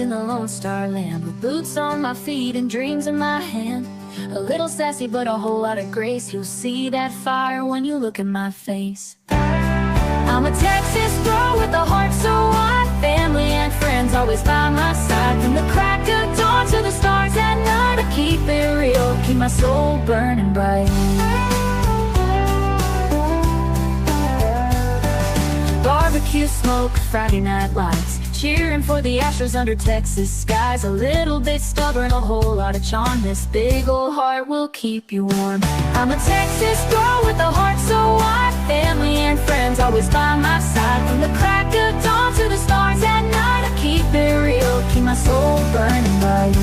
in the Lone Star Land, with boots on my feet and dreams in my hand. A little sassy but a whole lot of grace. You'll see that fire when you look in my face. I'm a Texas girl with a heart so wide, family and friends always by my side. From the crack of dawn to the stars at night, I keep it real, keep my soul burning bright. Barbecue smoke, Friday night lights, cheering for the Astros under Texas skies. A little bit stubborn, a whole lot of charm. This big old heart will keep you warm. I'm a Texas girl with a heart so wide, family and friends always by my side. From the crack of dawn to the stars at night, I keep it real, keep my soul burning bright.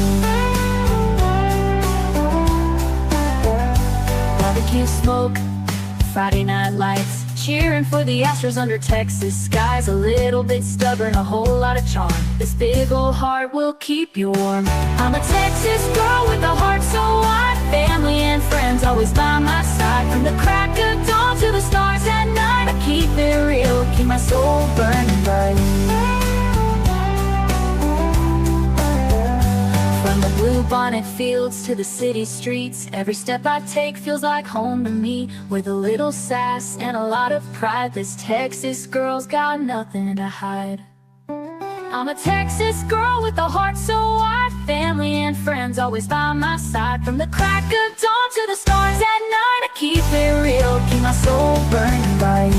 Barbecue smoke, Friday night lights, cheering for the Astros under Texas skies. A little bit stubborn, a whole lot of charm. This big old heart will keep you warm. I'm a Texas girl with a heart so wide, family and friends always by my side. From the crack of dawn to the stars at night, I keep it real, keep my soul burning bright. From the bluebonnet fields to the city streets, every step I take feels like home to me. With a little sass and a lot of pride, this Texas girl's got nothing to hide. I'm a Texas girl with a heart so wide, family and friends always by my side. From the crack of dawn to the stars at night, I keep it real, keep my soul burning bright.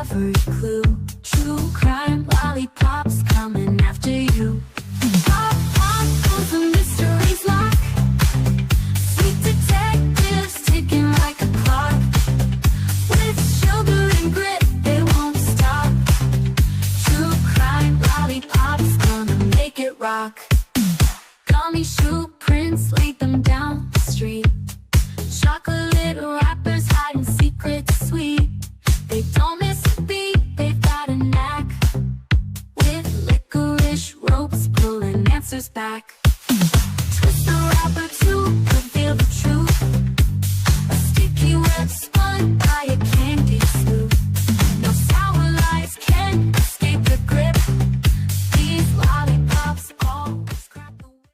Every clue, true crime, lollipops coming after you. Pop, pop, goes the mysteries lock. Sweet detectives ticking like a clock. With sugar and grit, they won't stop. True crime, lollipops gonna make it rock. Gummy shoe prints, lead them down the street. Chocolate wrappers hiding secrets sweet. They don't miss a beat, they've got a knack. With licorice ropes pulling answers back. Twist the wrapper to reveal the truth. A sticky web spun by a candy sloop. No sour lies can escape the grip. These lollipops always crack the whip.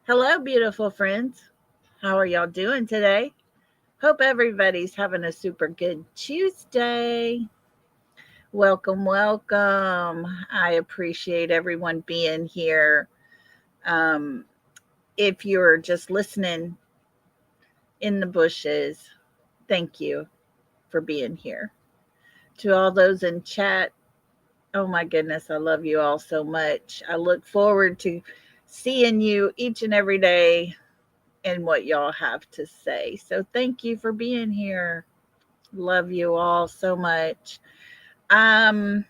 Hello, beautiful friends. How are y'all doing today? Hope everybody's having a super good Tuesday. Welcome, welcome. I appreciate everyone being here. Um, if you're just listening in the bushes, thank you for being here. To all those in chat, oh my goodness, I love you all so much. I look forward to seeing you each and every day and what y'all have to say. So thank you for being here. Love you all so much. Um,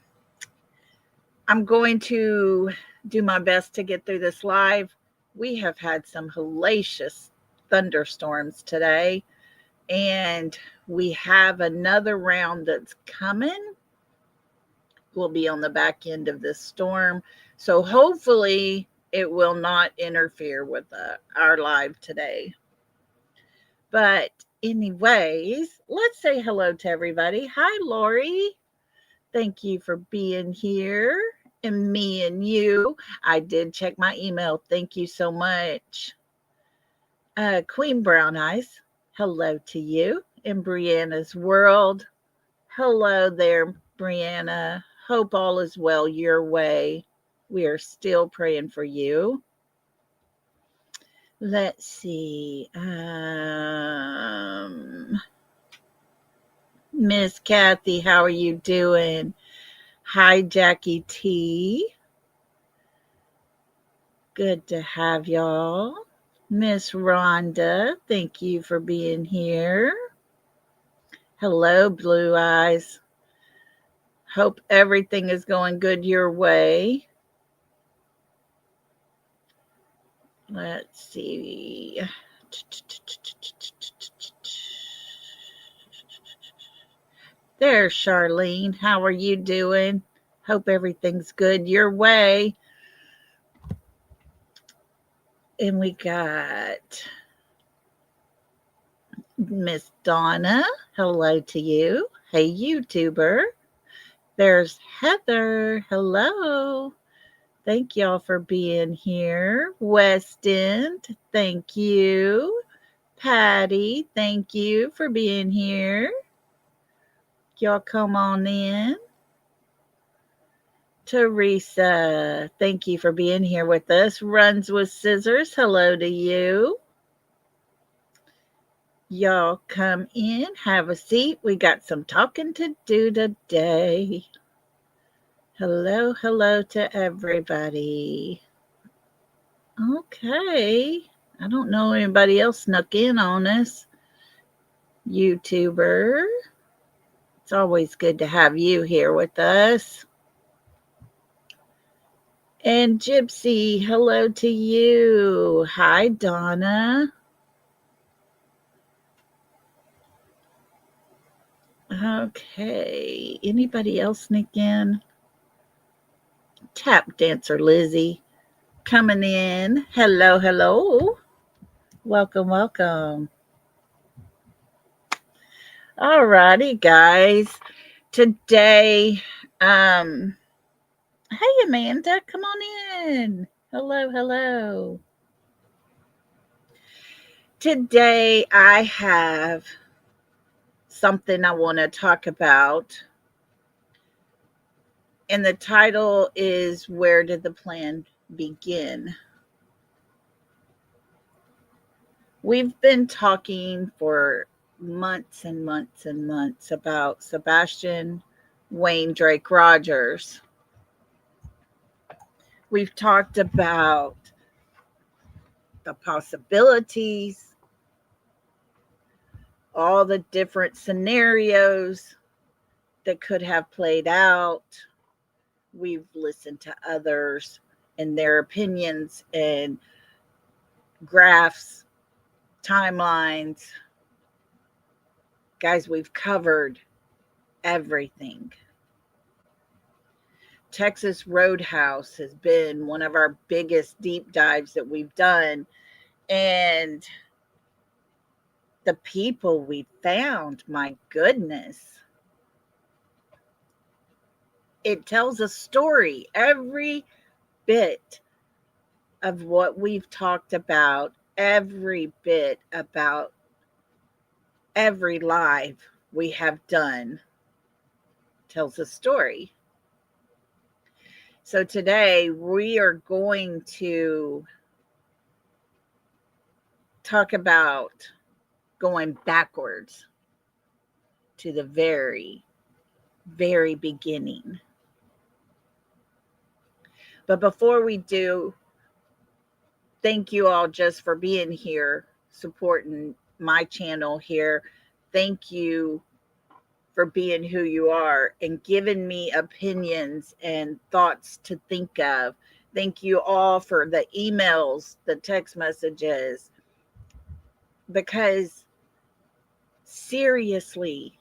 I'm going to do my best to get through this live. We have had some hellacious thunderstorms today, and we have another round that's coming. We'll be on the back end of this storm. So hopefully, it will not interfere with our live today. But, anyways, let's say hello to everybody. Hi, Lori. Thank you for being here. And me and you. I did check my email. Thank you so much. Queen Brown Eyes, hello to you. In Brianna's world, hello there, Brianna. Hope all is well your way. We are still praying for you. Let's see. Miss Kathy, how are you doing? Hi, Jackie T. Good to have y'all. Miss Rhonda, thank you for being here. Hello, Blue Eyes. Hope everything is going good your way. Let's see. There's Charlene. How are you doing? Hope everything's good your way. And we got Miss Donna. Hello to you. Hey, YouTuber. There's Heather. Hello. Thank y'all for being here. West End, thank you. Patty, thank you for being here. Y'all come on in. Teresa, thank you for being here with us. Runs with Scissors, hello to you. Y'all come in, have a seat. We got some talking to do today. Hello, hello to everybody. Okay. I don't know anybody else snuck in on us. YouTuber. It's always good to have you here with us. And Gypsy, hello to you. Hi, Donna. Okay. Anybody else sneak in? Tap dancer Lizzie coming in. Hello, hello. Welcome, welcome. All righty, guys. Today, hey, Amanda, come on in. Hello, hello. Today, I have something I want to talk about. And the title is Where Did the Plan Begin? We've been talking for months and months and months about Sebastian Wayne Drake Rogers. We've talked about the possibilities, all the different scenarios that could have played out. We've listened to others and their opinions and graphs, timelines. Guys, we've covered everything. Texas Roadhouse has been one of our biggest deep dives that we've done. And the people we found, my goodness. It tells a story. Every bit of what we've talked about, every bit about every live we have done tells a story. So today we are going to talk about going backwards to the very, very beginning. But before we do, thank you all just for being here, supporting my channel here. Thank you for being who you are and giving me opinions and thoughts to think of. Thank you all for the emails, the text messages, because seriously,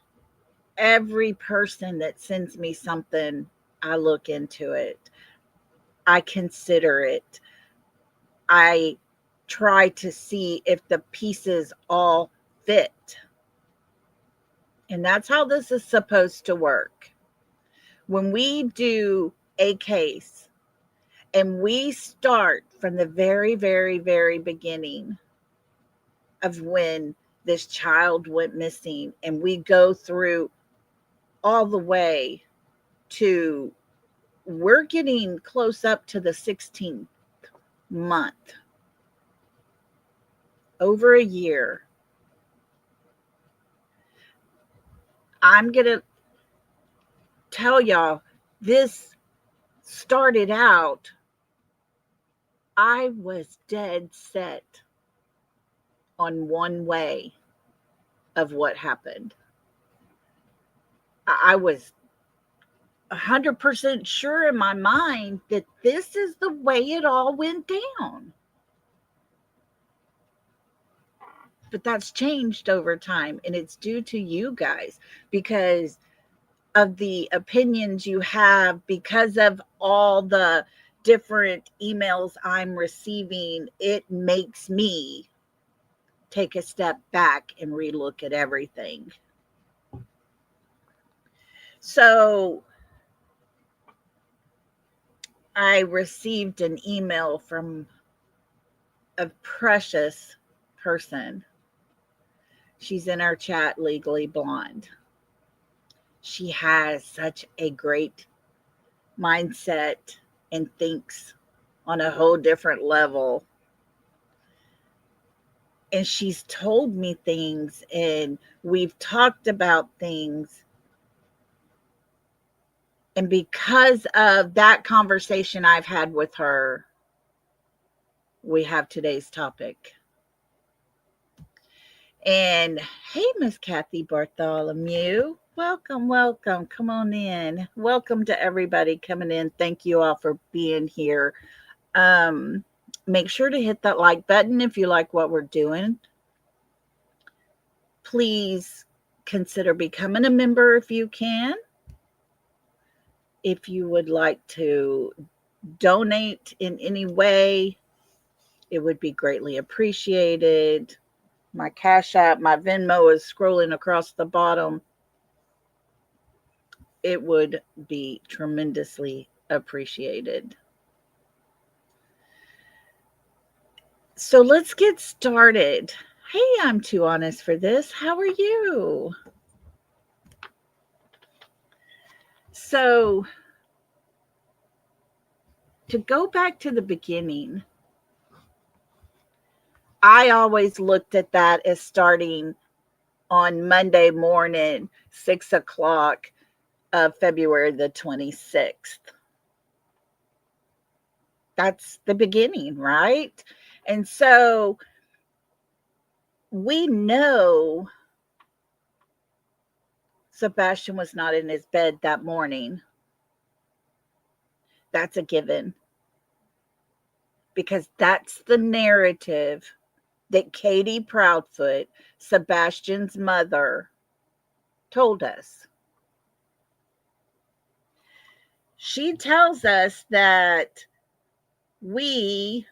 every person that sends me something, I look into it. I consider it. I try to see if the pieces all fit. And that's how this is supposed to work. When we do a case and we start from the very, very, very beginning of when this child went missing, and we go through all the way to we're getting close up to the 16th month, over a year. I'm going to tell y'all, this started out, I was dead set on one way of what happened. I was 100% sure in my mind that this is the way it all went down. But that's changed over time, and it's due to you guys, because of the opinions you have, because of all the different emails I'm receiving. It makes me take a step back and relook at everything. So I received an email from a precious person. She's in our chat, Legally Blonde. She has such a great mindset and thinks on a whole different level. And she's told me things, and we've talked about things. And because of that conversation I've had with her, we have today's topic. And hey, Miss Kathy Bartholomew, welcome, welcome. Come on in. Welcome to everybody coming in. Thank you all for being here. Make sure to hit that like button if you like what we're doing. Please consider becoming a member if you can. If you would like to donate in any way, it would be greatly appreciated. My Cash App, my Venmo is scrolling across the bottom. It would be tremendously appreciated. So let's get started. Hey, I'm too honest for this. How are you? So to go back to the beginning, I always looked at that as starting on Monday morning, 6 o'clock of February the 26th. That's the beginning, right? And so we know Sebastian was not in his bed that morning. That's a given. Because that's the narrative that Katie Proudfoot, Sebastian's mother, told us. She tells us that we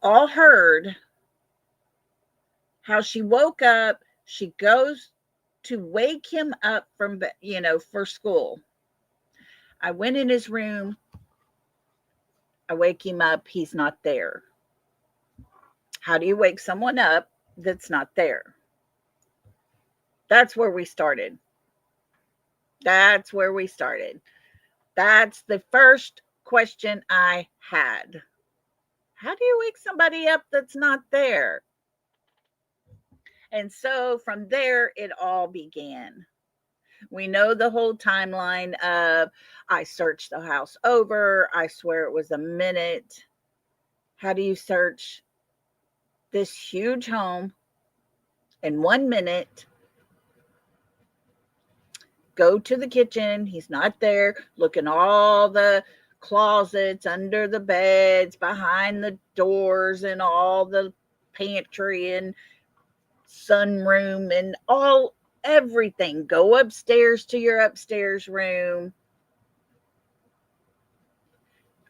all heard how she woke up. She goes to wake him up from, for school. I went in his room. I wake him up. He's not there. How do you wake someone up that's not there? That's where we started. That's where we started. That's the first question I had. How do you wake somebody up that's not there? And so from there, it all began. We know the whole timeline of I searched the house over. I swear it was a minute. How do you search this huge home in 1 minute? Go to the kitchen. He's not there. Look in all the closets, under the beds, behind the doors, and all the pantry and sunroom and everything. Go upstairs to your upstairs room.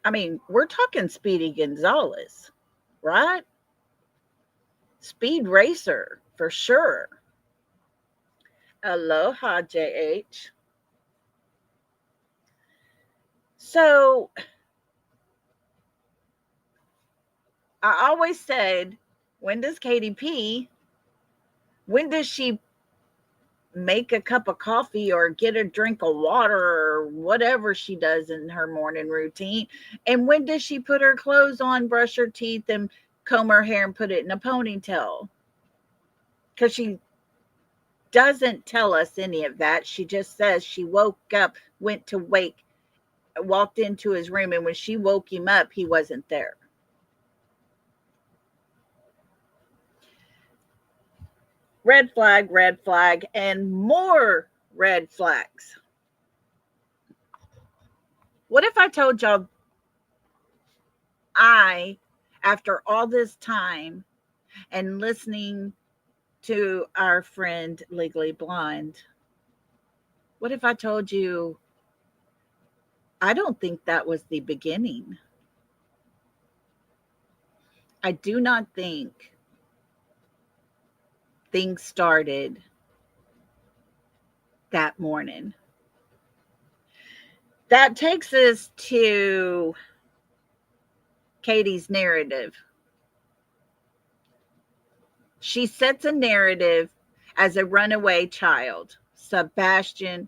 I mean, we're talking Speedy Gonzalez, right? Speed racer for sure. Aloha, JH. So I always said, when does KDP, when does she make a cup of coffee or get a drink of water or whatever she does in her morning routine? And when does she put her clothes on, brush her teeth, and comb her hair and put it in a ponytail? Because she doesn't tell us any of that. She just says she woke up, went to wake, walked into his room, and when she woke him up, he wasn't there. Red flag, and more red flags. What if I told y'all after all this time and listening to our friend Legally Blonde, what if I told you I don't think that was the beginning? I do not think things started that morning. That takes us to Katie's narrative. She sets a narrative as a runaway child. Sebastian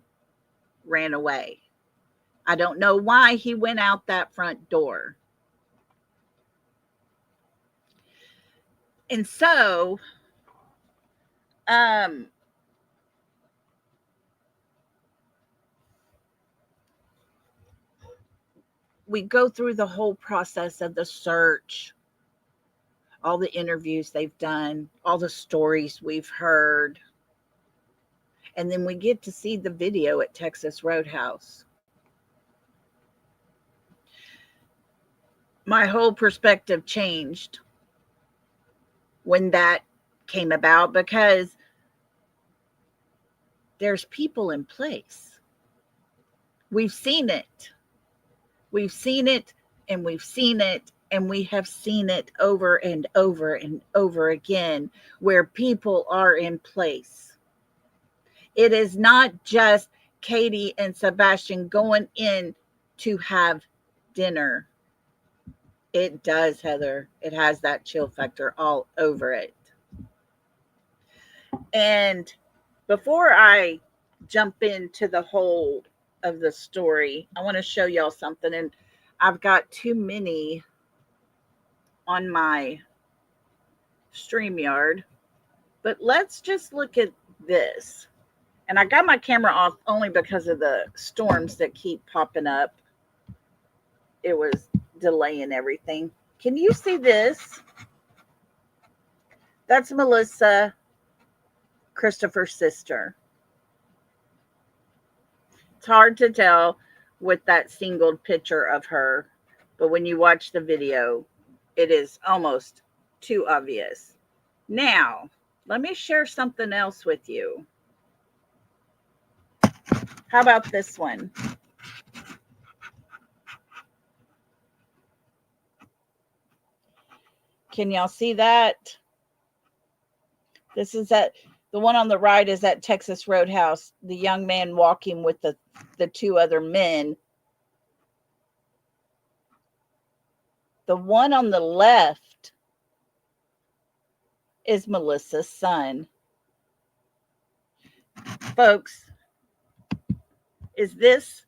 ran away. I don't know why he went out that front door. And so, we go through the whole process of the search, all the interviews they've done, all the stories we've heard. And then we get to see the video at Texas Roadhouse. My whole perspective changed when that came about, because there's people in place. We've seen it. We've seen it, and we've seen it, and we have seen it over and over and over again, where people are in place. It is not just Katie and Sebastian going in to have dinner. It does, Heather. It has that chill factor all over it. And before I jump into the whole of the story, I want to show y'all something. And I've got too many on my StreamYard, but let's just look at this. And I got my camera off only because of the storms that keep popping up. It was delaying everything. Can you see this? That's Melissa, Christopher's sister. It's hard to tell with that single picture of her, but when you watch the video, it is almost too obvious. Now, let me share something else with you. How about this one? Can y'all see that? This is the one on the right is at Texas Roadhouse, the young man walking with the two other men. The one on the left is Melissa's son. Folks, is this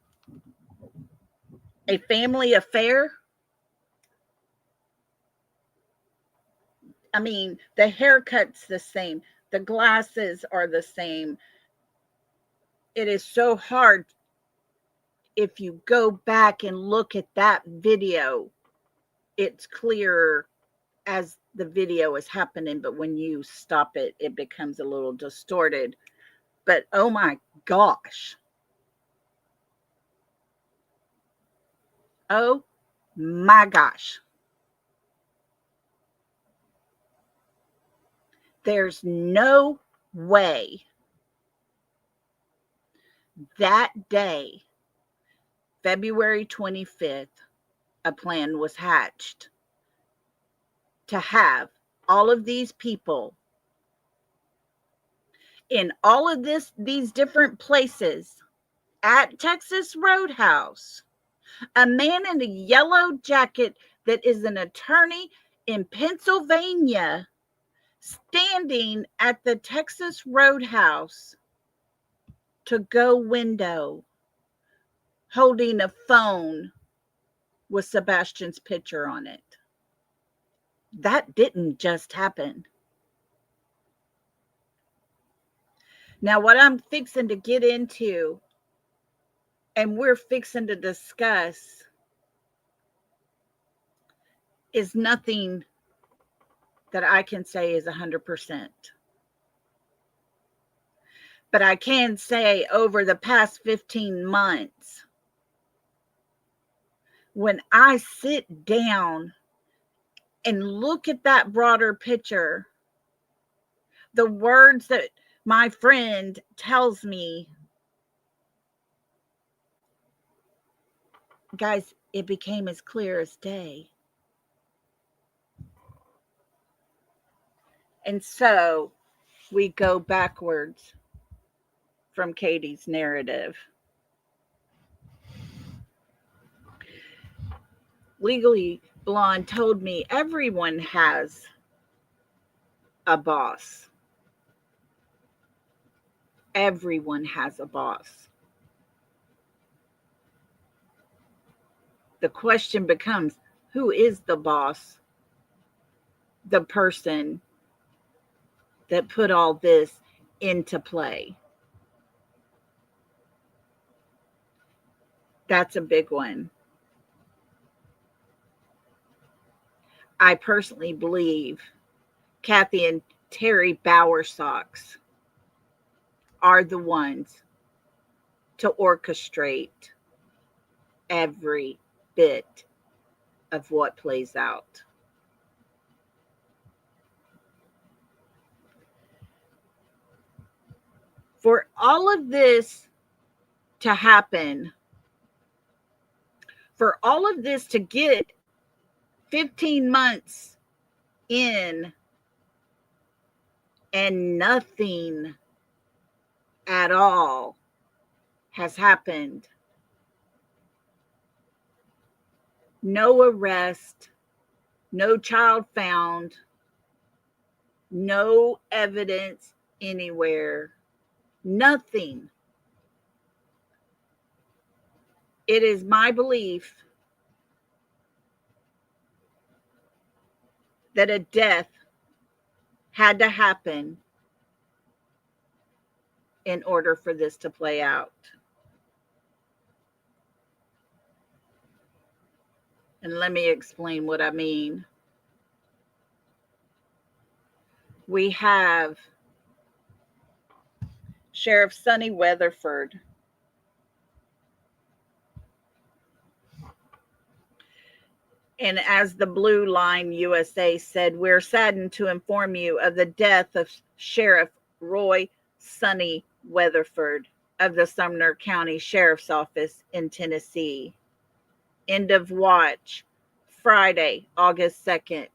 a family affair? I mean, the haircut's the same, the glasses are the same. It is so hard if you go back and look at that video. It's clearer as the video is happening, but when you stop it, it becomes a little distorted. But oh my gosh. Oh my gosh. There's no way that day, February 25th, a plan was hatched to have all of these people in all of these different places at Texas Roadhouse. A man in a yellow jacket that is an attorney in Pennsylvania standing at the Texas Roadhouse to go window holding a phone with Sebastian's picture on it. That didn't just happen. Now, what I'm fixing to get into and we're fixing to discuss is nothing that I can say is 100%. But I can say over the past 15 months, when I sit down and look at that broader picture, the words that my friend tells me, guys, it became as clear as day. And so we go backwards from Katie's narrative. Legally Blonde told me everyone has a boss. Everyone has a boss. The question becomes, who is the boss? The person that put all this into play. That's a big one. I personally believe Kathy and Terry Bowersox are the ones to orchestrate every bit of what plays out. For all of this to happen, for all of this to get 15 months in and nothing at all has happened. No arrest, no child found, no evidence anywhere, nothing. It is my belief that a death had to happen in order for this to play out. And let me explain what I mean. We have Sheriff Sonny Weatherford. And as the Blue Line USA said, we're saddened to inform you of the death of Sheriff Roy Sonny Weatherford of the Sumner County Sheriff's Office in Tennessee. End of watch, Friday, August 2nd,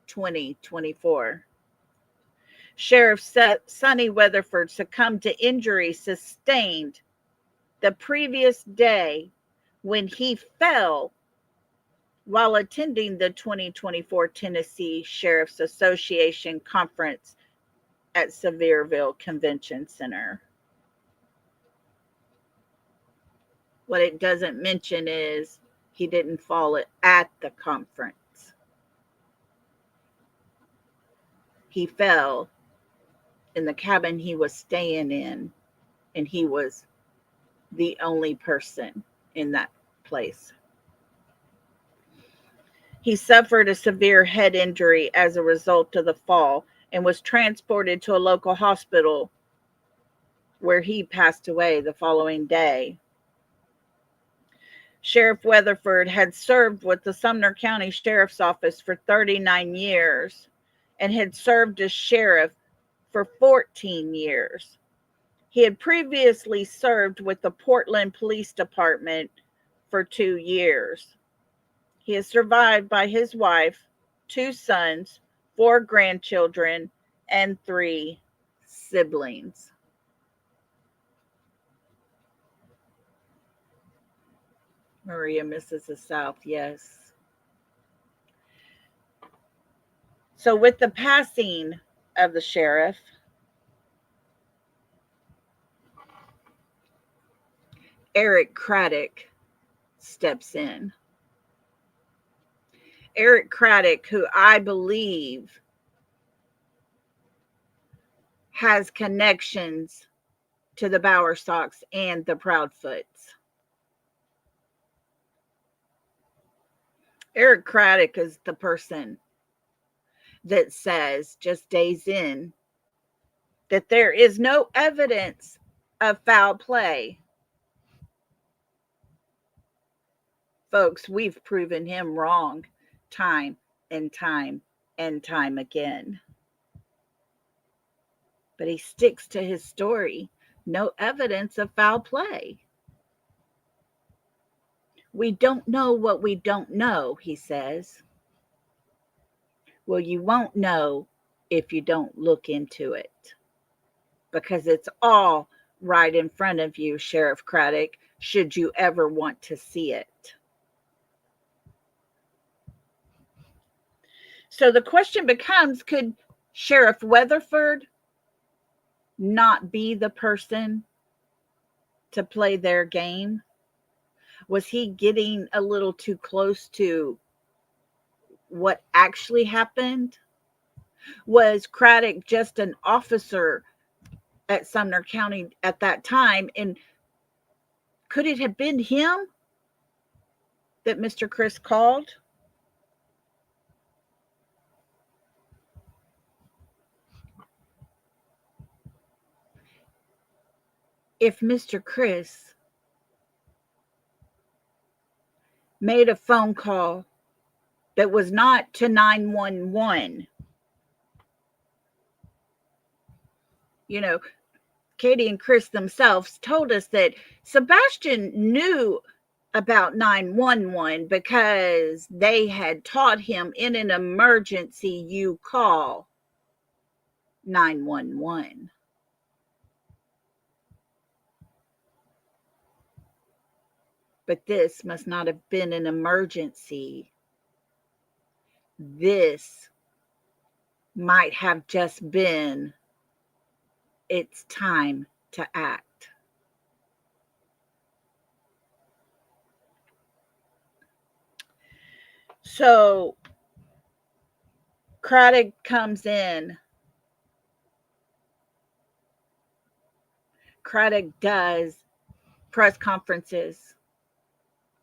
2024. Sheriff Sonny Weatherford succumbed to injuries sustained the previous day when he fell while attending the 2024 Tennessee Sheriff's Association Conference at Sevierville Convention Center. What it doesn't mention is he didn't fall at the conference. He fell in the cabin he was staying in, and he was the only person in that place. He suffered a severe head injury as a result of the fall and was transported to a local hospital where he passed away the following day. Sheriff Weatherford had served with the Sumner County Sheriff's Office for 39 years and had served as sheriff for 14 years. He had previously served with the Portland Police Department for 2 years. He is survived by his wife, 2 sons, 4 grandchildren, and 3 siblings. Maria misses the South, yes. So with the passing of the sheriff, Eric Craddock steps in. Eric Craddock, who I believe has connections to the Bowerstocks and the Proudfoots. Eric Craddock is the person that says, just days in, that there is no evidence of foul play. Folks, we've proven him wrong time and time and time again. But he sticks to his story. No evidence of foul play. We don't know what we don't know, he says. Well, you won't know if you don't look into it, because it's all right in front of you, Sheriff Craddock, should you ever want to see it. So the question becomes, could Sheriff Weatherford not be the person to play their game? Was he getting a little too close to what actually happened? Was Craddock just an officer at Sumner County at that time? And could it have been him that Mr. Chris called? If Mr. Chris made a phone call that was not to 911, you know, Katie and Chris themselves told us that Sebastian knew about 911 because they had taught him, in an emergency, you call 911. But this must not have been an emergency. This might have just been, it's time to act. So Craddock comes in. Craddock does press conferences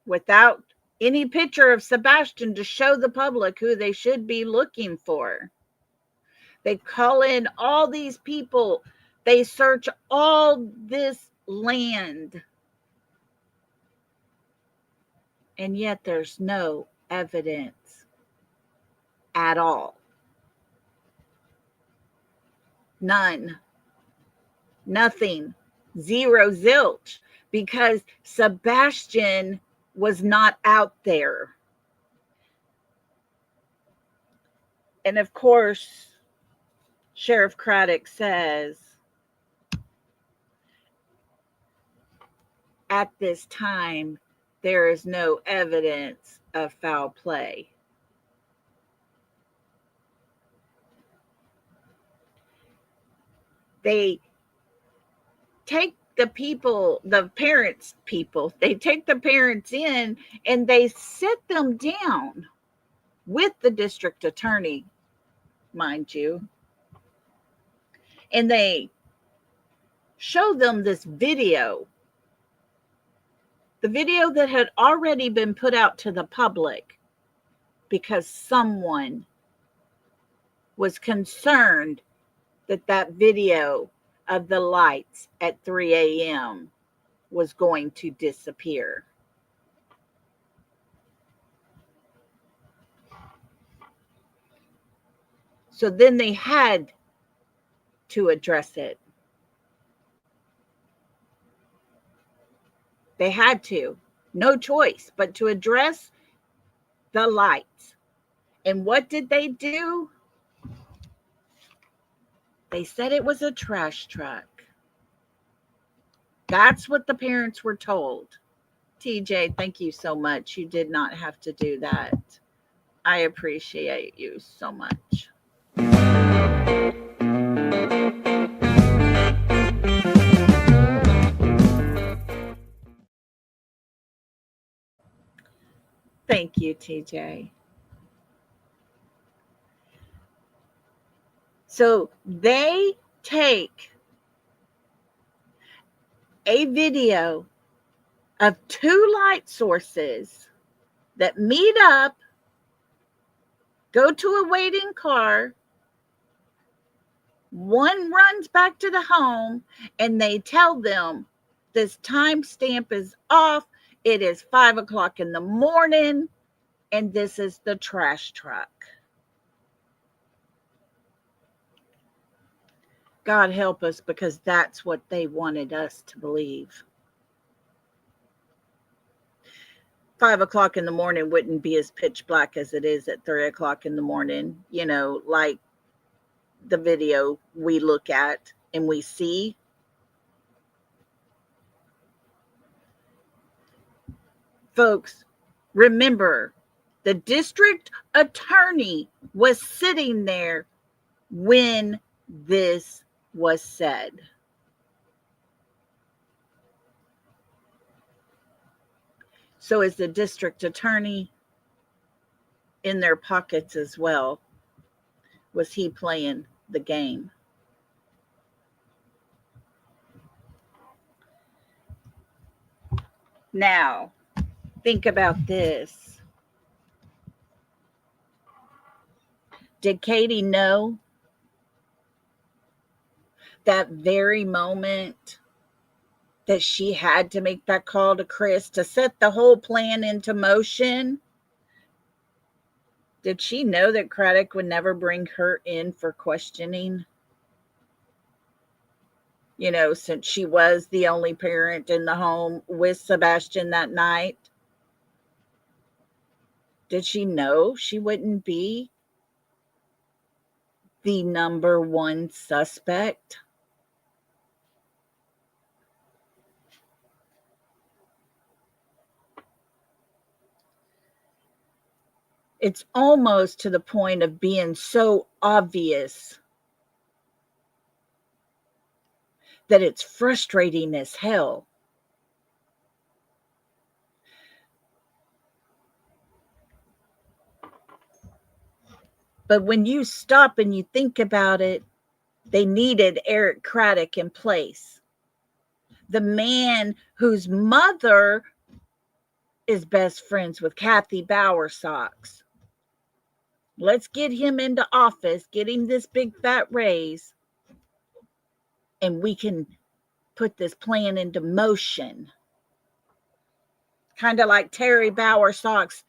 without any picture of Sebastian to show the public who they should be looking for. They call in all these people. They search all this land. And yet there's no evidence at all. None. Nothing. Zero, zilch. Because Sebastian was not out there. And of course, Sheriff Craddock says, at this time, there is no evidence of foul play. They take the parents people, they take the parents in and they sit them down with the district attorney, mind you, and they show them this video, the video that had already been put out to the public because someone was concerned that that video of the lights at 3 a.m. was going to disappear. So then they had to address it. They had to, no choice but to address the lights. And what did they do? They said it was a trash truck. That's what the parents were told. TJ, thank you so much. You did not have to do that. I appreciate you so much. Thank you, TJ. So they take a video of two light sources that meet up, go to a waiting car. One runs back to the home and they tell them this timestamp is off. It is 5 o'clock in the morning and this is the trash truck. God help us, because that's what they wanted us to believe. 5 o'clock in the morning wouldn't be as pitch black as it is at 3 o'clock in the morning, you know, like the video we look at and we see. Folks, remember, the district attorney was sitting there when this was said. So is the district attorney in their pockets as well? Was he playing the game? Now, think about this. Did Katie know that very moment that she had to make that call to Chris to set the whole plan into motion? Did she know that Craddock would never bring her in for questioning? You know, since she was the only parent in the home with Sebastian that night. Did she know she wouldn't be the number one suspect? It's almost to the point of being so obvious that it's frustrating as hell. But when you stop and you think about it, they needed Eric Craddock in place. The man whose mother is best friends with Kathy Bowersox. Let's get him into office, get him this big fat raise, and we can put this plan into motion. Kind of like Terry Bowersox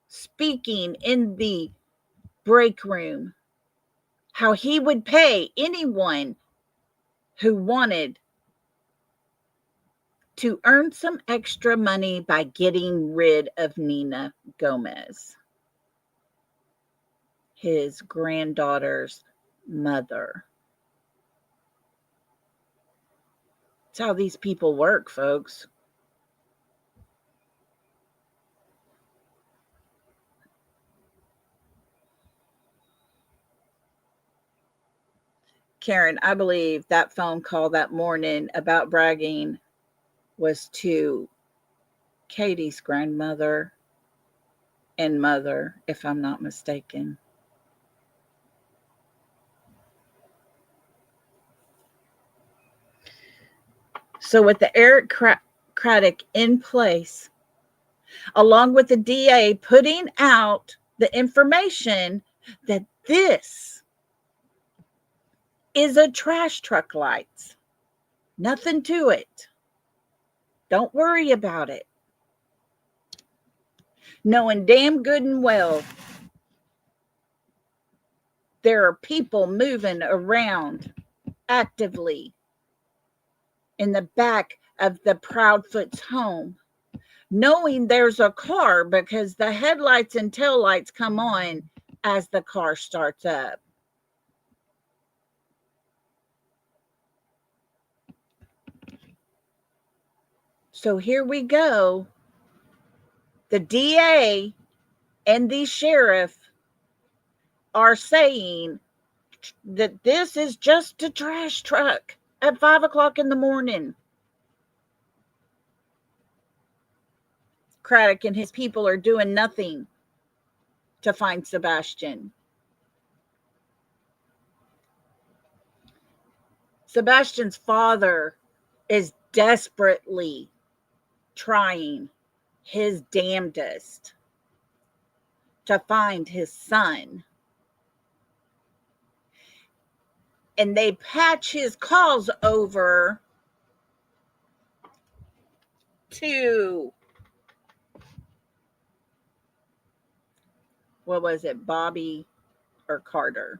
speaking in the break room, how he would pay anyone who wanted to earn some extra money by getting rid of Nina Gomez, his granddaughter's mother. That's how these people work, folks. Karen, I believe that phone call that morning about bragging was to Katie's grandmother and mother, if I'm not mistaken. So with the Eric Craddock in place, along with the DA putting out the information that this is a trash truck lights, nothing to it. Don't worry about it. Knowing damn good and well there are people moving around actively in the back of the Proudfoot's home, knowing there's a car because the headlights and taillights come on as the car starts up. So here we go. The DA and the sheriff are saying that this is just a trash truck at 5 o'clock in the morning. Craddock and his people are doing nothing to find Sebastian. Sebastian's father is desperately trying his damnedest to find his son. And they patch his calls over to, what was it, Bobby or Carter?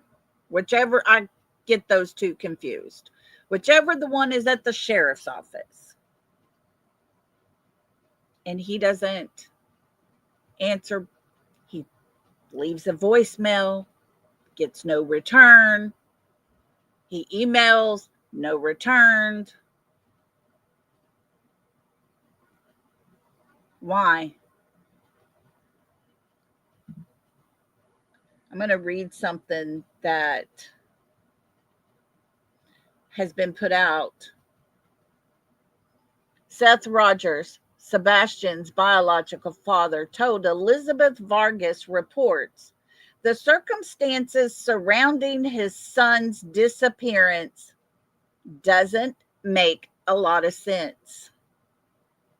Whichever, I get those two confused. Whichever the one is at the sheriff's office. And he doesn't answer. He leaves a voicemail, gets no return. He emails, no returned. Why? I'm going to read something that has been put out. Seth Rogers, Sebastian's biological father, told Elizabeth Vargas Reports the circumstances surrounding his son's disappearance doesn't make a lot of sense.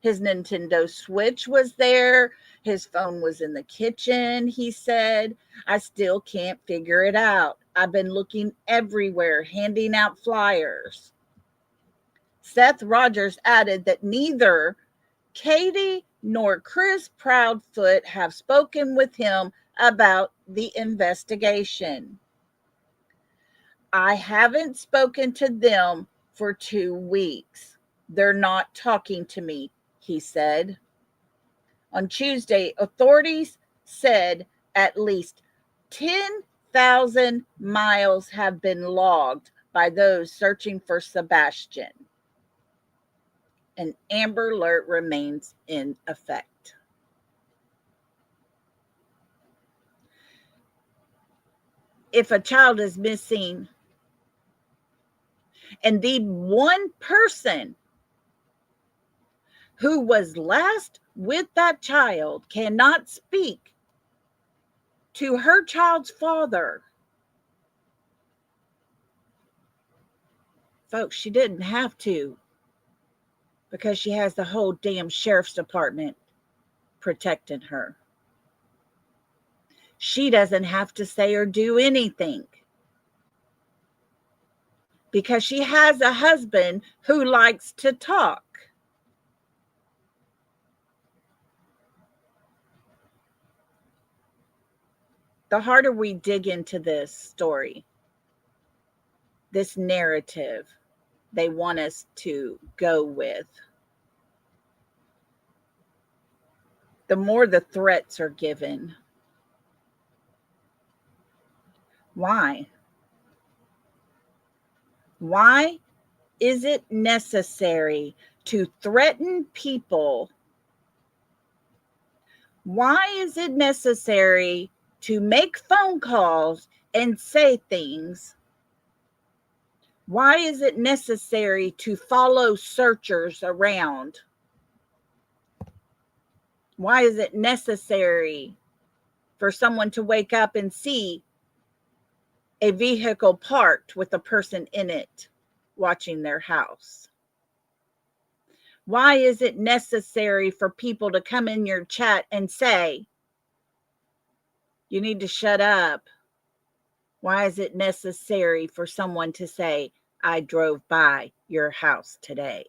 His Nintendo Switch was there. His phone was in the kitchen, he said. I still can't figure it out. I've been looking everywhere, handing out flyers. Seth Rogers added that neither Katie nor Chris Proudfoot have spoken with him about the investigation. I haven't spoken to them for 2 weeks. They're not talking to me, he said. On Tuesday, authorities said at least 10,000 miles have been logged by those searching for Sebastian. An Amber Alert remains in effect. If a child is missing and the one person who was last with that child cannot speak to her child's father, folks, she didn't have to, because she has the whole damn sheriff's department protecting her. She doesn't have to say or do anything because she has a husband who likes to talk. The harder we dig into this story, this narrative they want us to go with, the more the threats are given. Why? Why is it necessary to threaten people? Why is it necessary to make phone calls and say things Why is it necessary to follow searchers around? Why is it necessary for someone to wake up and see a vehicle parked with a person in it watching their house? Why is it necessary for people to come in your chat and say, you need to shut up? Why is it necessary for someone to say, I drove by your house today?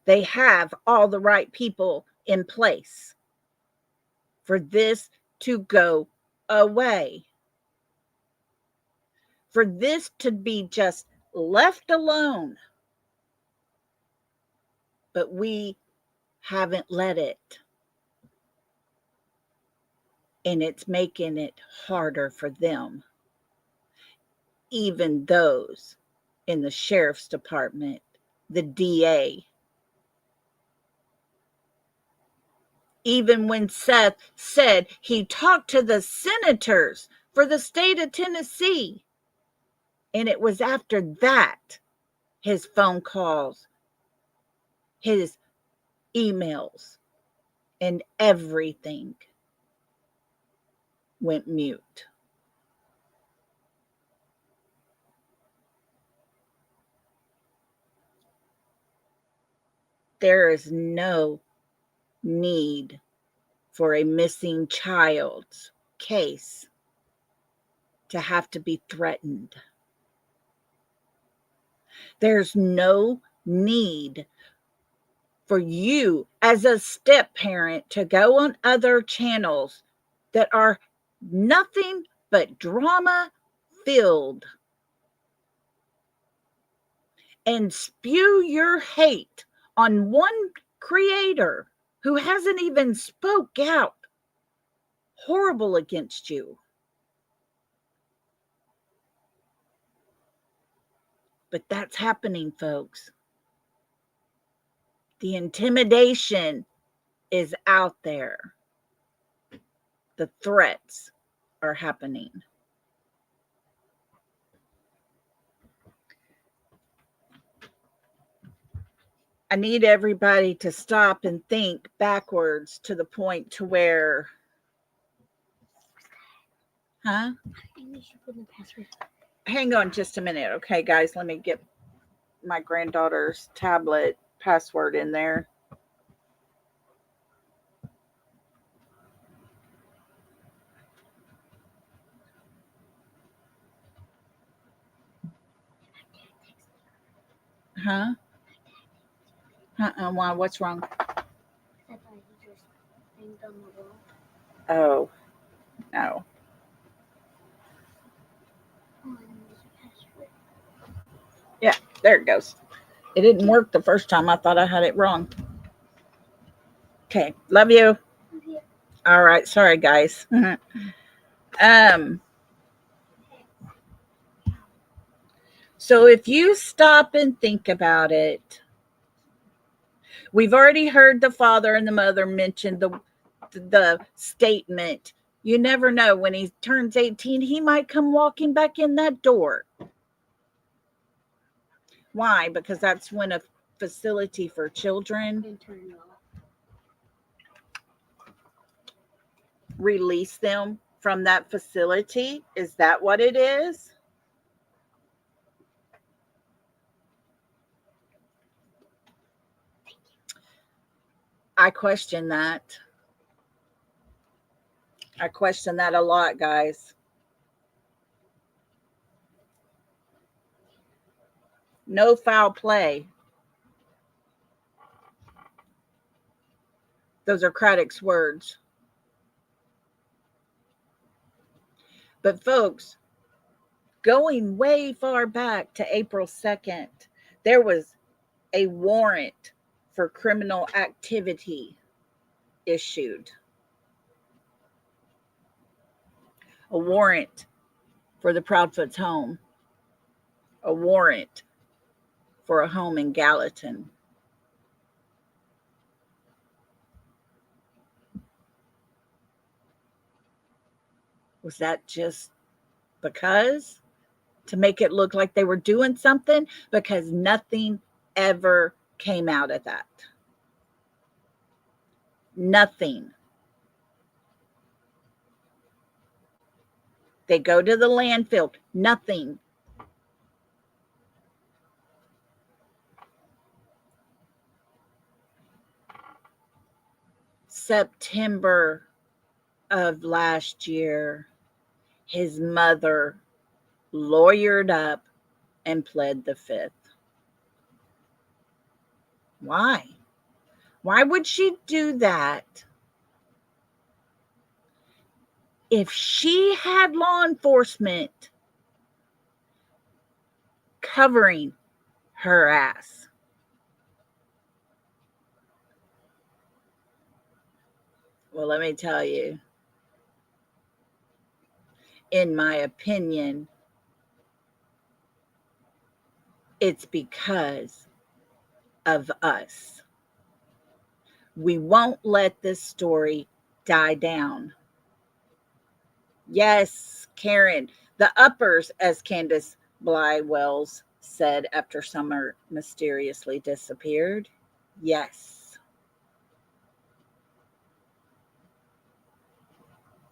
They have all the right people in place for this to go away, for this to be just left alone. But we haven't let it. And it's making it harder for them. Even those in the sheriff's department, the DA. Even when Seth said he talked to the senators for the state of Tennessee. And it was after that, his phone calls, his emails, and everything went mute. There is no need for a missing child's case to have to be threatened. There's no need for you as a step parent to go on other channels that are nothing but drama filled and spew your hate on one creator who hasn't even spoke out horrible against you. But that's happening, folks. The intimidation is out there. The threats are happening. I need everybody to stop and think backwards to the point to where, huh? Hang on just a minute. Okay, guys, let me get my granddaughter's tablet password in there. Huh? Why? What's wrong? Oh, no. Yeah, there it goes. It didn't work the first time. I thought I had it wrong. Okay, love you. All right, sorry guys. So if you stop and think about it, we've already heard the father and the mother mention the statement, you never know, when he turns 18, he might come walking back in that door. Why? Because that's when a facility for children release them from that facility. Is that what it is? I question that. I question that a lot, guys. No foul play. Those are Craddock's words. But folks, going way far back to April 2nd, there was a warrant for criminal activity issued. A warrant for the Proudfoots' home. A warrant for a home in Gallatin. Was that just because? To make it look like they were doing something? Because nothing ever came out of that. Nothing. They go to the landfill. Nothing. September of last year, his mother lawyered up and pled the fifth. Why? Why would she do that? If she had law enforcement covering her ass. Well, let me tell you, in my opinion, it's because of us. We won't let this story die down. Yes, Karen, the uppers, as Candace Bly Wells said after Summer mysteriously disappeared. Yes.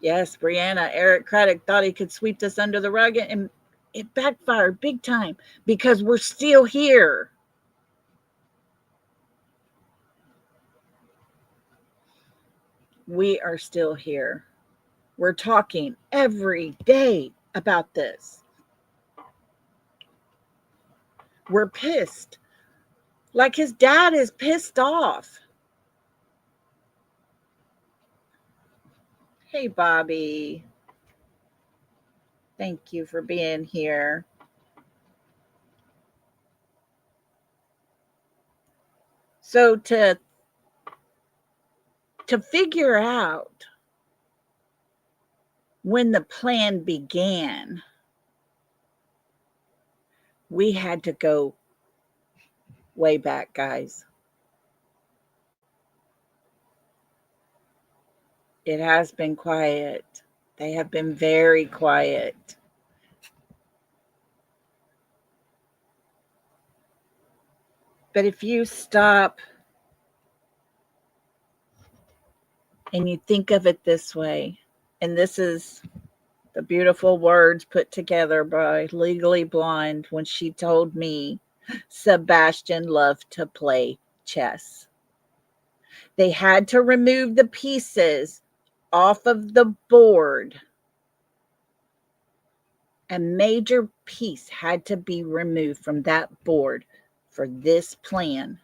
Yes, Brianna, Eric Craddock thought he could sweep this under the rug, and it backfired big time because we're still here. We are still here. We're talking every day about this. We're pissed. Like his dad is pissed off. Hey, Bobby. Thank you for being here. So to figure out when the plan began, we had to go way back, guys. It has been quiet. They have been very quiet. But if you stop and you think of it this way, and this is the beautiful words put together by Legally Blonde when she told me Sebastian loved to play chess. They had to remove the pieces off of the board. A major piece had to be removed from that board for this plan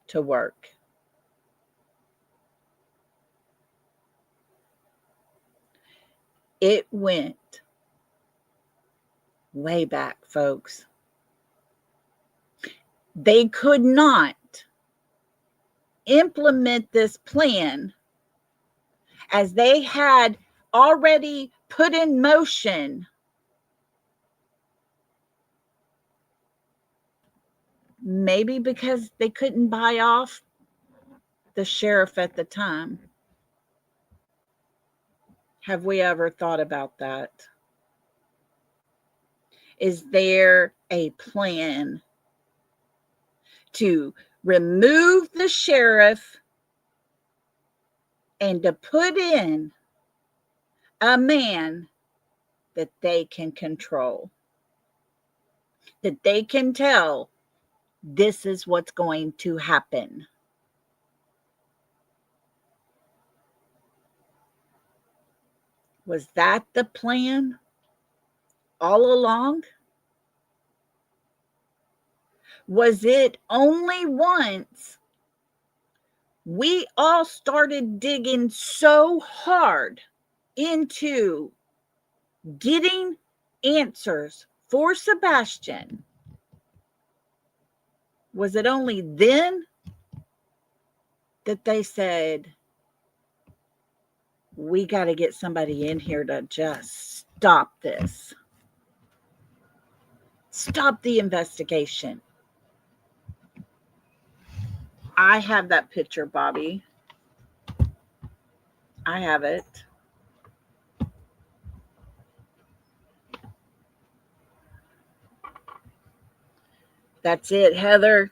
to work. It went way back, folks. They could not implement this plan as they had already put in motion maybe because they couldn't buy off the sheriff at the time. Have we ever thought about that? Is there a plan to remove the sheriff and to put in a man that they can control, that they can tell this is what's going to happen? Was that the plan all along? Was it only once we all started digging so hard into getting answers for Sebastian? Was it only then that they said, we got to get somebody in here to just stop this? Stop the investigation. I have that picture, Bobby. I have it. That's it, Heather,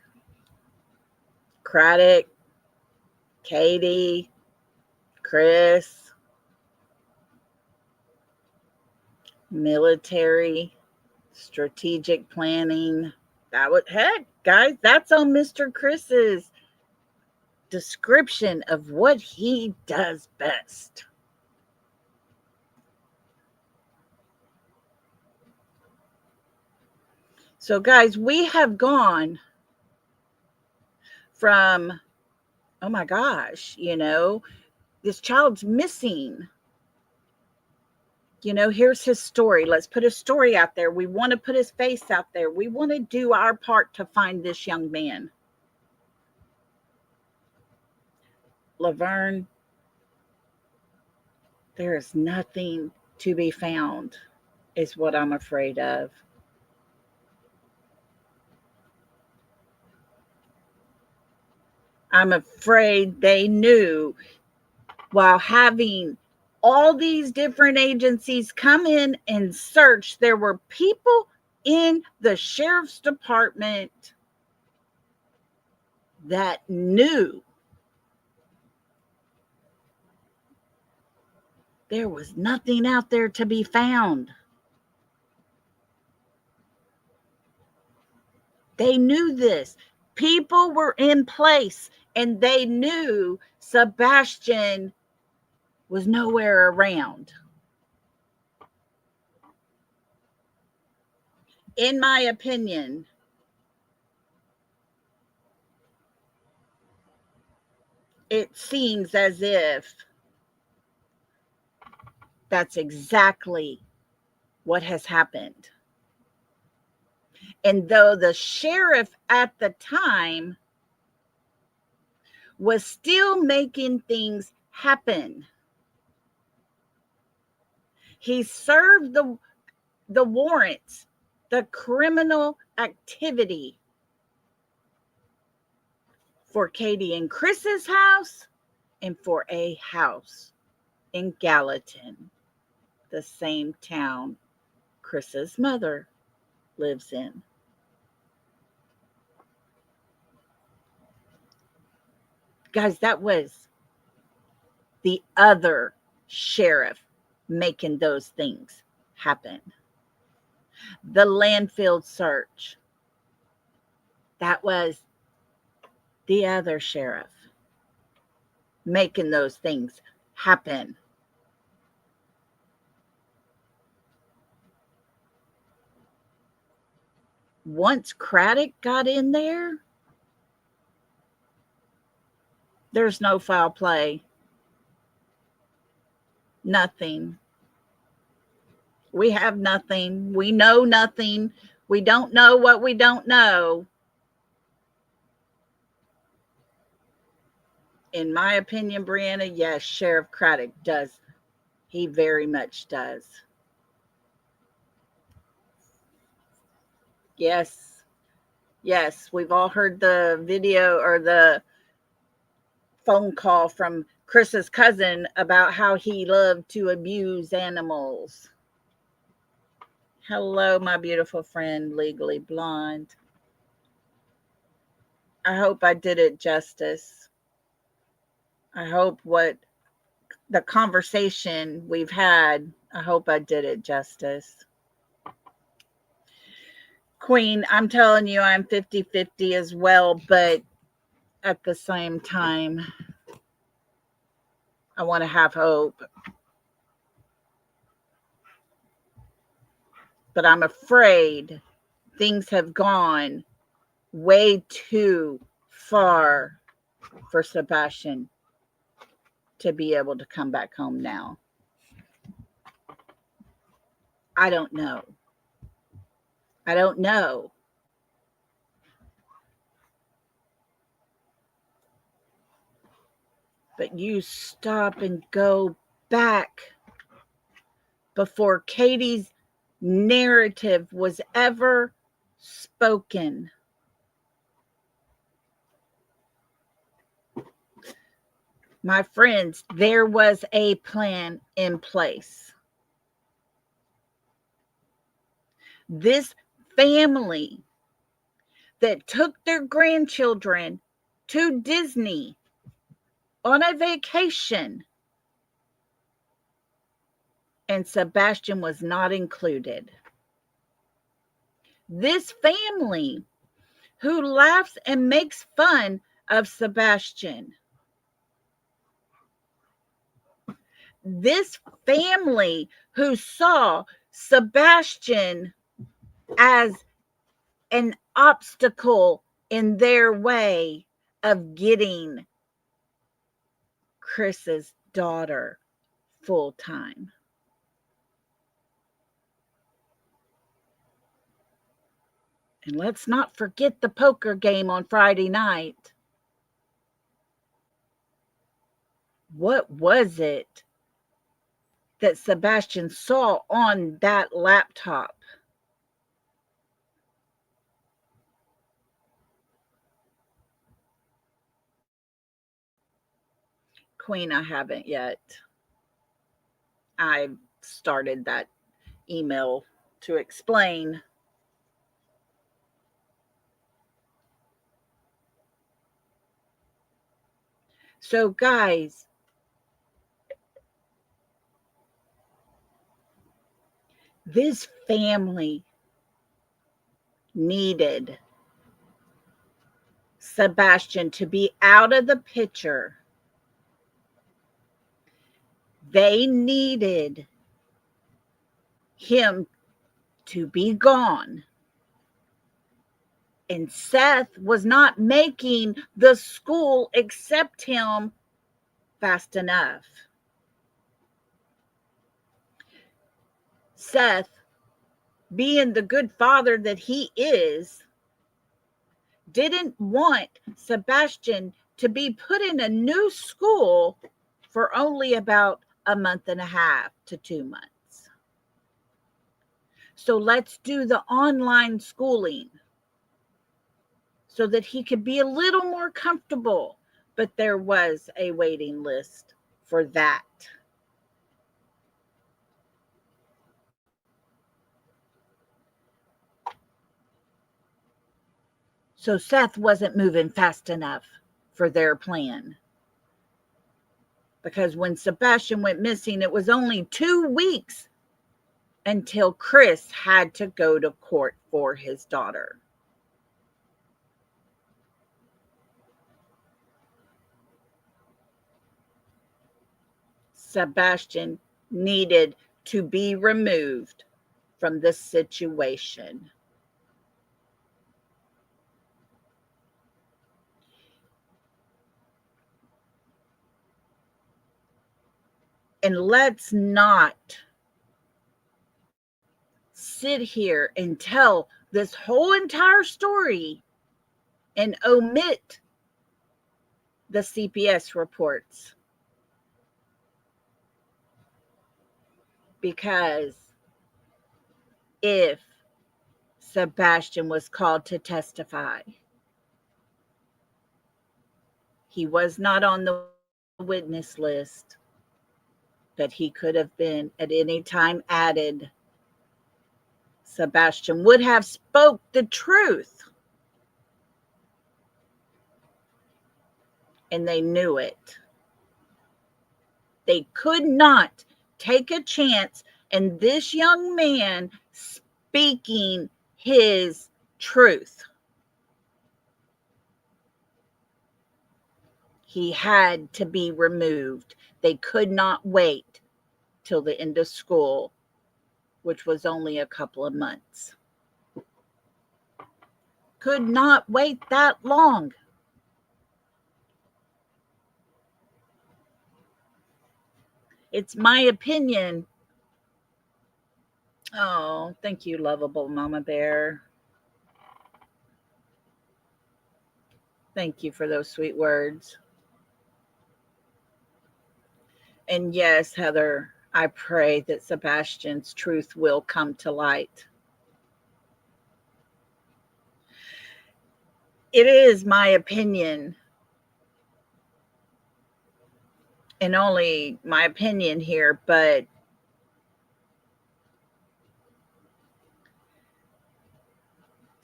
Craddock, Katie, Chris, military, strategic planning. That would, heck, guys, that's on Mr. Chris's description of what he does best. So, guys, we have gone from, oh my gosh, this child's missing. Here's his story. Let's put his story out there. We want to put his face out there. We want to do our part to find this young man. Laverne, there is nothing to be found, is what I'm afraid of. I'm afraid they knew, while having all these different agencies come in and search, there were people in the sheriff's department that knew there was nothing out there to be found. They knew this. People were in place, and they knew Sebastian was nowhere around. In my opinion, it seems as if that's exactly what has happened. And though the sheriff at the time was still making things happen, he served the warrants, the criminal activity for Katie and Chris's house and for a house in Gallatin, the same town Chris's mother lives in. Guys, that was the other sheriff making those things happen. The landfill search, that was the other sheriff making those things happen. Once Craddock got in there, there's no foul play. Nothing. We have nothing. We know nothing. We don't know what we don't know. In my opinion, Brianna, yes, Sheriff Craddock does. He very much does. Yes. Yes, we've all heard the video or the phone call from Chris's cousin about how he loved to abuse animals. Hello, my beautiful friend, Legally Blonde. I hope I did it justice. I hope what the conversation we've had, I hope I did it justice. Queen, I'm telling you, I'm 50-50 as well, but at the same time, I want to have hope. But I'm afraid things have gone way too far for Sebastian to be able to come back home now. I don't know. I don't know. But you stop and go back before Katie's narrative was ever spoken. My friends, there was a plan in place. This family that took their grandchildren to Disney on a vacation, and Sebastian was not included. This family who laughs and makes fun of Sebastian. This family who saw Sebastian as an obstacle in their way of getting Chris's daughter full time. And let's not forget the poker game on Friday night. What was it that Sebastian saw on that laptop? Queen, I haven't yet. I started that email to explain. So, guys, this family needed Sebastian to be out of the picture. They needed him to be gone. And Seth was not making the school accept him fast enough. Seth, being the good father that he is, didn't want Sebastian to be put in a new school for only about a month and a half to 2 months. So let's do the online schooling so that he could be a little more comfortable. But there was a waiting list for that. So Seth wasn't moving fast enough for their plan. Because when Sebastian went missing, it was only 2 weeks until Chris had to go to court for his daughter. Sebastian needed to be removed from the situation. And let's not sit here and tell this whole entire story and omit the CPS reports. Because if Sebastian was called to testify, he was not on the witness list, but he could have been at any time added. Sebastian would have spoke the truth, and they knew it. They could not take a chance in this young man speaking his truth. He had to be removed. They could not wait till the end of school, which was only a couple of months. Could not wait that long. It's my opinion. Oh, thank you, lovable Mama Bear. Thank you for those sweet words. And yes, Heather, I pray that Sebastian's truth will come to light. It is my opinion, and only my opinion here, but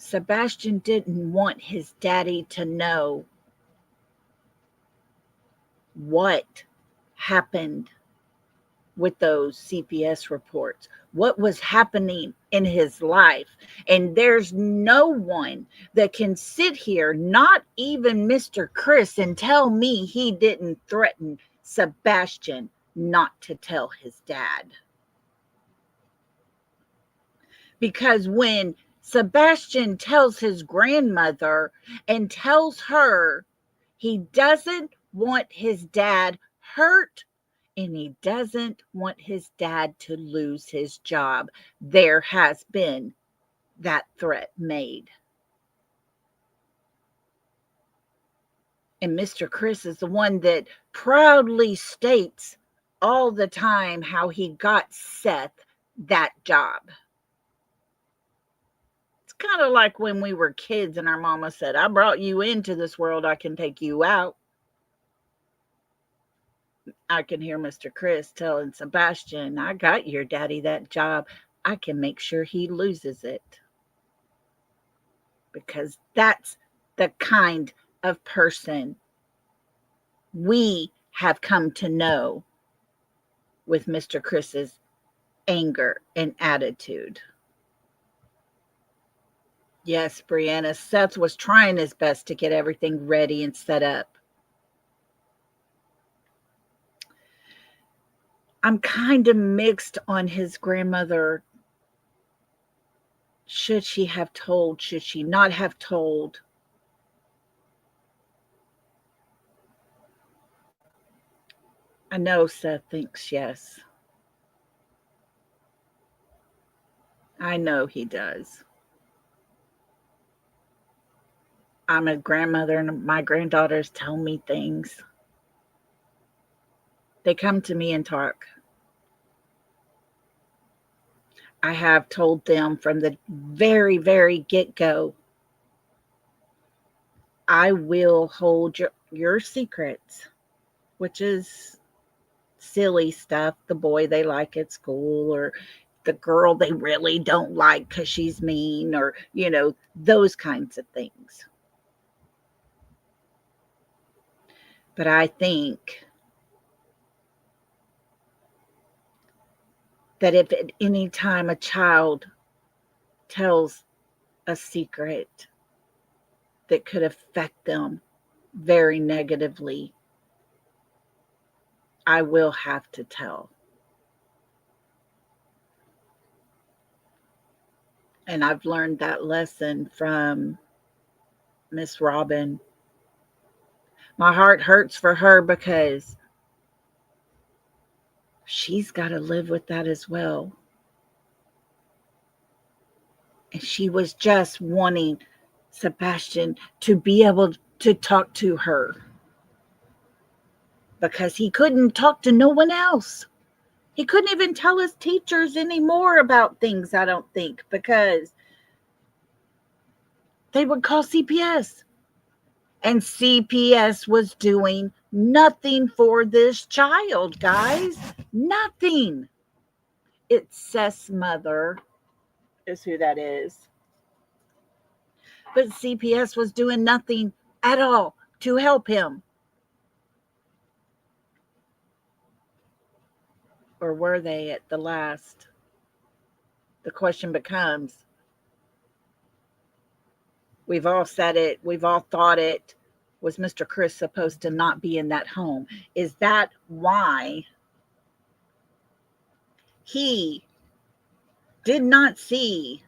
Sebastian didn't want his daddy to know what happened with those CPS reports, what was happening in his life. And there's no one that can sit here, not even Mr. Chris, and tell me he didn't threaten Sebastian not to tell his dad. Because when Sebastian tells his grandmother and tells her he doesn't want his dad hurt and he doesn't want his dad to lose his job, there has been that threat made. And Mr. Chris is the one that proudly states all the time how he got Seth that job. It's kind of like when we were kids and our mama said, I brought you into this world, I can take you out. I can hear Mr. Chris telling Sebastian, I got your daddy that job. I can make sure he loses it. Because that's the kind of person we have come to know with Mr. Chris's anger and attitude. Yes, Brianna, Seth was trying his best to get everything ready and set up. I'm kind of mixed on his grandmother. Should she have told? Should she not have told? I know Seth thinks yes. I know he does. I'm a grandmother and my granddaughters tell me things. They come to me and talk. I have told them from the very, very get-go, I will hold your secrets, which is silly stuff. The boy they like at school, or the girl they really don't like because she's mean, or, those kinds of things. But I think that if at any time a child tells a secret that could affect them very negatively, I will have to tell. And I've learned that lesson from Miss Robin. My heart hurts for her because she's got to live with that as well. And she was just wanting Sebastian to be able to talk to her because he couldn't talk to no one else. He couldn't even tell his teachers anymore about things, I don't think, because they would call CPS. And CPS was doing nothing for this child, guys. Nothing. It's Seth's mother is who that is. But CPS was doing nothing at all to help him. Or were they at the last? The question becomes, we've all said it, we've all thought it, was Mr. Chris supposed to not be in that home? Is that why he did not see?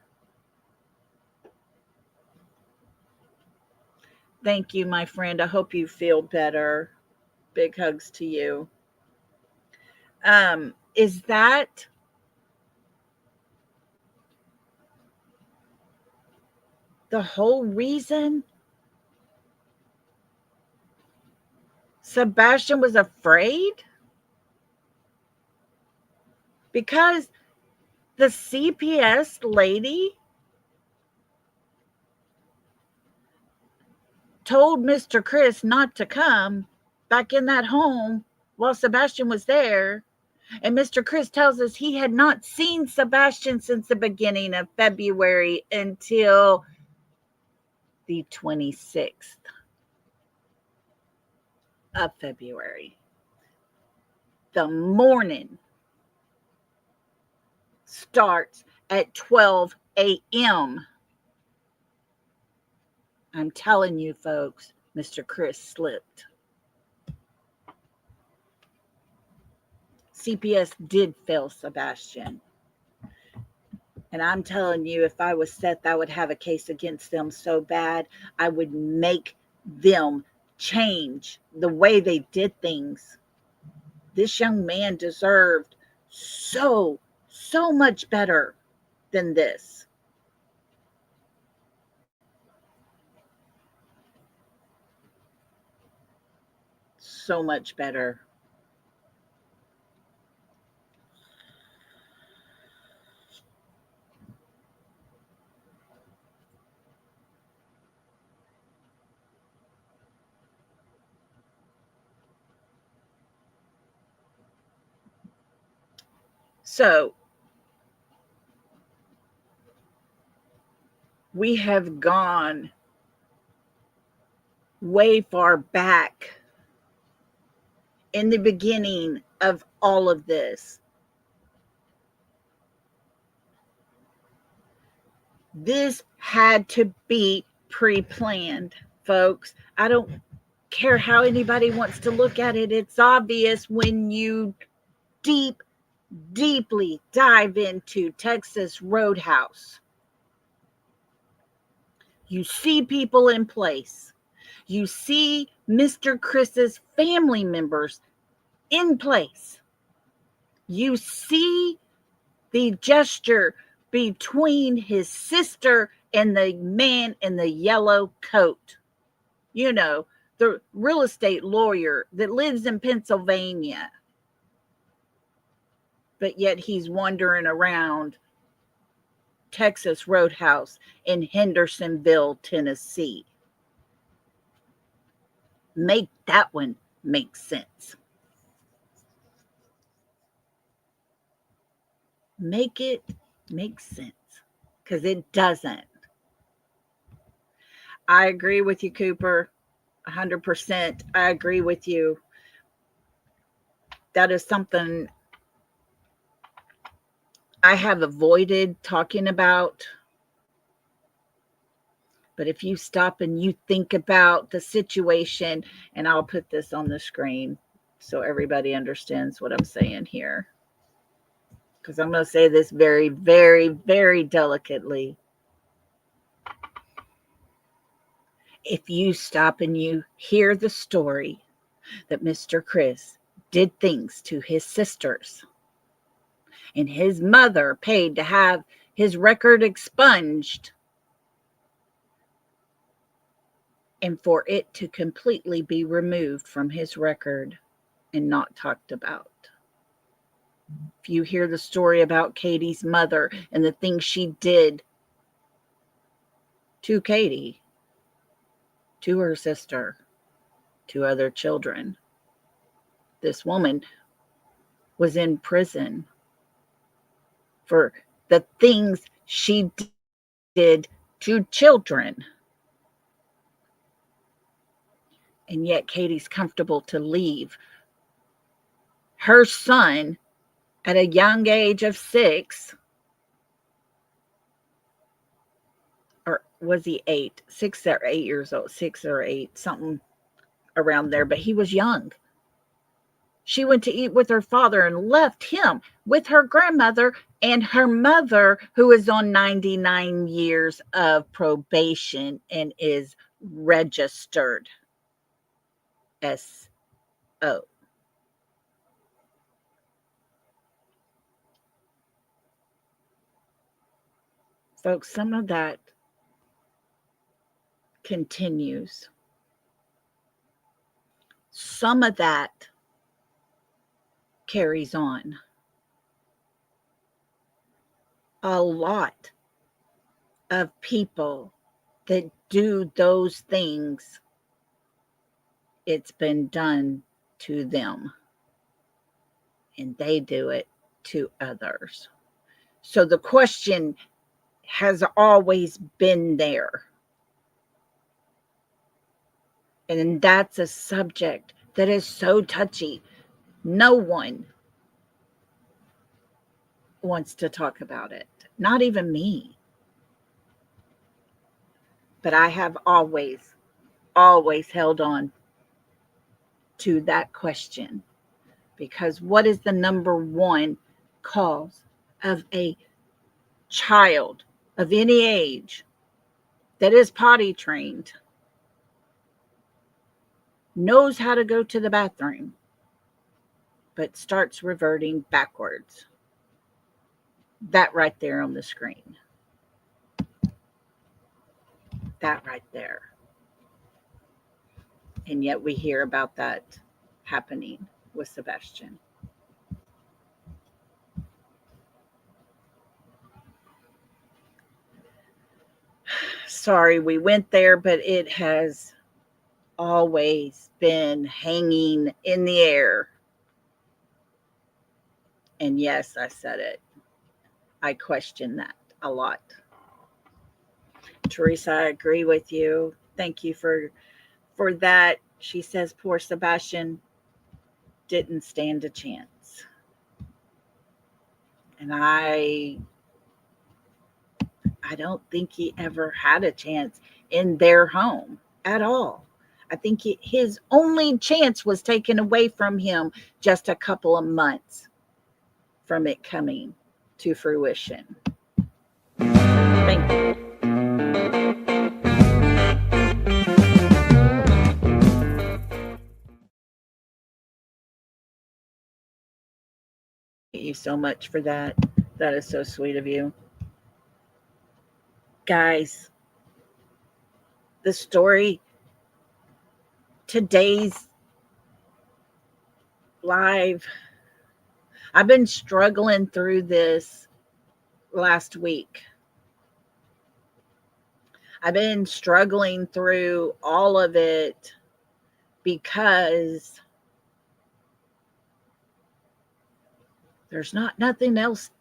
Thank you, my friend. I hope you feel better. Big hugs to you. Is that the whole reason Sebastian was afraid? Because the CPS lady told Mr. Chris not to come back in that home while Sebastian was there. And Mr. Chris tells us he had not seen Sebastian since the beginning of February until the 26th of February. The morning starts at 12 a.m. I'm telling you, folks, Mr. Chris slipped. CPS did fail Sebastian. And I'm telling you, if I was Seth, I would have a case against them so bad, I would make them change the way they did things. This young man deserved so much better than this. So much better. So we have gone way far back in the beginning of all of this. This had to be pre-planned, folks. I don't care how anybody wants to look at it. It's obvious when you deeply dive into Texas Roadhouse. You see people in place. You see Mr. Chris's family members in place. You see the gesture between his sister and the man in the yellow coat. You know, the real estate lawyer that lives in Pennsylvania. But yet he's wandering around Texas Roadhouse in Hendersonville, Tennessee. Make that one make sense. Make it make sense, because it doesn't. I agree with you, Cooper, 100%. I agree with you. That is something I have avoided talking about. But if you stop and you think about the situation, and I'll put this on the screen so everybody understands what I'm saying here, because I'm going to say this very, very, very delicately. If you stop and you hear the story that Mr. Chris did things to his sisters, and his mother paid to have his record expunged, and for it to completely be removed from his record and not talked about. If you hear the story about Katie's mother and the things she did to Katie, to her sister, to other children, this woman was in prison for the things she did to children. And yet Katie's comfortable to leave her son at a young age of 6, or was he 8? 6 or 8 years old, 6 or 8, something around there, but he was young. She went to eat with her father and left him with her grandmother and her mother, who is on 99 years of probation and is registered SO. Folks, some of that continues. Some of that carries on. A lot of people that do those things, it's been done to them, and they do it to others. So the question has always been there. And that's a subject that is so touchy. No one wants to talk about it, not even me. But I have always held on to that question, because what is the number one cause of a child of any age that is potty trained, knows how to go to the bathroom, but starts reverting backwards? That right there on the screen. That right there. And yet we hear about that happening with Sebastian. Sorry we went there, but it has always been hanging in the air. And yes, I said it. I question that a lot. Teresa, I agree with you. Thank you for that. She says poor Sebastian didn't stand a chance. And I don't think he ever had a chance in their home at all. I think his only chance was taken away from him just a couple of months from it coming to fruition. Thank you. Thank you so much for that. That is so sweet of you. Guys, the story, today's live, I've been struggling through this last week. I've been struggling through all of it because there's nothing else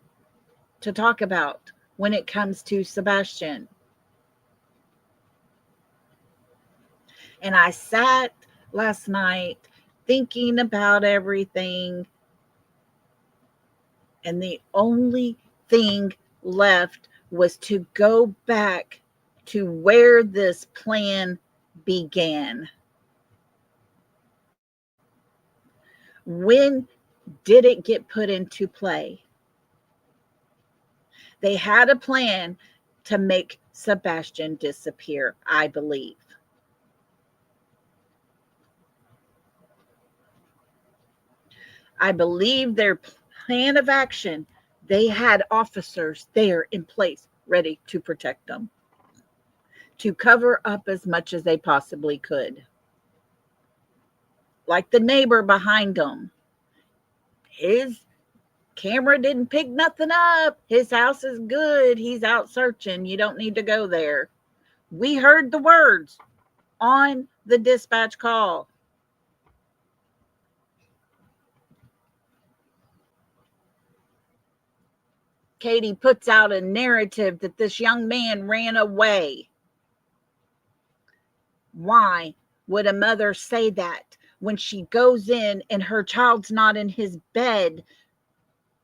to talk about when it comes to Sebastian. And I sat last night thinking about everything, and the only thing left was to go back to where this plan began. When did it get put into play? They had a plan to make Sebastian disappear, I believe. I believe their plan of action, they had officers there in place ready to protect them, to cover up as much as they possibly could. Like the neighbor behind them, his camera didn't pick nothing up. His house is good. He's out searching. You don't need to go there. We heard the words on the dispatch call. Katie puts out a narrative that this young man ran away. Why would a mother say that when she goes in and her child's not in his bed?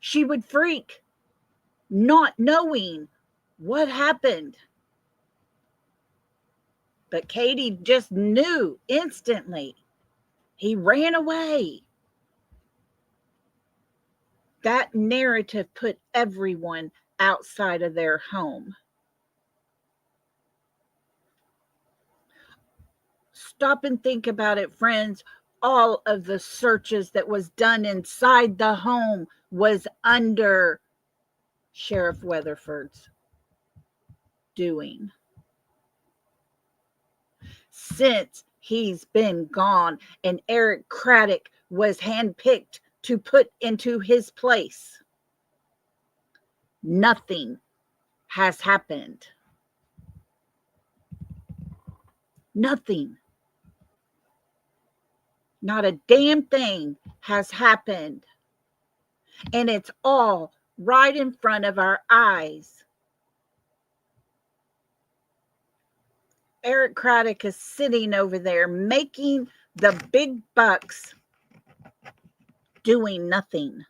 She would freak, not knowing what happened. But Katie just knew instantly. He ran away. That narrative put everyone outside of their home. Stop and think about it, friends. All of the searches that was done inside the home was under Sheriff Weatherford's doing. Since he's been gone and Eric Craddock was handpicked to put into his place, nothing has happened. Nothing. Not a damn thing has happened. And it's all right in front of our eyes. Eric Craddock is sitting over there making the big bucks, doing nothing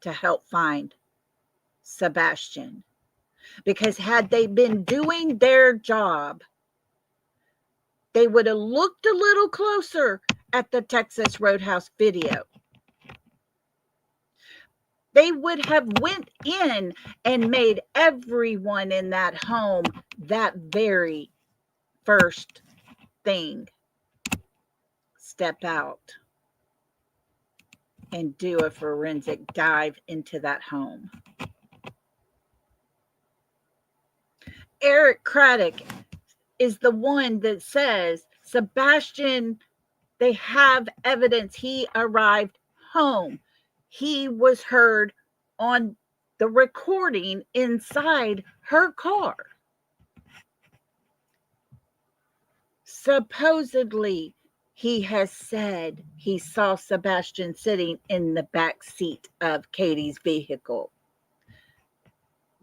to help find Sebastian. Because had they been doing their job, they would have looked a little closer at the Texas Roadhouse video. They would have went in and made everyone in that home that very first thing step out and do a forensic dive into that home. Eric Craddock is the one that says, Sebastian, they have evidence he arrived home. He was heard on the recording inside her car. Supposedly, he has said he saw Sebastian sitting in the back seat of Katie's vehicle.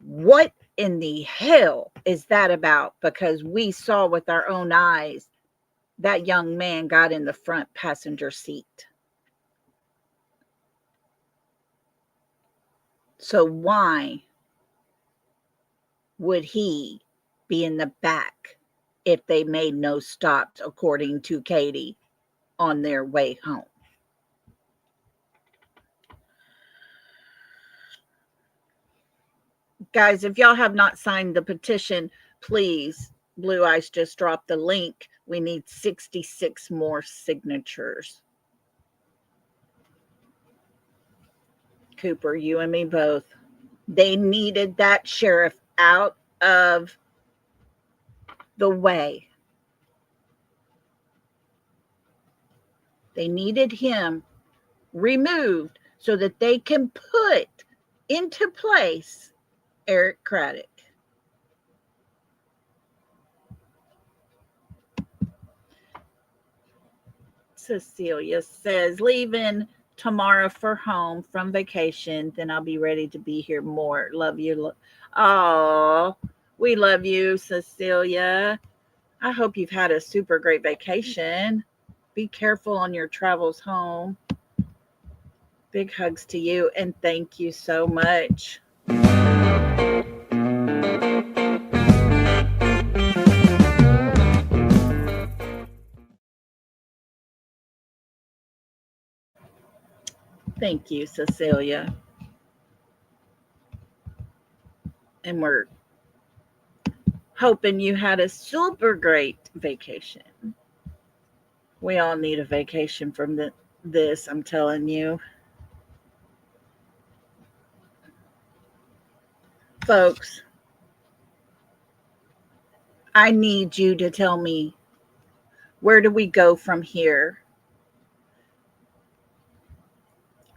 What in the hell is that about? Because we saw with our own eyes that young man got in the front passenger seat. So why would he be in the back if they made no stops, according to Katie, on their way home? Guys, if y'all have not signed the petition, please, Blue Ice just dropped the link. We need 66 more signatures. Cooper, you and me both. They needed that sheriff out of the way. They needed him removed so that they can put into place Eric Craddock. Cecilia says, leaving tomorrow for home from vacation, then I'll be ready to be here more. Love you. Oh, we love you, Cecilia. I hope you've had a super great vacation. Be careful on your travels home. Big hugs to you, and thank you so much. Thank you, Cecilia. And we're hoping you had a super great vacation. We all need a vacation from this, I'm telling you. Folks, I need you to tell me, where do we go from here?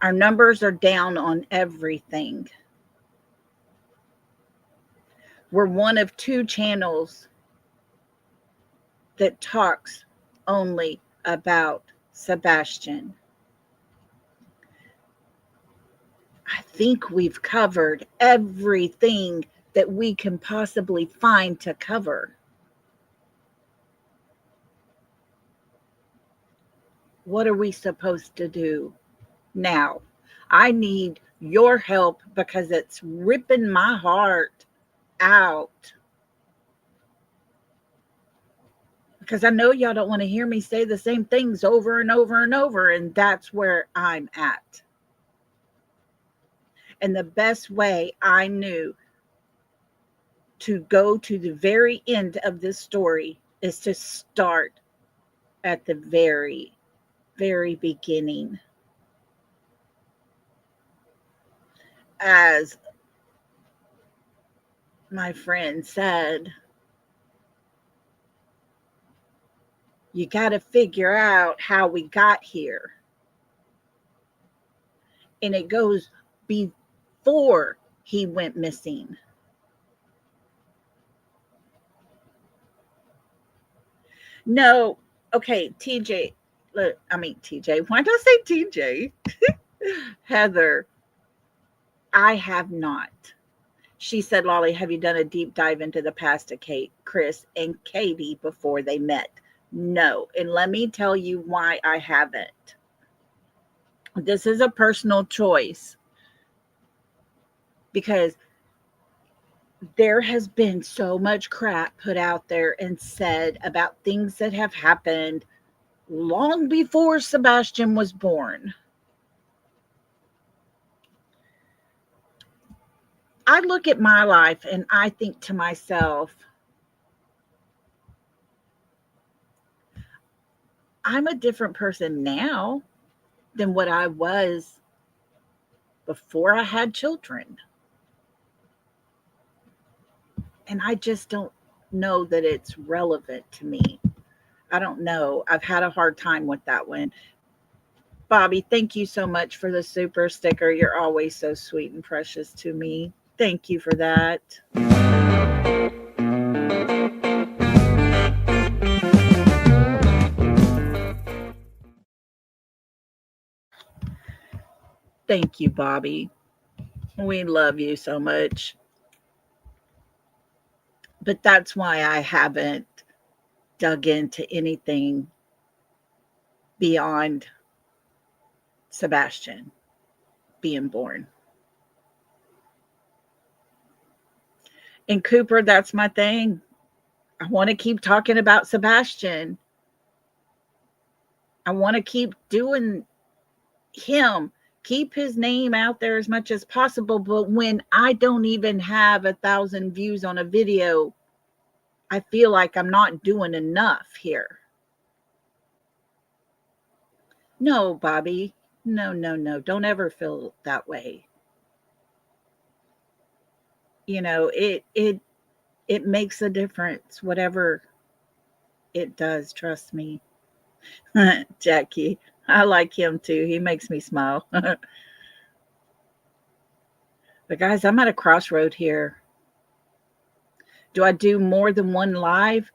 Our numbers are down on everything. We're one of 2 channels that talks only about Sebastian. I think we've covered everything that we can possibly find to cover. What are we supposed to do now? I need your help because it's ripping my heart out. Because I know y'all don't want to hear me say the same things over and over and over, and that's where I'm at. And the best way I knew to go to the very end of this story is to start at the very, very beginning. As my friend said, you got to figure out how we got here. And it goes before he went missing. No, okay, TJ. TJ. Why did I say TJ? Heather, I have not. She said, Lolly, have you done a deep dive into the past of Kate, Chris, and Katie before they met? No. And let me tell you why I haven't. This is a personal choice because there has been so much crap put out there and said about things that have happened long before Sebastian was born. I look at my life and I think to myself, I'm a different person now than what I was before I had children. And I just don't know that it's relevant to me. I don't know. I've had a hard time with that one. Bobby, thank you so much for the super sticker. You're always so sweet and precious to me. Thank you for that. Thank you, Bobby. We love you so much. But that's why I haven't dug into anything beyond Sebastian being born. And Cooper, that's my thing. I want to keep talking about Sebastian. I want to keep doing him, keep his name out there as much as possible. But when I don't even have 1,000 views on a video, I feel like I'm not doing enough here. No, Bobby. No, no, no. Don't ever feel that way. You know, it makes a difference, whatever it does, trust me. Jackie, I like him too. He makes me smile. But guys, I'm at a crossroad here. Do I do more than one live?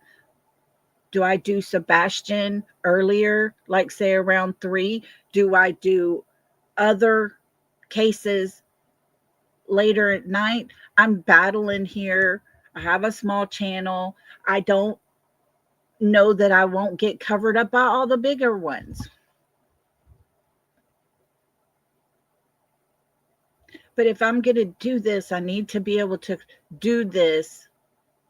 Do I do Sebastian earlier, like say around 3? Do I do other cases later at night? I'm battling here. I have a small channel. I don't know that I won't get covered up by all the bigger ones. But if I'm going to do this, I need to be able to do this,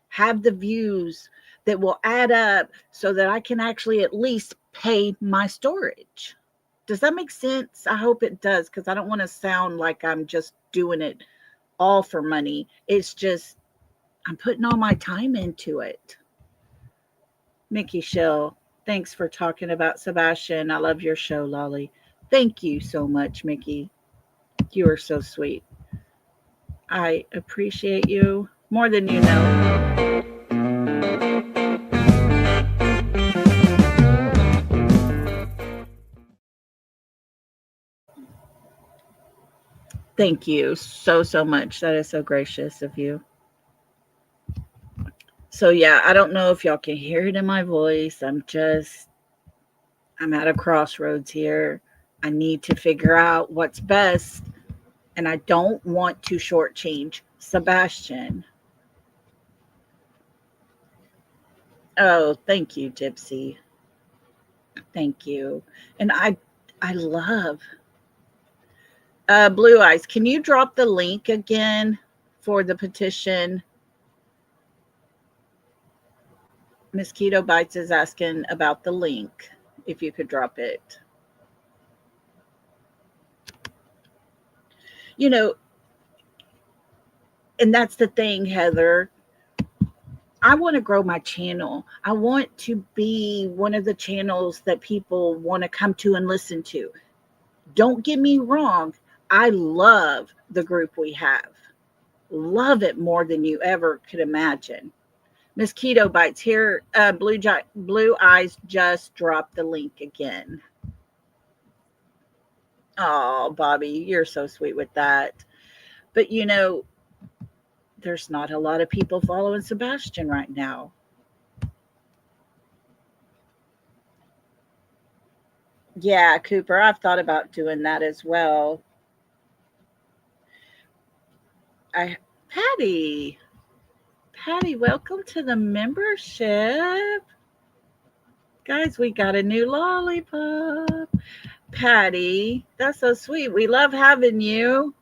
have the views that will add up so that I can actually at least pay my storage. Does that make sense? I hope it does, because I don't want to sound like I'm just doing it all for money. It's just I'm putting all my time into it. Mickey Shell, thanks for talking about Sebastian. I love your show, Lolly. Thank you so much, Mickey. You are so sweet. I appreciate you more than you know. Thank you so, so much. That is so gracious of you. So, yeah, I don't know if y'all can hear it in my voice. I'm at a crossroads here. I need to figure out what's best. And I don't want to shortchange Sebastian. Oh, thank you, Gypsy. Thank you. And I love Blue Eyes. Can you drop the link again for the petition? Mosquito Bites is asking about the link. If you could drop it. You know, and that's the thing, Heather. I want to grow my channel. I want to be one of the channels that people want to come to and listen to. Don't get me wrong. I love the group we have. Love it more than you ever could imagine. Mosquito Bites here. Blue Eyes just dropped the link again. Oh, Bobby, you're so sweet with that. But you know, there's not a lot of people following Sebastian right now. Yeah, Cooper, I've thought about doing that as well. I Patty. Patty, welcome to the membership. Guys, we got a new lollipop. Patty, that's so sweet. We love having you.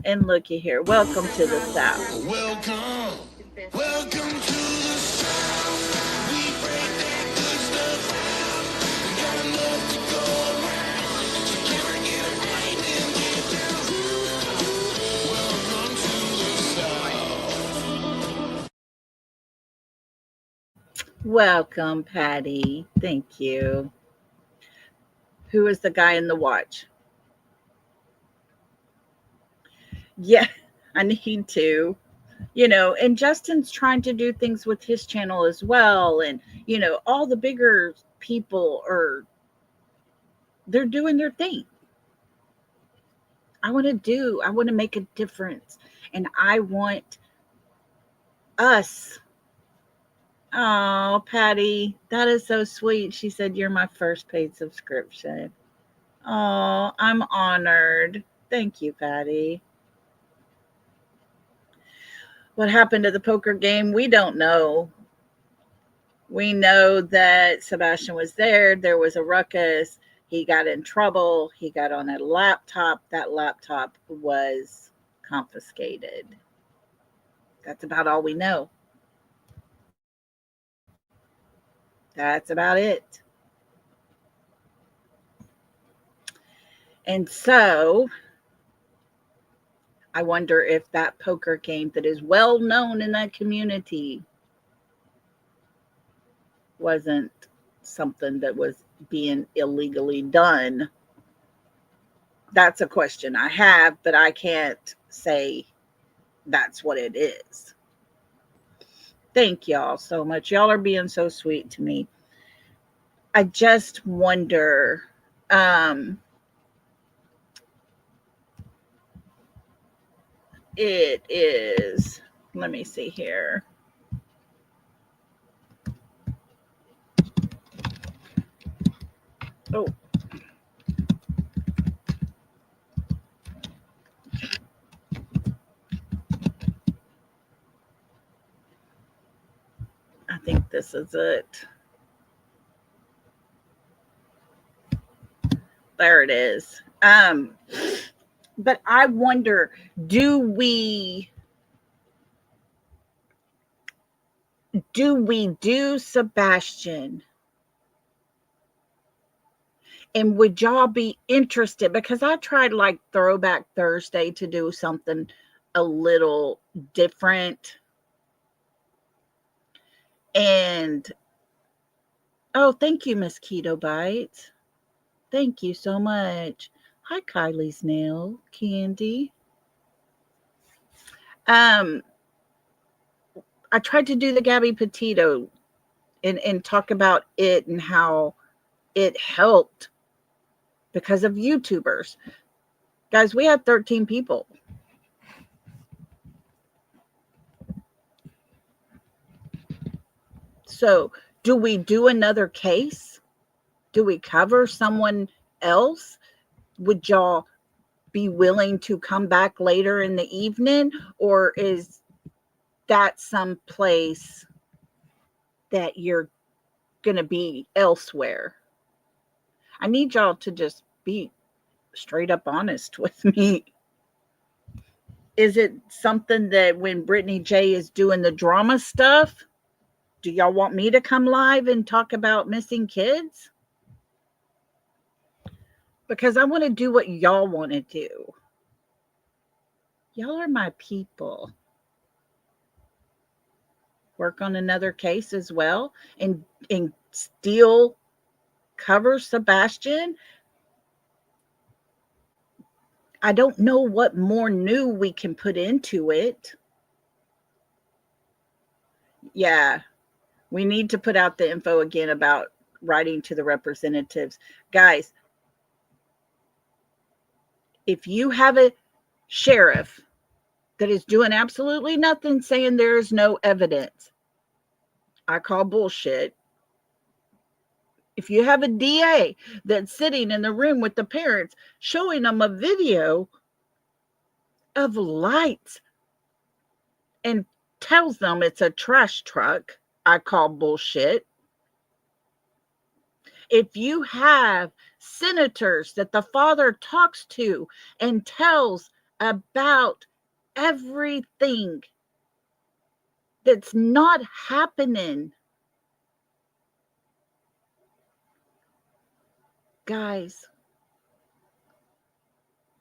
And looky here. Welcome to the South. Welcome, welcome to the South. We break that good stuff out. We got enough to go around. So can I get a right and get down? Welcome to the South. Welcome, Patty. Thank you. Who is the guy in the watch? Yeah, I need to. And Justin's trying to do things with his channel as well. And, all the bigger people they're doing their thing. I want to make a difference. And I want us. Oh, Patty, that is so sweet. She said, "You're my first paid subscription." Oh, I'm honored. Thank you, Patty. What happened to the poker game? We don't know. We know that Sebastian was there. There was a ruckus. He got in trouble. He got on a laptop. That laptop was confiscated. That's about all we know. That's about it. And so I wonder if that poker game that is well known in that community wasn't something that was being illegally done. That's a question I have, but I can't say that's what it is. Thank y'all so much. Y'all are being so sweet to me. I just wonder, it is, let me see here. Oh. I think this is it. There it is. But I wonder, do we do Sebastian? And would y'all be interested? Because I tried like Throwback Thursday to do something a little different. And oh, thank you, Miss Keto Bites. Thank you so much. Hi, Kylie's Nail Candy. I tried to do the Gabby Petito and talk about it and how it helped because of YouTubers. Guys, we had 13 people. So, do we do another case? Do we cover someone else? Would y'all be willing to come back later in the evening? Or is that some place that you're going to be elsewhere? I need y'all to just be straight up honest with me. Is it something that when Brittany J is doing the drama stuff, do y'all want me to come live and talk about missing kids? Because I want to do what y'all want to do. Y'all are my people. Work on another case as well and still cover Sebastian. I don't know what more new we can put into it. Yeah, we need to put out the info again about writing to the representatives. Guys, if you have a sheriff that is doing absolutely nothing, saying there is no evidence, I call bullshit. If you have a DA that's sitting in the room with the parents showing them a video of lights and tells them it's a trash truck, I call bullshit. If you have senators that the father talks to and tells about everything that's not happening, guys,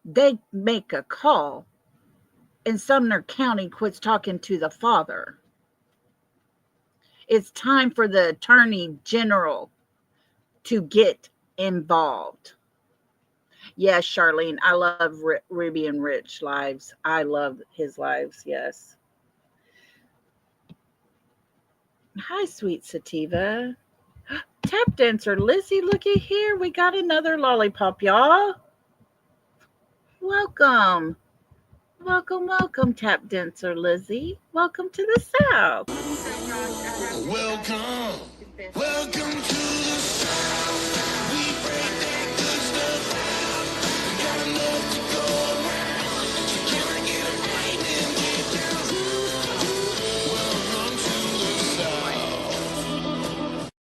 they make a call and Sumner County quits talking to the father. It's time for the attorney general to get involved. Yes, Charlene, I love Ruby and Rich lives. I love his lives, yes. Hi, sweet sativa. Tap dancer Lizzie, looky here. We got another lollipop, y'all. Welcome. Welcome, welcome, tap dancer Lizzie. Welcome to the South. Welcome, welcome to the South. We break that good stuff out. We got enough to go around. Can I get a break and get down? Welcome to the South.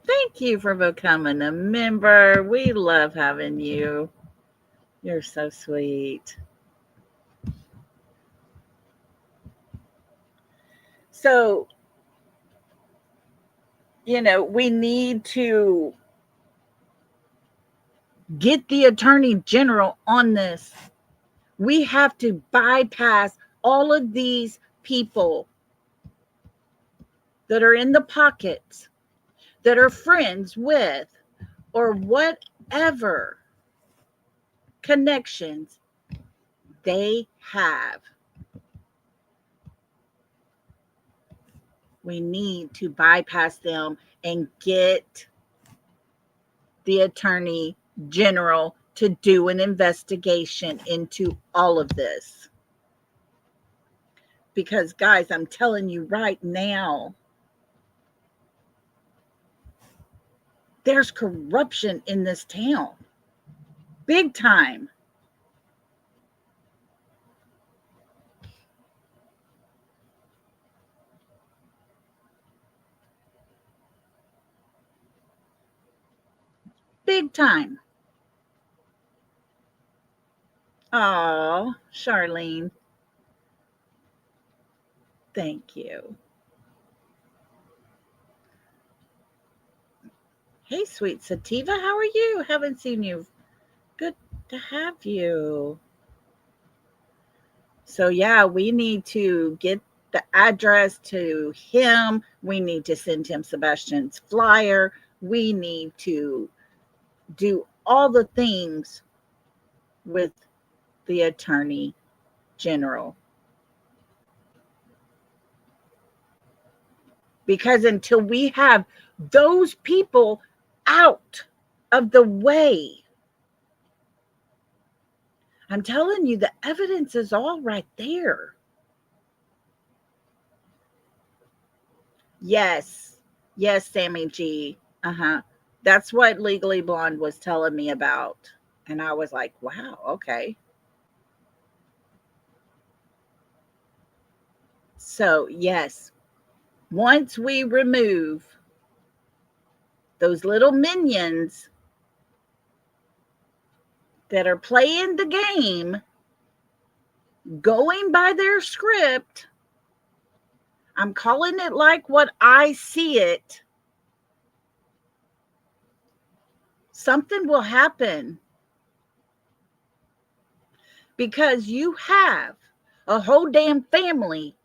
Thank you for becoming a member. We love having you. You're so sweet. So, we need to get the attorney general on this. We have to bypass all of these people that are in the pockets, that are friends with, or whatever connections they have. We need to bypass them and get the attorney general to do an investigation into all of this. Because, guys, I'm telling you right now, there's corruption in this town. Big time. Big time. Oh, Charlene. Thank you. Hey, sweet sativa, how are you? Haven't seen you. Good to have you. So, yeah, we need to get the address to him. We need to send him Sebastian's flyer. We need to do all the things with the attorney general. Because until we have those people out of the way, I'm telling you, the evidence is all right there. Yes. Yes, Sammy G. That's what Legally Blonde was telling me about. And I was like, wow, okay. So, yes, once we remove those little minions that are playing the game, going by their script, I'm calling it like what I see it, something will happen. Because you have a whole damn family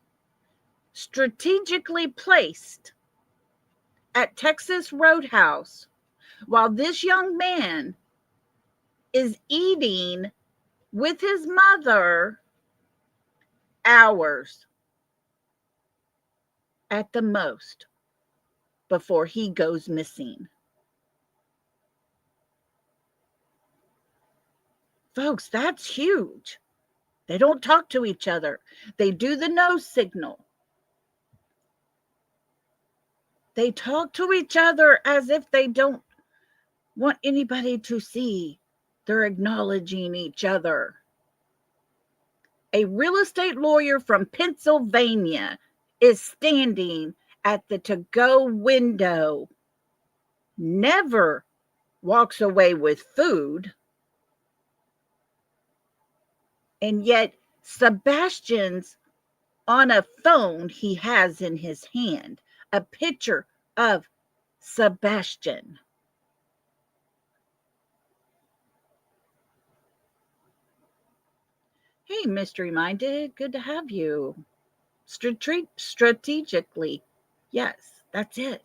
strategically placed at Texas Roadhouse while this young man is eating with his mother hours at the most before he goes missing. Folks, that's huge. They don't talk to each other. They do the no signal. They talk to each other as if they don't want anybody to see. They're acknowledging each other. A real estate lawyer from Pennsylvania is standing at the to-go window, never walks away with food, and yet Sebastian's on a phone he has in his hand, a picture of Sebastian. Hey, mystery minded, good to have you. Strategically, yes, that's it.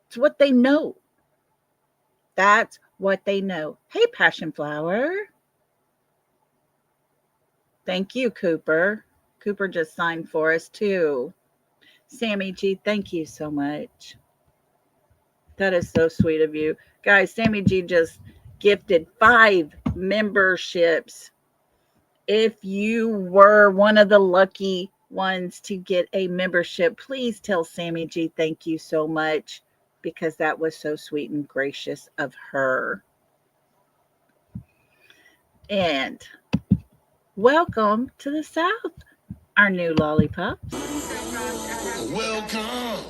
It's what they know. That's what they know. Hey, Passion Flower. Thank you, Cooper. Cooper just signed for us too. Sammy G, thank you so much. That is so sweet of you. Guys, Sammy G just gifted 5 memberships. If you were one of the lucky ones to get a membership, please tell Sammy G thank you so much, because that was so sweet and gracious of her. And welcome to the South, our new lollipops. Welcome,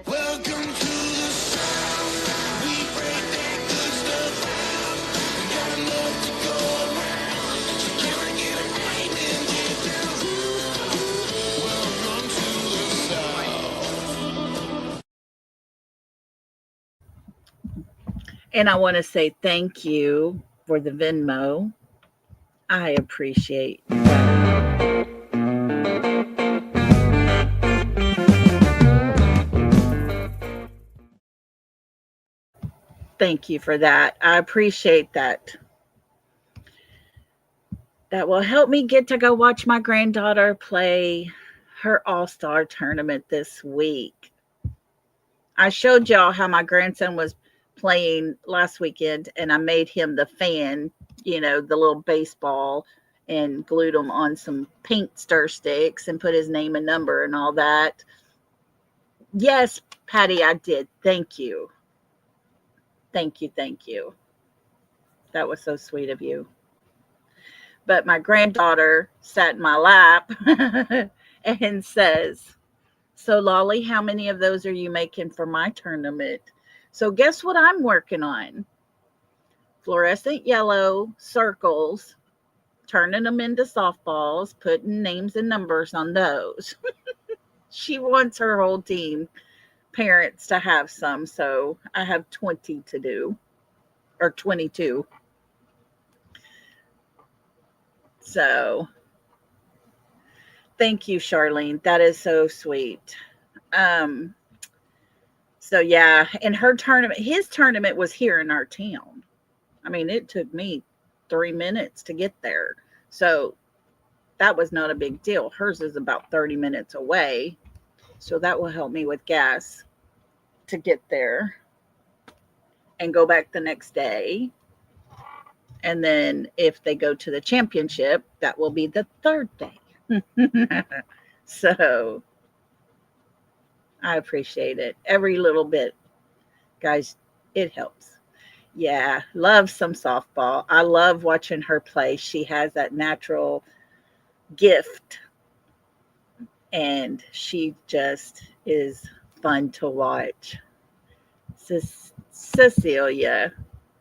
welcome to the South. We break that good stuff out. We got enough to go around. So can I get a name and get down? Welcome to the South. And I want to say thank you for the Venmo. I appreciate that. Thank you for that. I appreciate that. That will help me get to go watch my granddaughter play her all-star tournament this week. I showed y'all how my grandson was playing last weekend, and I made him the fan, the little baseball, and glued them on some paint stir sticks and put his name and number and all that. Yes, Patty, I did. Thank you. Thank you. Thank you. That was so sweet of you. But my granddaughter sat in my lap and says, "So, Lolly, how many of those are you making for my tournament?" So guess what I'm working on? Fluorescent yellow circles, turning them into softballs, putting names and numbers on those. She wants her whole team parents to have some, so I have 20 to do, or 22. So thank you, Charlene. That is so sweet. Um, so yeah, and his tournament was here in our town. I mean, it took me 3 minutes to get there. So that was not a big deal. Hers is about 30 minutes away. So that will help me with gas to get there and go back the next day. And then if they go to the championship, that will be the 3rd day. So I appreciate it. Every little bit, guys, it helps. Yeah, love some softball. I love watching her play. She has that natural gift, and she just is fun to watch. Cecilia,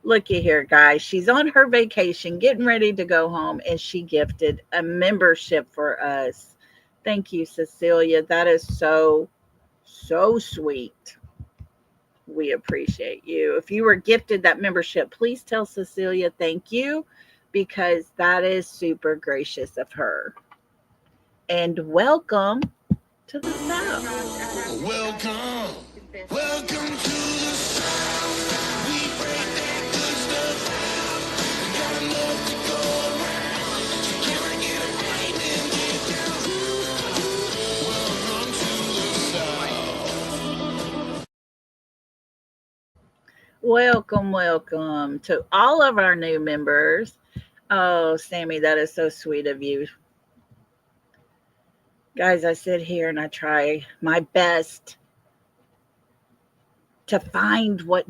looky here, guys. She's on her vacation, getting ready to go home, and she gifted a membership for us. Thank you, Cecilia. That is so, so sweet. We appreciate you. If you were gifted that membership, please tell Cecilia thank you, because that is super gracious of her. And welcome to the South. Welcome, welcome to the South. We break that good stuff out. We got enough to go around. So can I get a name and get down? Welcome to the South. Welcome to all of our new members. Oh, Sammy, that is so sweet of you. Guys, I sit here and I try my best to find what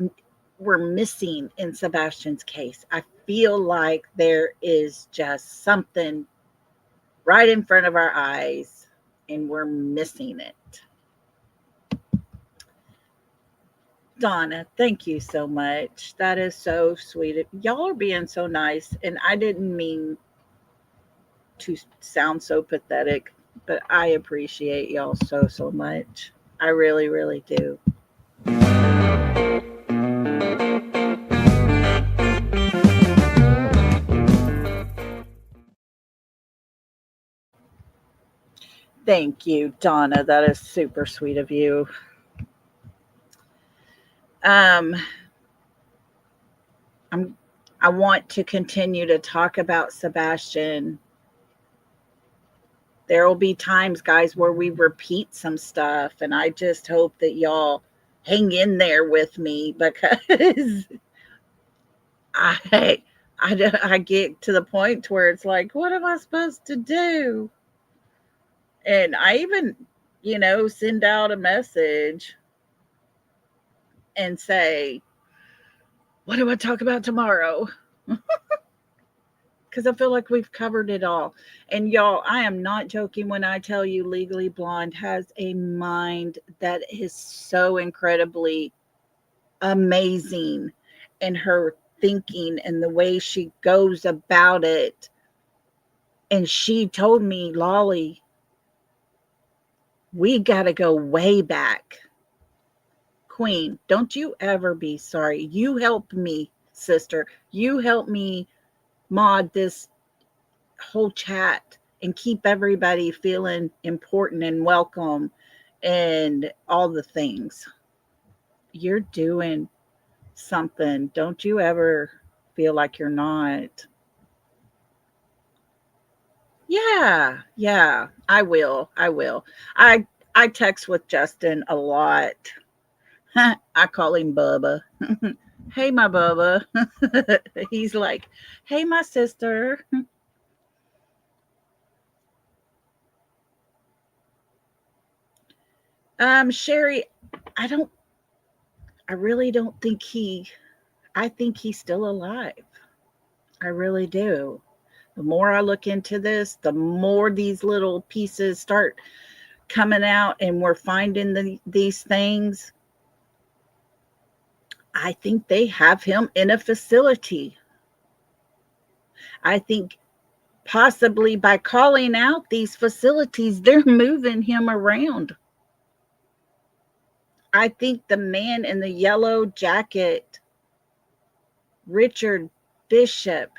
we're missing in Sebastian's case. I feel like there is just something right in front of our eyes, and we're missing it. Donna, thank you so much. That is so sweet. Y'all are being so nice, and I didn't mean to sound so pathetic, but I appreciate y'all so, so much. I really, really do. Thank you, Donna. That is super sweet of you. Um, I'm I want to continue to talk about Sebastian. There will be times, guys, where we repeat some stuff, and I just hope that y'all hang in there with me because I I get to the point where it's like, what am I supposed to do? And I even, send out a message and say, what do I talk about tomorrow? Because I feel like we've covered it all. And y'all, I am not joking when I tell you Legally Blonde has a mind that is so incredibly amazing in her thinking and the way she goes about it. And she told me, Lolly, we got to go way back. Queen, don't you ever be sorry. You helped me, sister. You helped me mod this whole chat and keep everybody feeling important and welcome and all the things. You're doing something. Don't you ever feel like you're not. Yeah, yeah, I will. I will. I text with Justin a lot. I call him Bubba. Hey, my Bubba. He's like, hey, my sister. Sherry, I don't, I really don't think I think he's still alive. I really do. The more I look into this, the more these little pieces start coming out and we're finding these things. I think they have him in a facility. I think possibly by calling out these facilities, they're moving him around. I think the man in the yellow jacket, Richard Bishop,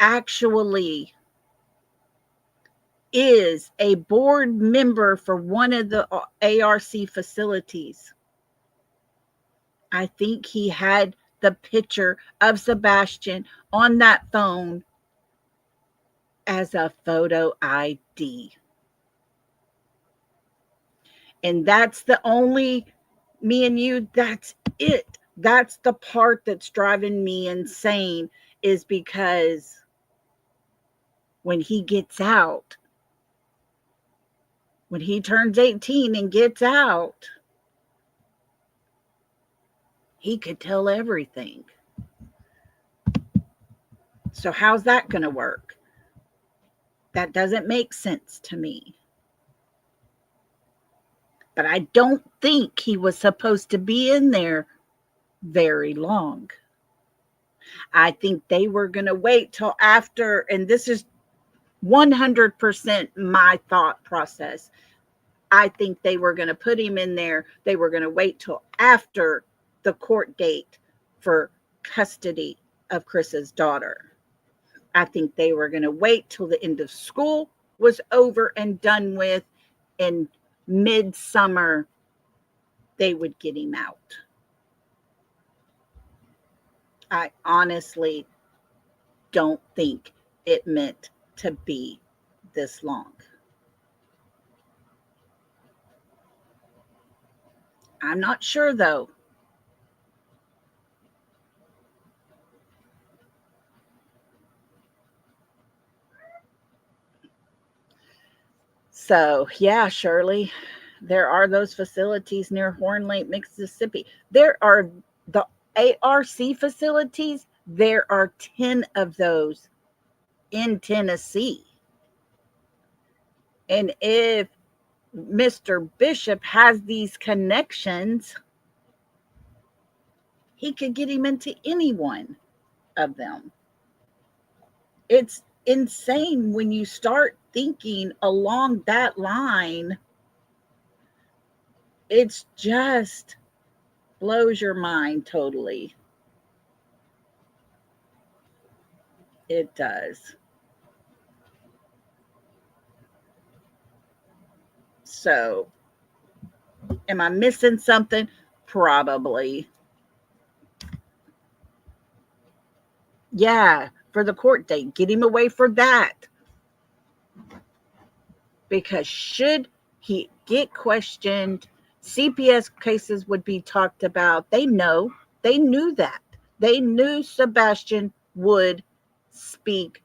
actually is a board member for one of the ARC facilities. I think he had the picture of Sebastian on that phone as a photo ID. And that's the only, me and you, that's it. That's the part that's driving me insane, is because when he gets out, when he turns 18 and gets out, he could tell everything. So, how's that going to work? That doesn't make sense to me. But I don't think he was supposed to be in there very long. I think they were going to wait till after, and this is 100% my thought process. I think they were going to put him in there. They were going to wait till after the court date for custody of Chris's daughter. I think they were going to wait till the end of school was over and done with. In midsummer, they would get him out. I honestly don't think it meant to be this long. I'm not sure though. So, yeah, Shirley, there are those facilities near Horn Lake, Mississippi. There are the ARC facilities. There are 10 of those in Tennessee. And if Mr. Bishop has these connections, he could get him into any one of them. It's insane when you start thinking along that line. It's just blows your mind totally. It does. So, am I missing something? Probably. Yeah, for the court date. Get him away for that. Because should he get questioned, CPS cases would be talked about. They knew that. They knew Sebastian would speak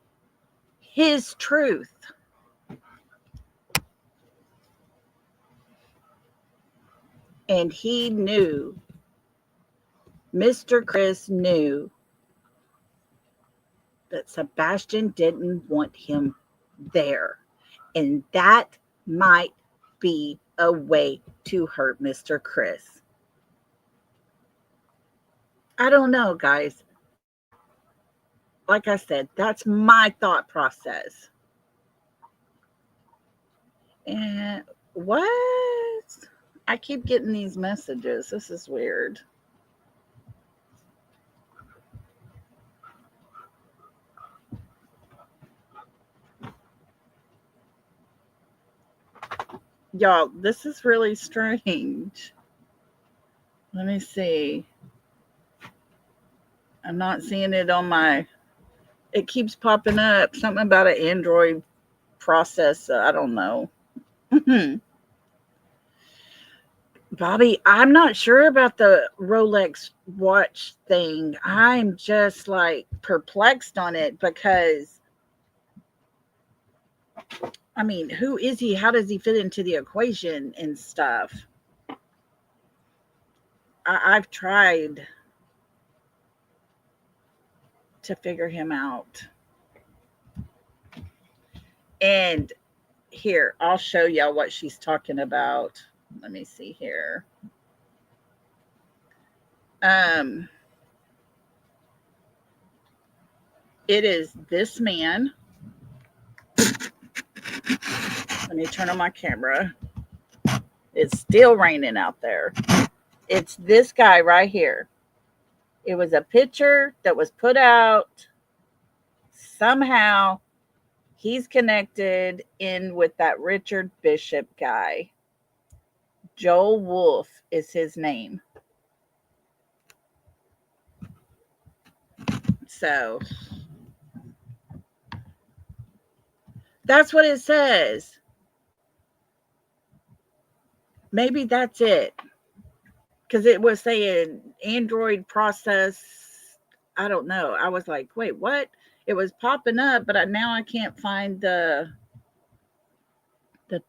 his truth. And he knew, Mr. Chris knew that Sebastian didn't want him there. And that might be a way to hurt Mr. Chris. I don't know, guys. Like I said, that's my thought process. And what? I keep getting these messages. This is weird. Y'all, this is really strange. Let me see. I'm not seeing it on my, it keeps popping up. Something about an Android process. I don't know. Bobby, I'm not sure about the Rolex watch thing. I'm just like perplexed on it because, I mean, who is he? How does he fit into the equation and stuff? I've tried to figure him out. And here, I'll show y'all what she's talking about. Let me see here. It is this man. Let me turn on my camera. It's still raining out there. It's this guy right here. It was a picture that was put out. Somehow he's connected in with that Richard Bishop guy. Joel Wolf is his name. So that's what it says. Maybe that's it. Because it was saying Android process. I don't know. I was like, wait, what? It was popping up, but now I can't find the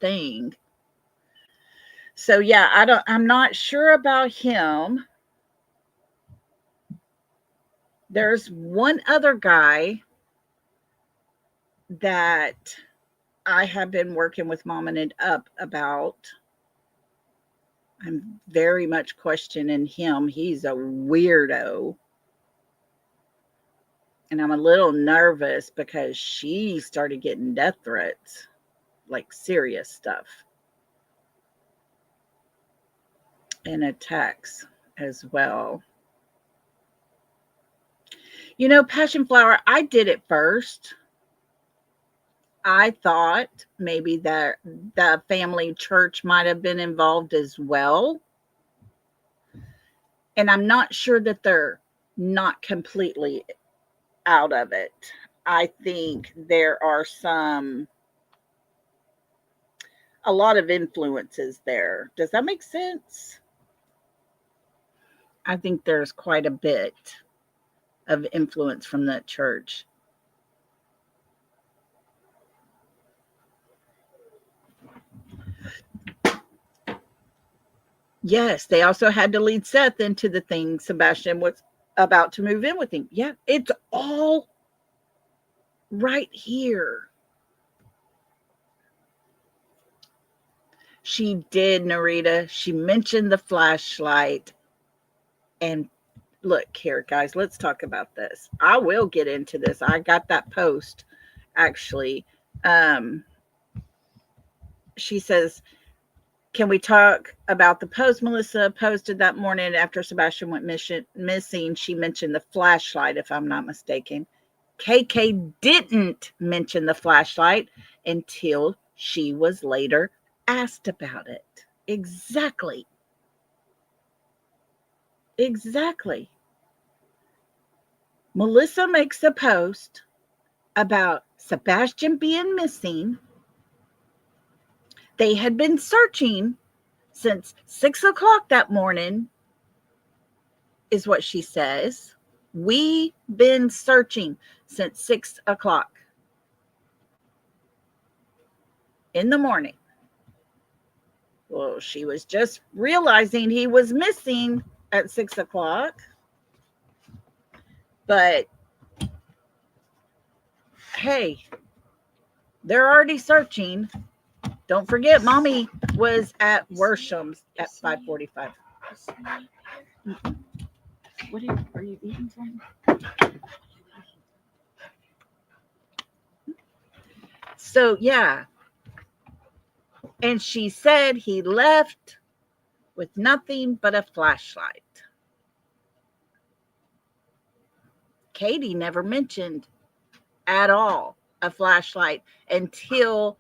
thing. So yeah, I'm not sure about him. There's one other guy that I have been working with Mom and It Up about. I'm very much questioning him. He's a weirdo. And I'm a little nervous because she started getting death threats, like serious stuff. And attacks as well. You know, Passion Flower, I did it first. I thought maybe that the family church might have been involved as well. And I'm not sure that they're not completely out of it. I think there are a lot of influences there. Does that make sense? I think there's quite a bit of influence from that church. Yes, they also had to lead Seth into the thing Sebastian was about to move in with him. Yeah, it's all right here. She did, Narita. She mentioned the flashlight. And look here, guys, let's talk about this. I will get into this. I got that post, actually. Um, she says, can we talk about the post Melissa posted that morning after Sebastian went missing? She mentioned the flashlight, if I'm not mistaken. KK didn't mention the flashlight until she was later asked about it. Exactly. Exactly. Melissa makes a post about Sebastian being missing. They had been searching since 6 o'clock that morning, is what she says. We've been searching since 6 o'clock in the morning. Well, she was just realizing he was missing at 6 o'clock. But hey, they're already searching. Don't forget, Mommy was at Worsham's at 5:45. What are you eating something? So yeah, and she said he left with nothing but a flashlight. Katie never mentioned at all a flashlight until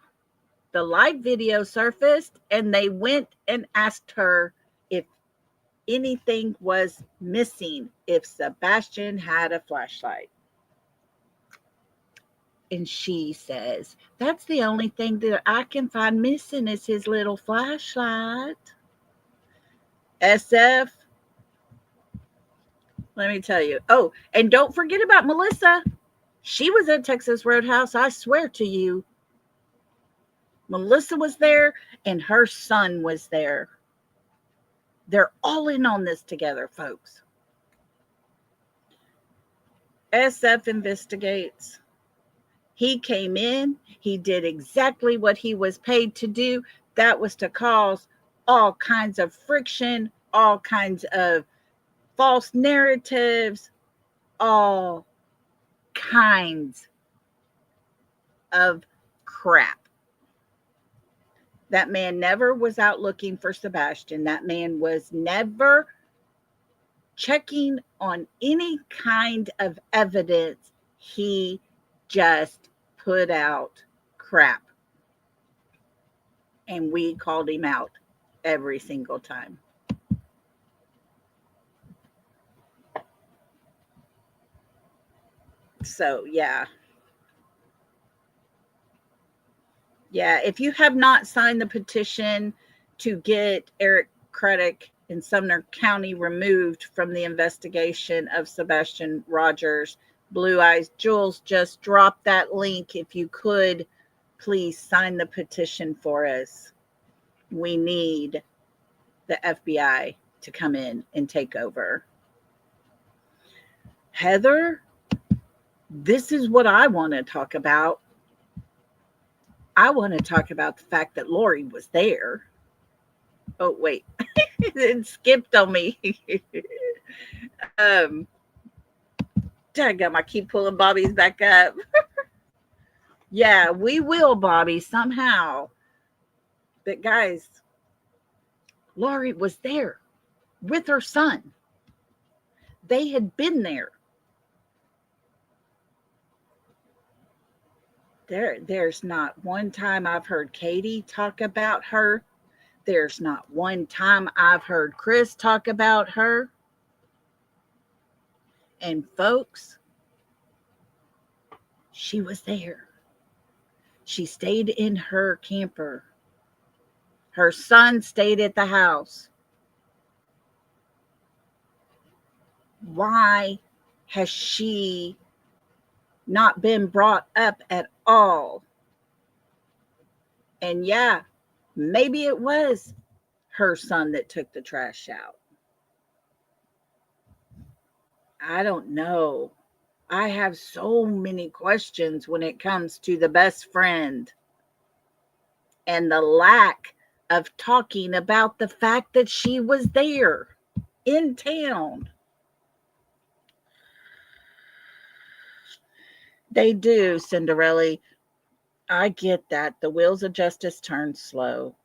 the live video surfaced and they went and asked her if anything was missing, if Sebastian had a flashlight. And she says, that's the only thing that I can find missing is his little flashlight. SF, let me tell you. Oh, and don't forget about Melissa. She was at Texas Roadhouse, I swear to you. Melissa was there and her son was there. They're all in on this together, folks. SF investigates. He came in. He did exactly what he was paid to do. That was to cause all kinds of friction, all kinds of false narratives, all kinds of crap. That man never was out looking for Sebastian. That man was never checking on any kind of evidence. He just put out crap. And we called him out every single time. So, yeah. Yeah, if you have not signed the petition to get Eric Craddock in Sumner County removed from the investigation of Sebastian Rogers, Blue Eyes Jules, just drop that link. If you could, please sign the petition for us. We need the FBI to come in and take over. Heather, this is what I want to talk about. I want to talk about the fact that Lori was there. Oh, wait. It skipped on me. Daggum, I keep pulling Bobby's back up. Yeah, we will, Bobby, somehow. But guys, Lori was there with her son. They had been there. There's not one time I've heard Katie talk about her. There's not one time I've heard Chris talk about her. And folks, she was there. She stayed in her camper. Her son stayed at the house. Why has she not been brought up at all? And yeah, maybe it was her son that took the trash out. I don't know. I have so many questions when it comes to the best friend and the lack of talking about the fact that she was there in town. They do, Cinderella. I get that. The wheels of justice turn slow.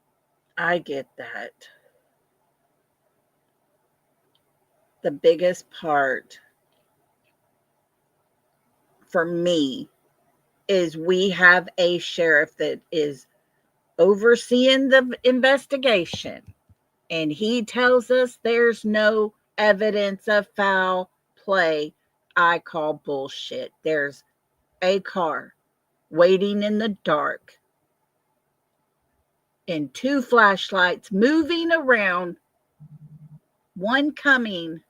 I get that. The biggest part for me is we have a sheriff that is overseeing the investigation, and he tells us there's no evidence of foul play. I call bullshit. There's a car waiting in the dark and two flashlights moving around, one coming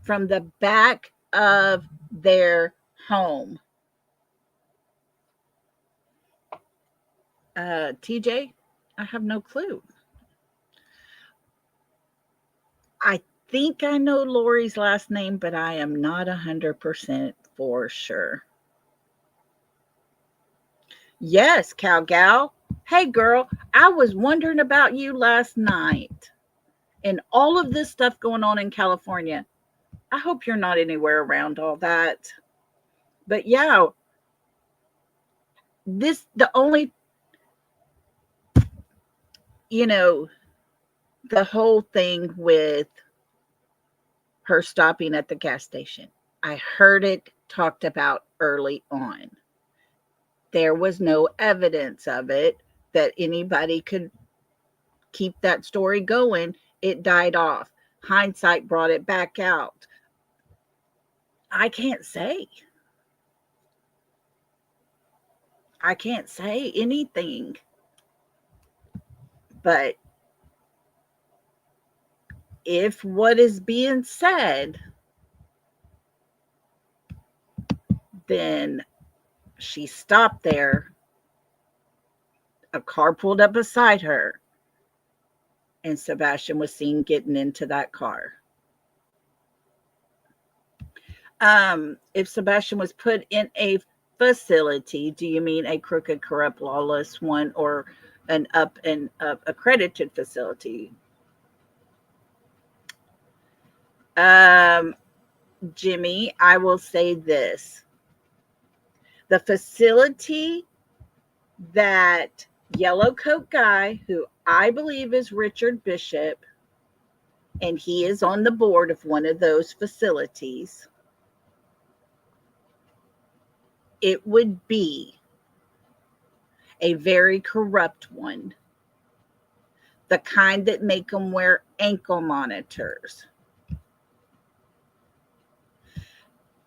from the back of their home. TJ, I have no clue. I think I know Lori's last name, but I am not 100% for sure. Yes, Cowgal. Hey, girl, I was wondering about you last night and all of this stuff going on in California. I hope you're not anywhere around all that. But yeah, the only, you know, the whole thing with her stopping at the gas station, I heard it talked about early on. There was no evidence of it that anybody could keep that story going. It died off. Hindsight brought it back out. I can't say. I can't say anything. But if what is being said, then she stopped there. A car pulled up beside her, and Sebastian was seen getting into that car. If Sebastian was put in a facility, do you mean a crooked, corrupt, lawless one, or an up and up accredited facility? Jimmy, I will say this. The facility that yellow coat guy, who I believe is Richard Bishop, and he is on the board of one of those facilities, it would be a very corrupt one. The kind that make them wear ankle monitors.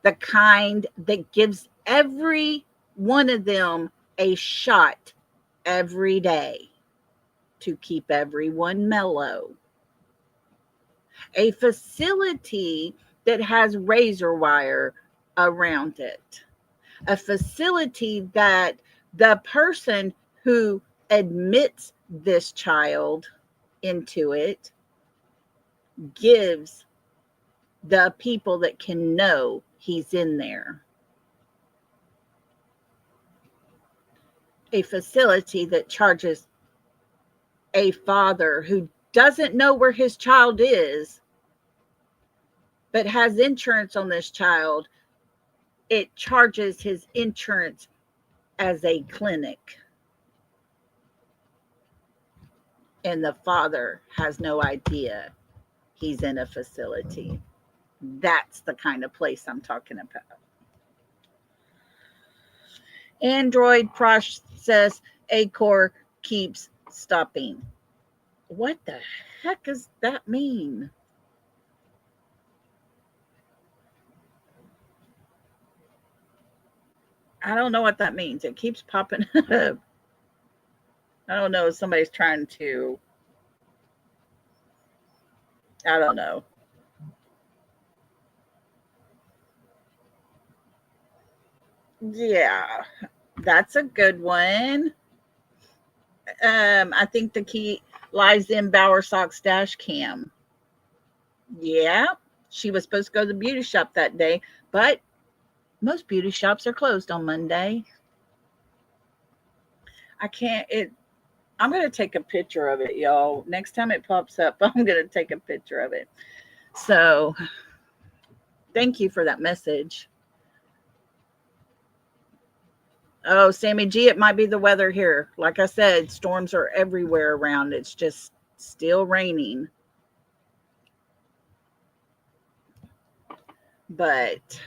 The kind that gives every one of them a shot every day to keep everyone mellow. A facility that has razor wire around it. A facility that the person who admits this child into it gives the people that can know he's in there. A facility that charges a father who doesn't know where his child is, but has insurance on this child. It charges his insurance as a clinic. And the father has no idea he's in a facility. That's the kind of place I'm talking about. Android process A core keeps stopping. What the heck does that mean? I don't know what that means. It keeps popping up. I don't know if somebody's trying to, I don't know. Yeah, that's a good one. I think the key lies in Bowersock's dash cam. Yeah, She was supposed to go to the beauty shop that day, but most beauty shops are closed on Monday. I can't, I'm going to take a picture of it, y'all. Next time it pops up, I'm going to take a picture of it. So thank you for that message. Oh, Sammy G, it might be the weather here. Like I said, storms are everywhere around. It's just still raining. But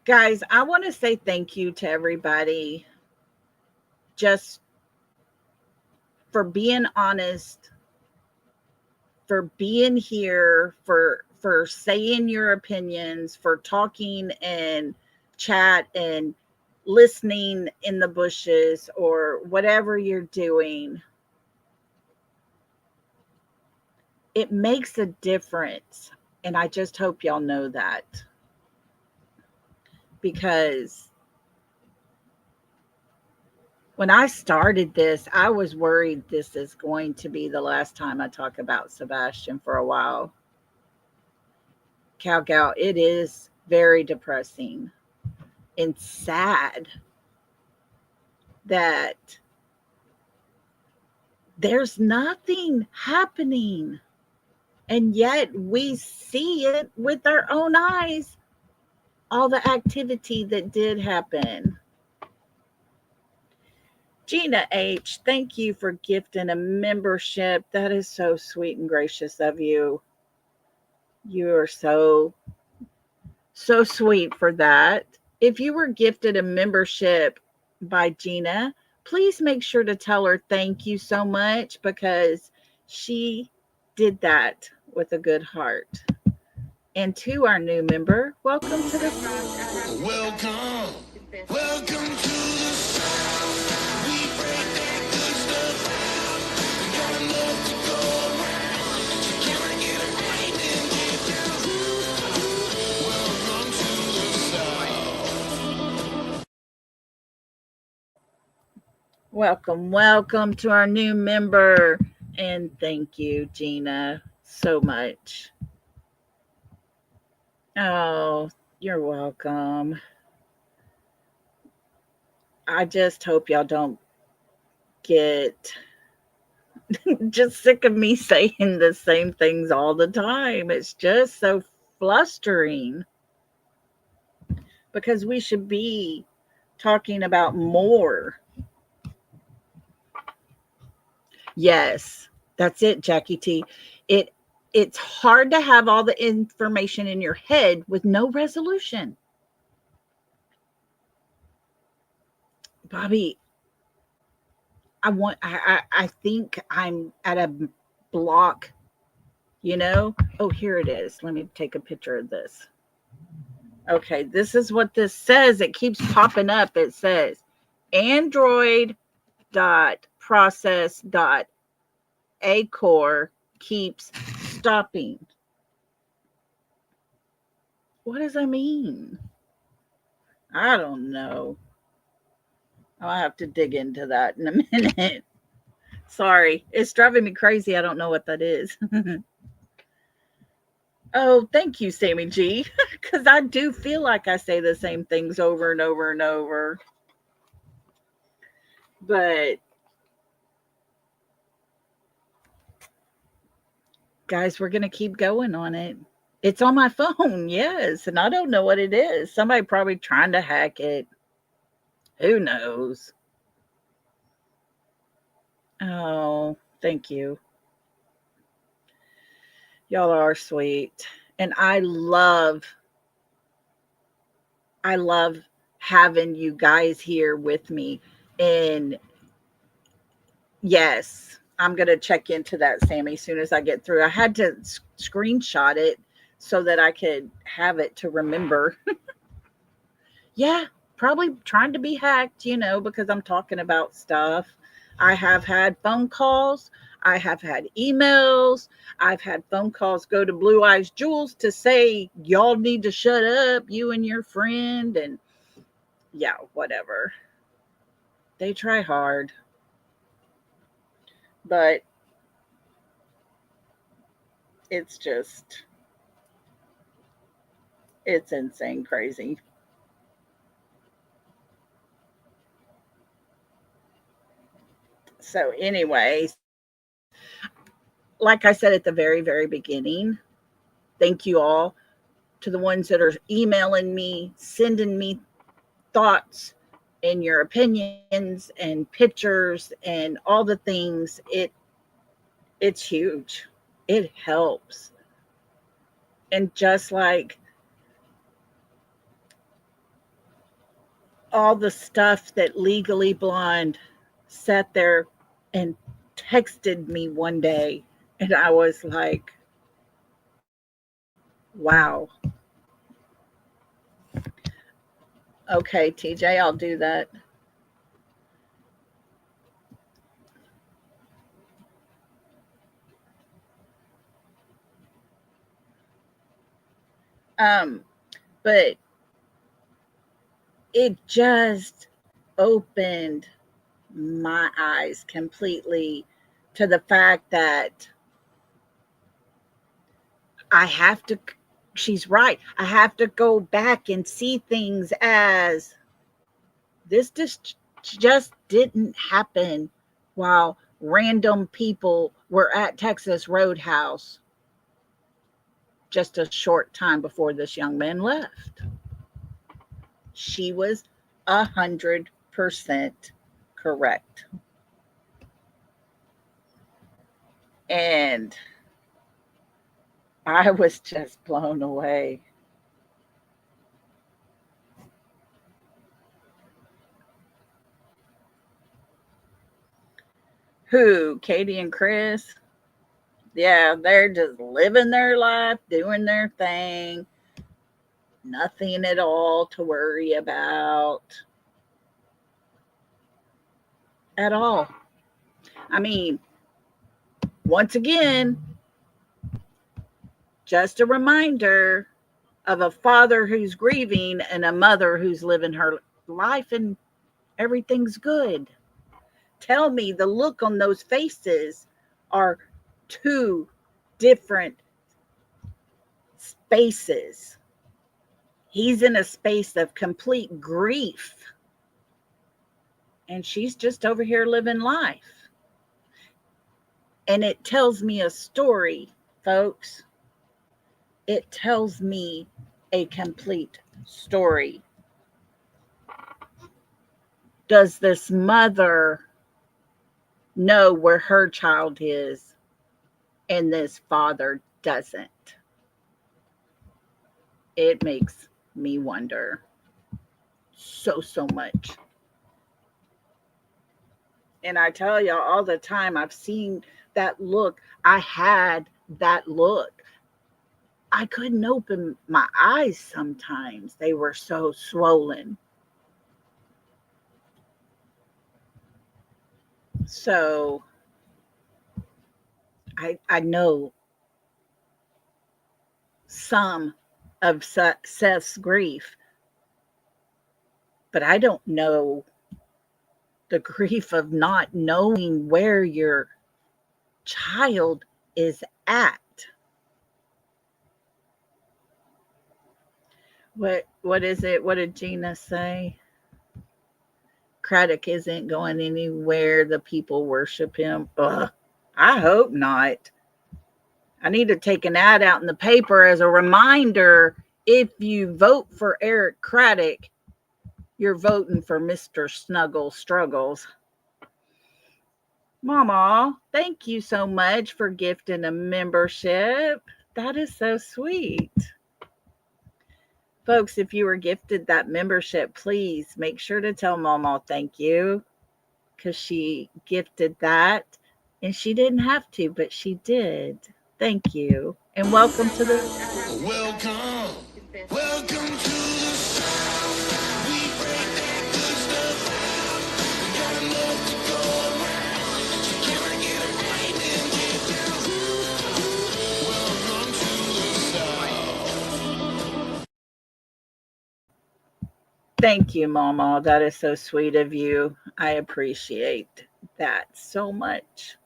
guys, I want to say thank you to everybody just for being honest, for being here, for saying your opinions, for talking and chat and listening in the bushes or whatever you're doing. It makes a difference, and I just hope y'all know that, because when I started this, I was worried this is going to be the last time I talk about Sebastian for a while. Cow, it is very depressing and sad that there's nothing happening. And yet we see it with our own eyes, all the activity that did happen. Gina H., thank you for gifting a membership. That is so sweet and gracious of you. You are so sweet for that. If you were gifted a membership by Gina, please make sure to tell her thank you so much, because she did that with a good heart. And to our new member, welcome to the Welcome to the South. We break that good stuff out. We got enough to go around. Can I get a right and get down? Welcome to the South. welcome to our new member. And thank you, Gina, so much. Oh, you're welcome. I just hope y'all don't get just sick of me saying the same things all the time. It's just so flustering, because we should be talking about more. Yes, that's it, Jackie T. It's hard to have all the information in your head with no resolution. Bobby, I think I'm at a block, you know? Oh, here it is. Let me take a picture of this. Okay, this is what this says. It keeps popping up. It says Android dot process dot acore keeps stopping. What does that mean? I don't know. I'll have to dig into that in a minute. Sorry, it's driving me crazy. I don't know what that is. Oh, thank you, Sammy G, because I do feel like I say the same things over and over and over. But guys, we're going to keep going on it. It's on my phone, yes, and I don't know what it is. Somebody probably trying to hack it. Who knows? Oh, thank you. Y'all are sweet. And I love having you guys here with me. And yes, I'm going to check into that, Sammy, as soon as I get through. I had to screenshot it so that I could have it to remember. Yeah, probably trying to be hacked, you know, because I'm talking about stuff. I have had phone calls. I have had emails. I've had phone calls go to Blue Eyes Jules to say, y'all need to shut up, you and your friend. And yeah, whatever. They try hard. But It's just, it's insane crazy. So, anyways, like I said at the very, very beginning, thank you all to the ones that are emailing me, sending me thoughts and your opinions and pictures and all the things. It's huge. It helps. And just like all the stuff that Legally Blonde sat there and texted me one day, and I was like, wow. Okay, TJ, I'll do that. Um, but it just opened my eyes completely to the fact that I have to, she's right. I have to go back and see things as this just didn't happen while random people were at Texas Roadhouse just a short time before this young man left. She was 100% correct. And I was just blown away. Who? Katie and Chris? Yeah, they're just living their life, doing their thing, nothing at all to worry about at all. I mean, once again, just a reminder of a father who's grieving and a mother who's living her life and everything's good. Tell me the look on those faces are two different spaces. He's in a space of complete grief, and she's just over here living life. And it tells me a story, folks. It tells me a complete story. Does this mother know where her child is and this father doesn't? It makes me wonder so much. And I tell y'all all the time, I've seen that look. I had that look. I couldn't open my eyes sometimes. They were so swollen. So I know some of Seth's grief, but I don't know the grief of not knowing where your child is at. What is it? What did Gina say? Craddock isn't going anywhere. The people worship him. Ugh, I hope not. I need to take an ad out in the paper as a reminder. If you vote for Eric Craddock, you're voting for Mr. Snuggle Struggles. Mama, thank you so much for gifting a membership. That is so sweet. Folks, if you were gifted that membership, please make sure to tell Mama thank you because she gifted that and she didn't have to, but she did. Thank you. And welcome to the Welcome, welcome to the South. We break that good stuff out. We got enough to go around. So can I get a right and get down? Welcome to the South. Thank you, Mama. That is so sweet of you. I appreciate that so much.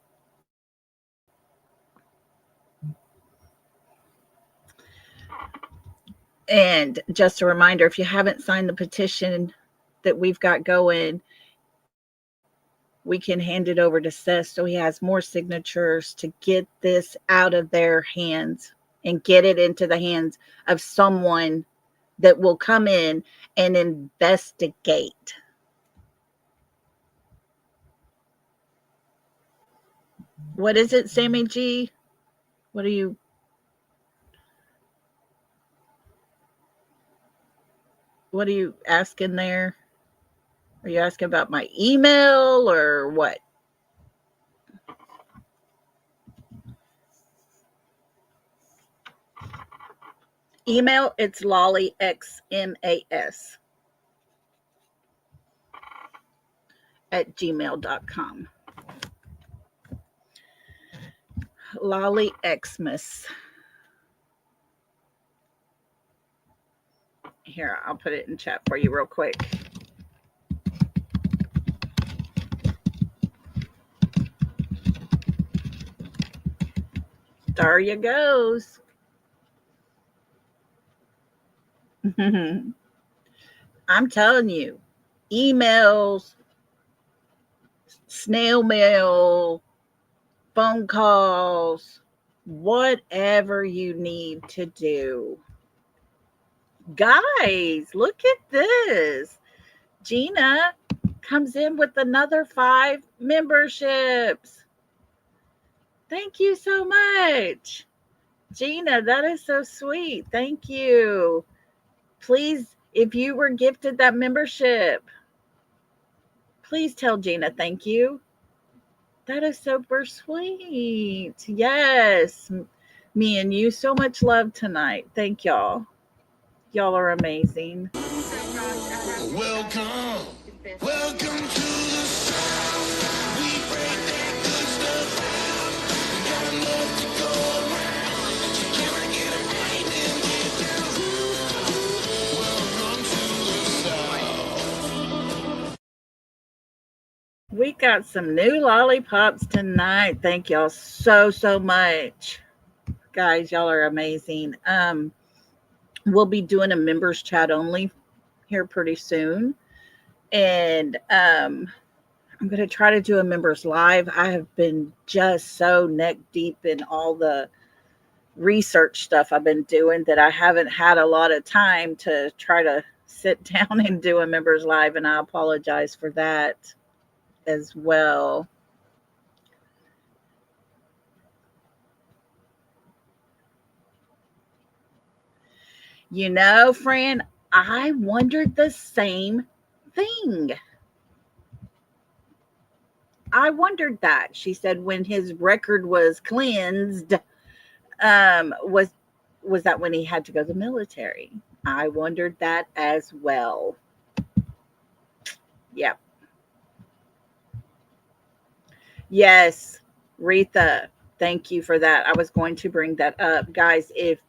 And just a reminder, if you haven't signed the petition that we've got going, we can hand it over to Seth so he has more signatures to get this out of their hands and get it into the hands of someone that will come in and investigate. What is it, Sammy G? What are you asking there? Are you asking about my email or what? Email, it's lollyxmas @gmail.com. Lollyxmas. Here, I'll put it in chat for you real quick. There you goes. I'm telling you, emails, snail mail, phone calls, whatever you need to do. Guys, look at this. Gina comes in with another 5 memberships. Thank you so much. Gina, that is so sweet. Thank you. Please, if you were gifted that membership, please tell Gina thank you. That is super sweet. Yes. Me and you, so much love tonight. Thank y'all. Y'all are amazing. Welcome, welcome to the South. We break that good stuff out. We got enough to go around. Can I get a right and get down? Welcome to the South. We got some new lollipops tonight. Thank y'all so much. Guys, y'all are amazing. We'll be doing a members chat only here pretty soon. And I'm going to try to do a members live. I have been just so neck deep in all the research stuff I've been doing that I haven't had a lot of time to try to sit down and do a members live. And I apologize for that as well. You know, friend, I wondered the same thing. I wondered that. She said when his record was cleansed, was that when he had to go to the military? I wondered that as well. Yep. Yes, Retha, thank you for that. I was going to bring that up. Guys, if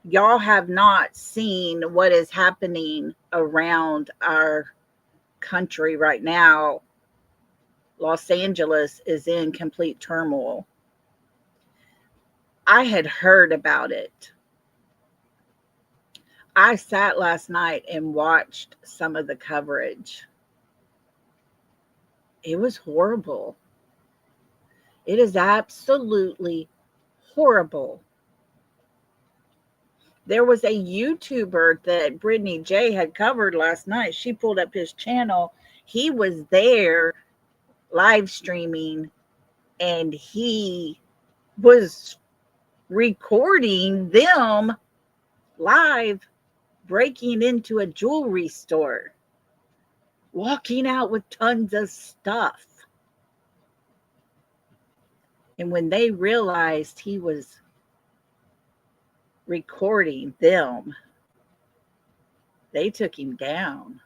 y'all have not seen what is happening around our country right now, Los Angeles is in complete turmoil. I had heard about it. I sat last night and watched some of the coverage. It was horrible. It is absolutely horrible. There was a YouTuber that Brittany J had covered last night. She pulled up his channel. He was there live streaming and he was recording them live breaking into a jewelry store, walking out with tons of stuff. And when they realized he was recording them, they took him down.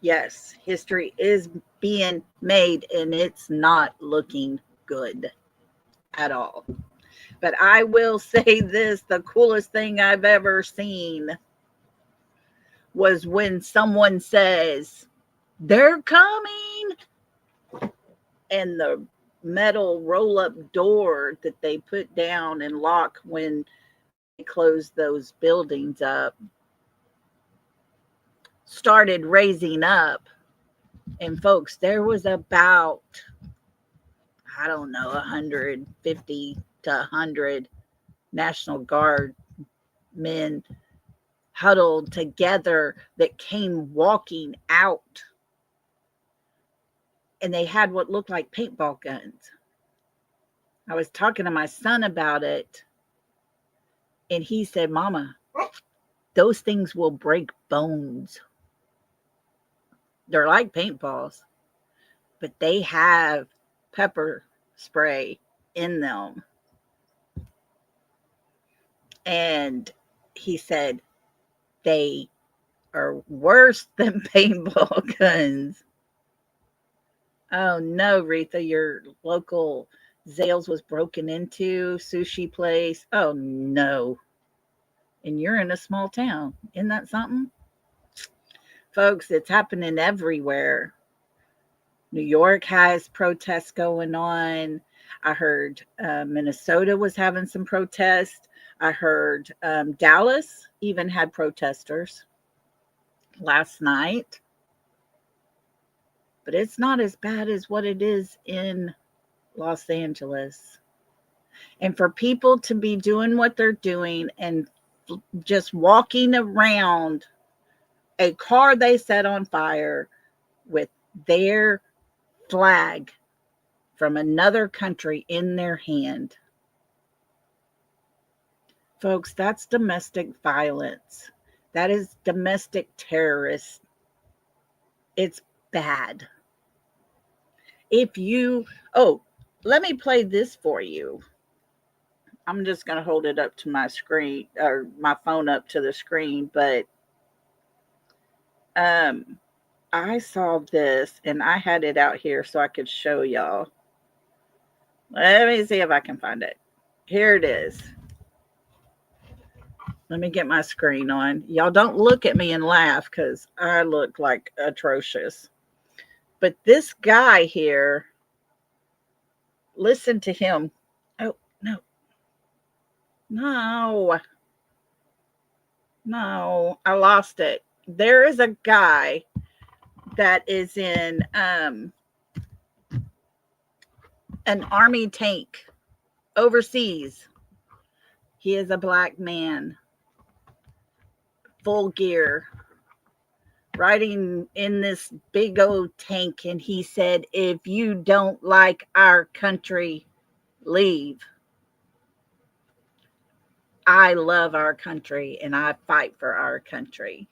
Yes, history is being made and it's not looking good at all. But I will say this, the coolest thing I've ever seen was when someone says, "They're coming," and the metal roll-up door that they put down and lock when closed those buildings up, started raising up. And folks, there was about, I don't know, 150 to 100 National Guard men huddled together that came walking out. And they had what looked like paintball guns. I was talking to my son about it, and he said, Mama, those things will break bones. They're like paintballs, but they have pepper spray in them. And he said they are worse than paintball guns. Oh no, Retha, your local Zales was broken into, sushi place. Oh no. And you're in a small town. Isn't that something? Folks, it's happening everywhere. New York has protests going on. I heard Minnesota was having some protests. I heard Dallas even had protesters last night. But it's not as bad as what it is in Los Angeles. And for people to be doing what they're doing and just walking around a car they set on fire with their flag from another country in their hand. Folks, that's domestic violence. That is domestic terrorist. It's bad. Let me play this for you. I'm just going to hold it up to my screen, or my phone up to the screen, but I saw this and I had it out here so I could show y'all. Let me see if I can find it. Here it is. Let me get my screen on. Y'all don't look at me and laugh because I look like atrocious. But this guy here, listen to him. Oh, no. No, I lost it. There is a guy that is in an army tank overseas. He is a black man, full gear, riding in this big old tank. And he said, if you don't like our country, leave. I love our country and I fight for our country.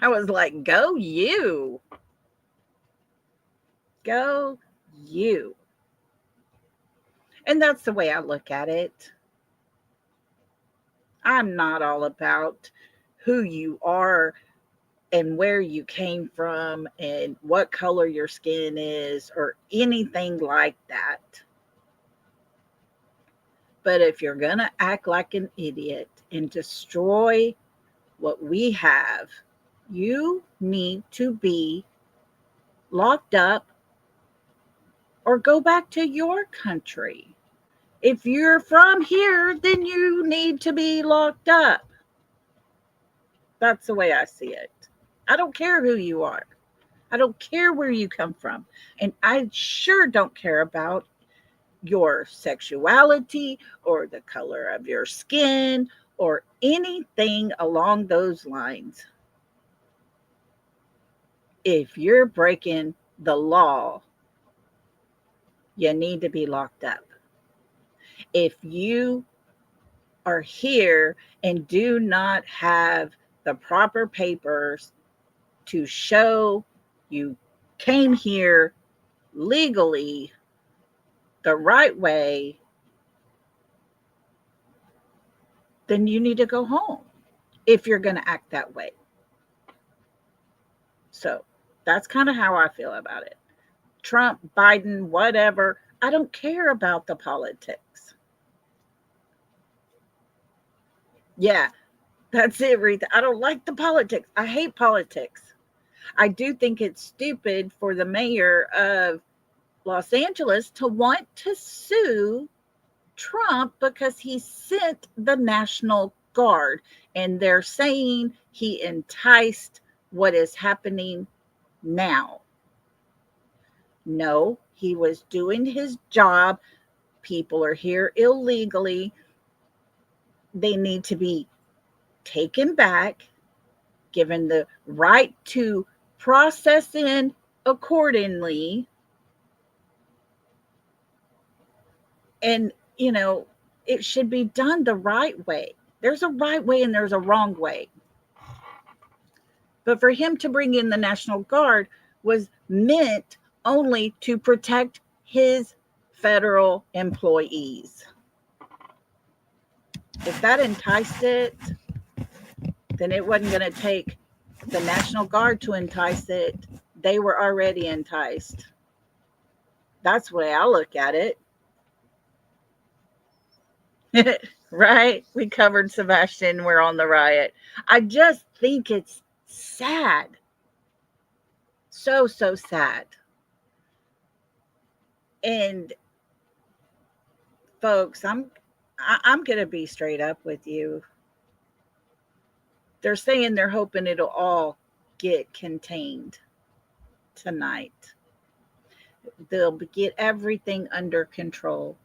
I was like, go you. Go you. And that's the way I look at it. I'm not all about who you are and where you came from and what color your skin is or anything like that. But if you're going to act like an idiot and destroy what we have, you need to be locked up or go back to your country. If you're from here, then you need to be locked up. That's the way I see it. I don't care who you are. I don't care where you come from. And I sure don't care about your sexuality or the color of your skin or anything along those lines. If you're breaking the law, you need to be locked up. If you are here and do not have the proper papers to show you came here legally the right way, then you need to go home if you're going to act that way. So that's kind of how I feel about it. Trump, Biden, whatever. I don't care about the politics. Yeah, that's it, Rita. I don't like the politics. I hate politics. I do think it's stupid for the mayor of Los Angeles to want to sue Trump because he sent the National Guard, and they're saying he enticed what is happening now. No, he was doing his job. People are here illegally. They need to be taken back, given the right to process in accordingly. And, it should be done the right way. There's a right way and there's a wrong way. But for him to bring in the National Guard was meant only to protect his federal employees. If that enticed it, then it wasn't going to take the National Guard to entice it. They were already enticed. That's the way I look at it. Right? We covered Sebastian. We're on the riot. I just think it's sad. So, so sad. And folks, I'm going to be straight up with you. They're saying they're hoping it'll all get contained tonight. They'll get everything under control.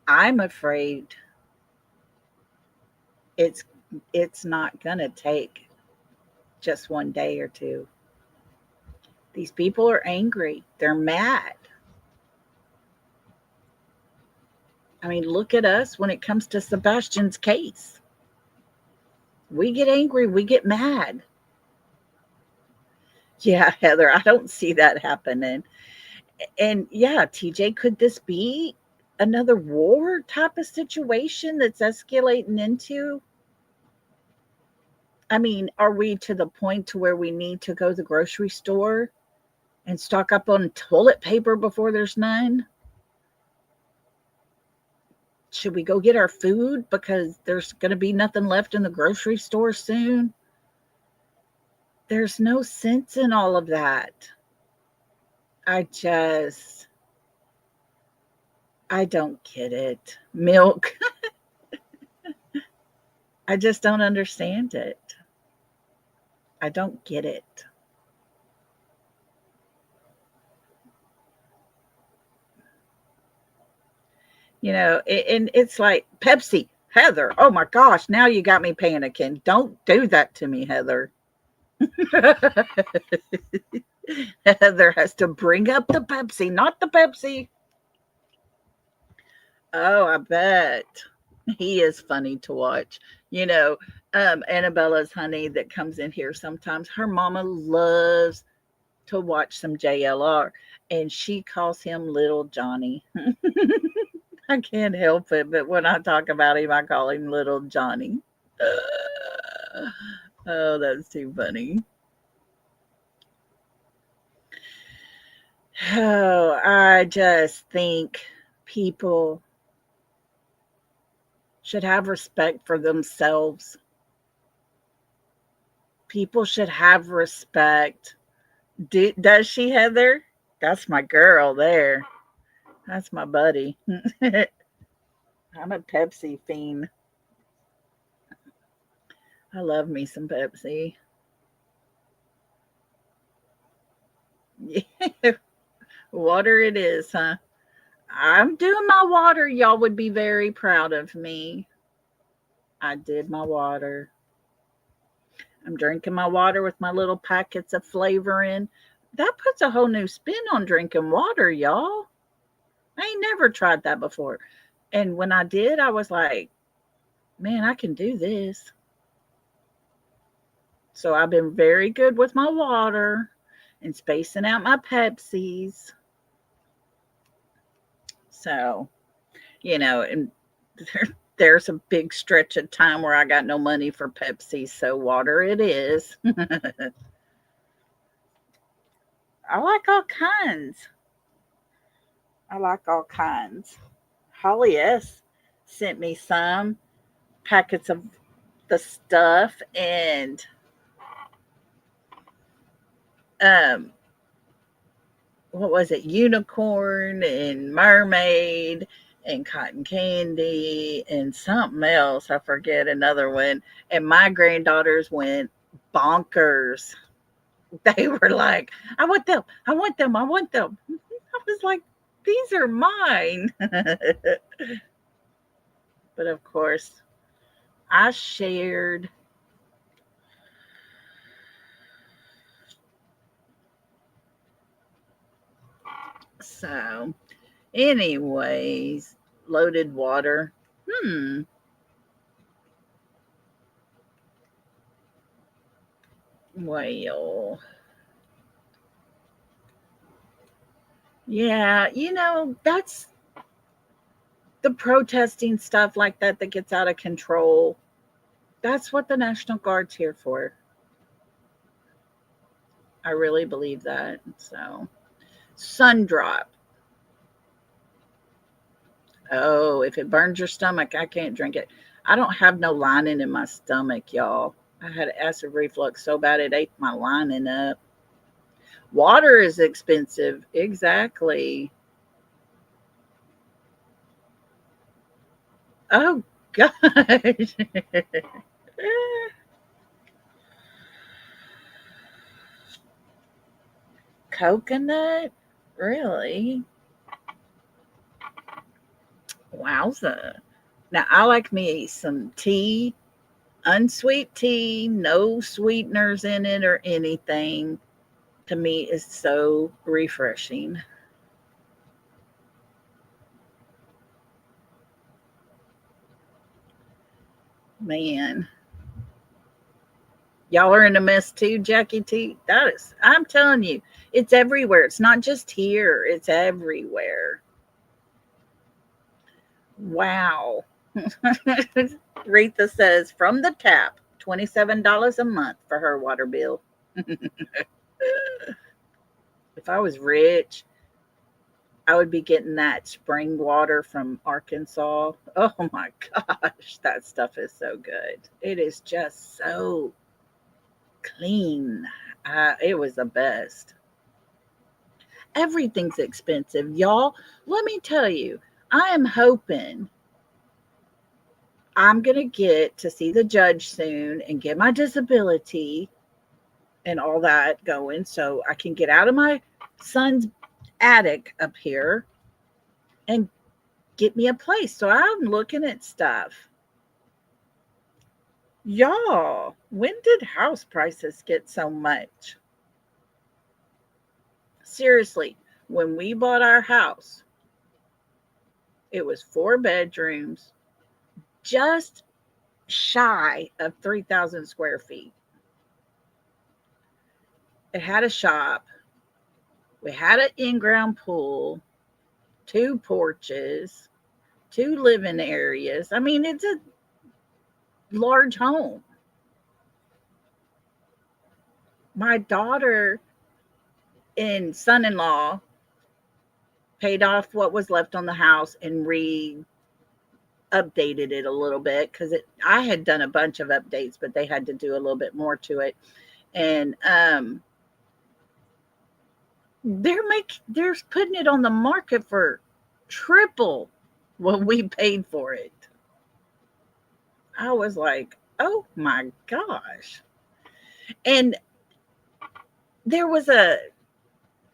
I'm afraid it's not going to take just one day or two. These people are angry. They're mad. I mean, look at us when it comes to Sebastian's case. We get angry. We get mad. Yeah, Heather, I don't see that happening. And yeah, TJ, could this be another war type of situation that's escalating into? I mean, are we to the point to where we need to go to the grocery store and stock up on toilet paper before there's none? Should we go get our food because there's going to be nothing left in the grocery store soon? There's no sense in all of that. I don't get it. Milk. I just don't understand it. I don't get it. And it's like Pepsi, Heather. Oh my gosh, now you got me panicking. Don't do that to me, Heather. Heather has to bring up the Pepsi, not the Pepsi. Oh, I bet. He is funny to watch. Annabella's honey that comes in here sometimes, her mama loves to watch some JLR, and she calls him Little Johnny. I can't help it, but when I talk about him, I call him Little Johnny. Oh, that's too funny. Oh, I just think people should have respect for themselves. People should have respect. Does she, Heather? That's my girl there. That's my buddy. I'm a Pepsi fiend. I love me some Pepsi. Yeah. Water it is, huh? I'm doing my water. Y'all would be very proud of me. I did my water. I'm drinking my water with my little packets of flavor in. That puts a whole new spin on drinking water, y'all. I ain't never tried that before. And when I did, I was like, man, I can do this. So I've been very good with my water and spacing out my Pepsis. So, and there's a big stretch of time where I got no money for Pepsi, so water it is. I like all kinds. I like all kinds. Holly S. sent me some packets of the stuff, and what was it? Unicorn and mermaid and cotton candy and something else. I forget another one. And my granddaughters went bonkers. They were like, I want them. I want them. I want them. I was like, these are mine. But of course, I shared. So, anyways, loaded water. Hmm. Well, yeah, that's the protesting stuff like that that gets out of control. That's what the National Guard's here for. I really believe that. So, sun drop. Oh, if it burns your stomach, I can't drink it. I don't have no lining in my stomach, y'all. I had acid reflux so bad it ate my lining up. Water is expensive. Exactly. Oh, gosh. Coconut? Really? Wowza. Now, I like me some tea, unsweet tea, no sweeteners in it or anything. To me, is so refreshing. Man, y'all are in a mess too, Jackie T. That is, I'm telling you, it's everywhere. It's not just here, it's everywhere. Wow. Retha says from the tap, $27 a month for her water bill. If I was rich, I would be getting that spring water from Arkansas. Oh my gosh, that stuff is so good. It is just so clean. It was the best. Everything's expensive, y'all. Let me tell you, I am hoping I'm going to get to see the judge soon and get my disability and all that going so I can get out of my son's attic up here and get me a place. So I'm looking at stuff. Y'all, when did house prices get so much? Seriously, when we bought our house, it was 4 bedrooms, just shy of 3,000 square feet. It had a shop. We had an in ground pool, two porches, two living areas. I mean, it's a large home. My daughter and son in law paid off what was left on the house and updated it a little bit because I had done a bunch of updates, but they had to do a little bit more to it. And they're putting it on the market for triple what we paid for it. I was like, oh my gosh. And there was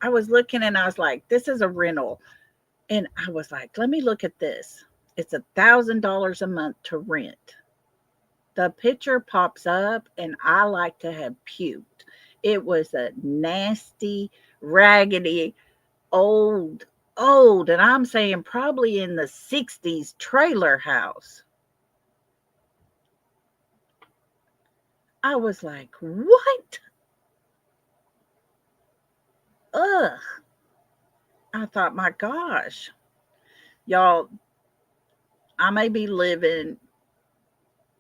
I was looking and I was like, this is a rental. And I was like, let me look at this. It's $1,000 a month to rent. The picture pops up and I like to have puked. It was a nasty, raggedy, old, and I'm saying probably in the 60s trailer house. I was like, what? Ugh. I thought, my gosh, y'all, I may be living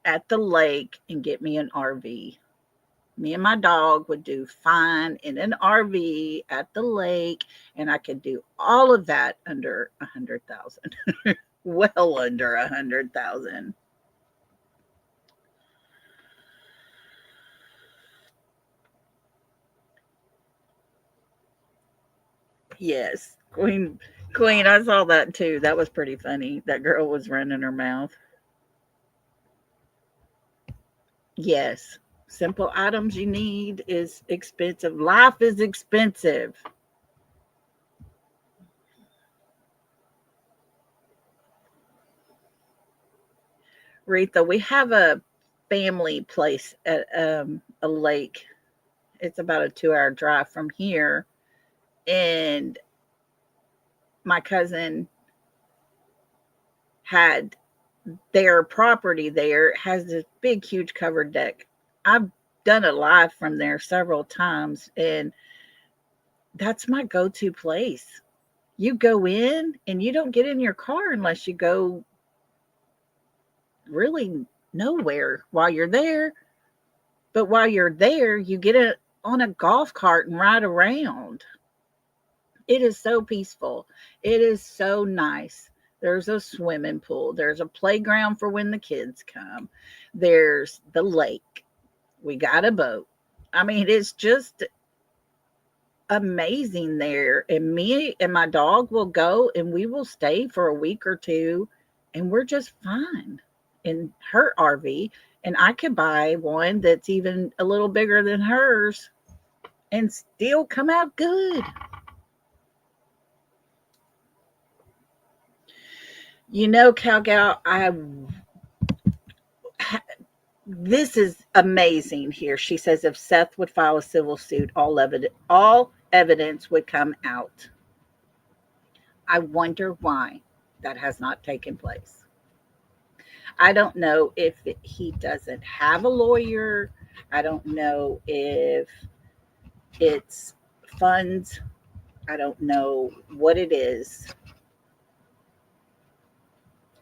at the lake and get me an RV. Me and my dog would do fine in an RV at the lake, and I could do all of that under 100,000. Well under 100,000. Yes, Queen, Queen, I saw that too. That was pretty funny. That girl was running her mouth. Yes. Simple items you need is expensive. Life is expensive. Retha, we have a family place at a lake. It's about a 2 hour drive from here. And my cousin had their property there has this big, huge covered deck. I've done a live from there several times, and that's my go to place. You go in and you don't get in your car unless you go really nowhere while you're there. But while you're there, you get on a golf cart and ride around. It is so peaceful. It is so nice. There's a swimming pool. There's a playground for when the kids come. There's the lake. We got a boat. I mean, it's just amazing there. And me and my dog will go and we will stay for a week or two and we're just fine in her RV. And I could buy one that's even a little bigger than hers and still come out good. You know, Calgal, this is amazing here. She says if Seth would file a civil suit, all evidence would come out. I wonder why that has not taken place. I don't know if he doesn't have a lawyer. I don't know if it's funds. I don't know what it is.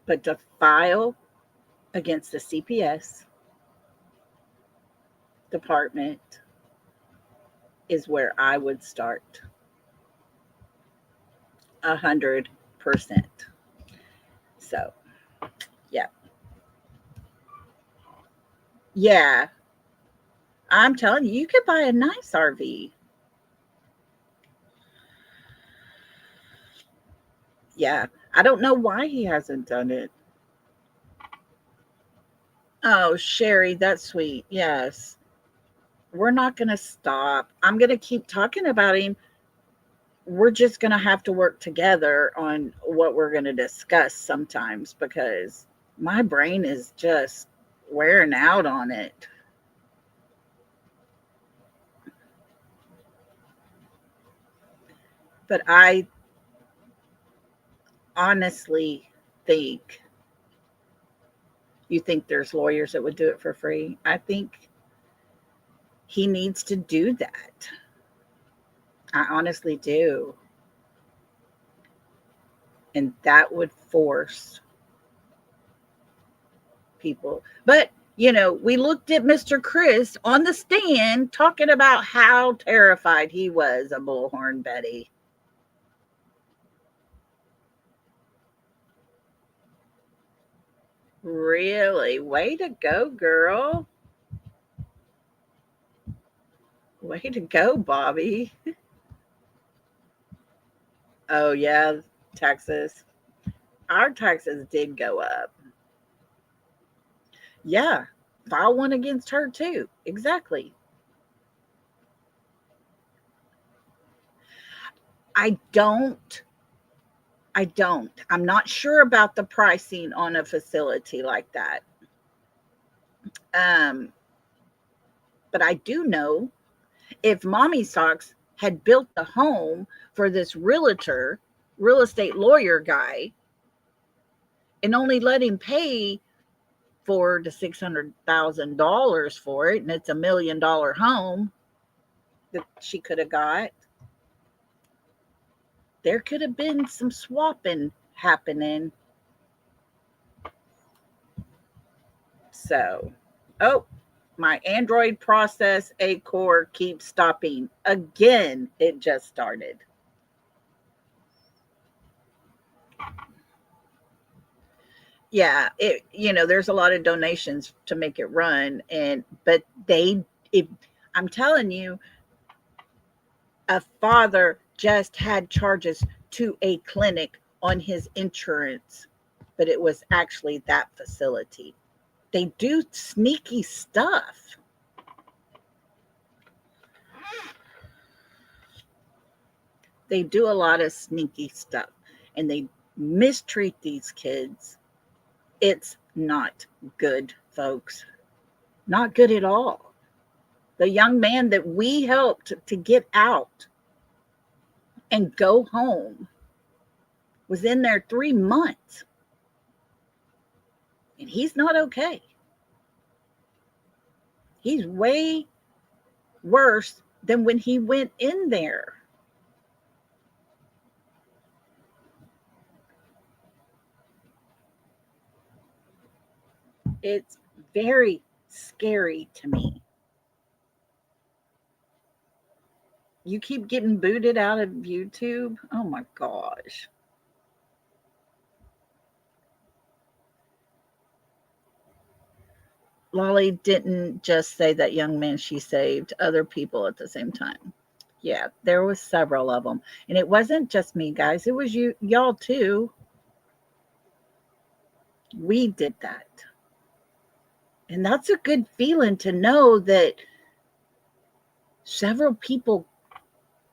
But to file against the CPS department is where I would start 100%. So, yeah. Yeah. I'm telling you, you could buy a nice RV. Yeah. I don't know why he hasn't done it. Oh, Sherry, that's sweet. Yes. We're not going to stop. I'm going to keep talking about him. We're just going to have to work together on what we're going to discuss sometimes because my brain is just wearing out on it. But I honestly think you think there's lawyers that would do it for free. I think he needs to do that. I honestly do. And that would force people. But, we looked at Mr. Chris on the stand talking about how terrified he was of Bullhorn Betty. Really? Way to go, girl. Way to go, Bobby. Oh, yeah, taxes. Our taxes did go up. Yeah, file one against her too. Exactly. I don't. I don't. I'm not sure about the pricing on a facility like that. Um, but I do know if Mommy Socks had built a home for this realtor, real estate lawyer guy, and only let him pay for the $600,000 for it, and it's $1 million home that she could have got, there could have been some swapping happening. So, oh, my Android process A core keeps stopping. Again, it just started. Yeah, there's a lot of donations to make it run, but if I'm telling you, a father just had charges to a clinic on his insurance, but it was actually that facility. They do sneaky stuff. They do a lot of sneaky stuff, and they mistreat these kids. It's not good, folks. Not good at all. The young man that we helped to get out and go home was in there 3 months, and he's not okay. He's way worse than when he went in there. It's very scary to me. You keep getting booted out of YouTube. Oh my gosh. Lolly didn't just say that young man she saved, other people at the same time. Yeah, there was several of them. And it wasn't just me, guys. It was y'all too. We did that. And that's a good feeling to know that several people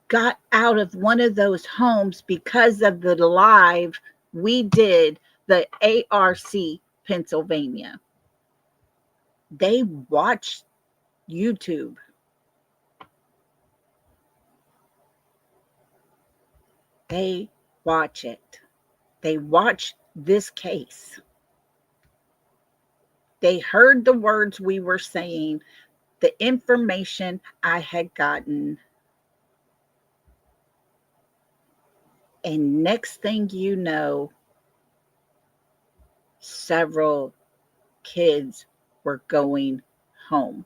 got out of one of those homes because of the live we did, the ARC Pennsylvania. They watched YouTube. They watch it. They watch this case. They heard the words we were saying, the information I had gotten. And next thing you know, several kids were going home.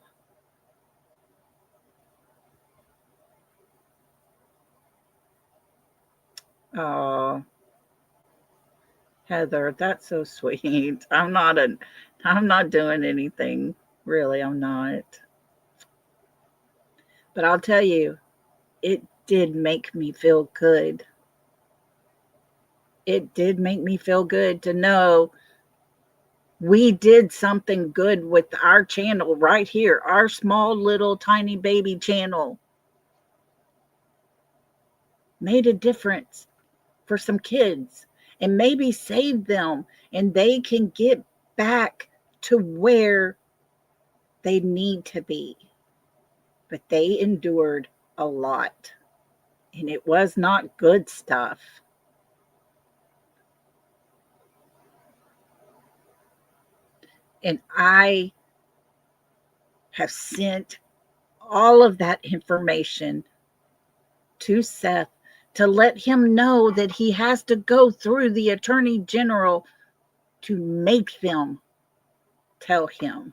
Oh, Heather, that's so sweet. I'm not doing anything. Really, I'm not. But I'll tell you, it did make me feel good. It did make me feel good to know we did something good with our channel right here, our small little tiny baby channel. Made a difference for some kids and maybe save them, and they can get back to where they need to be. But they endured a lot, and it was not good stuff. And I have sent all of that information to Seth to let him know that he has to go through the Attorney General to make them tell him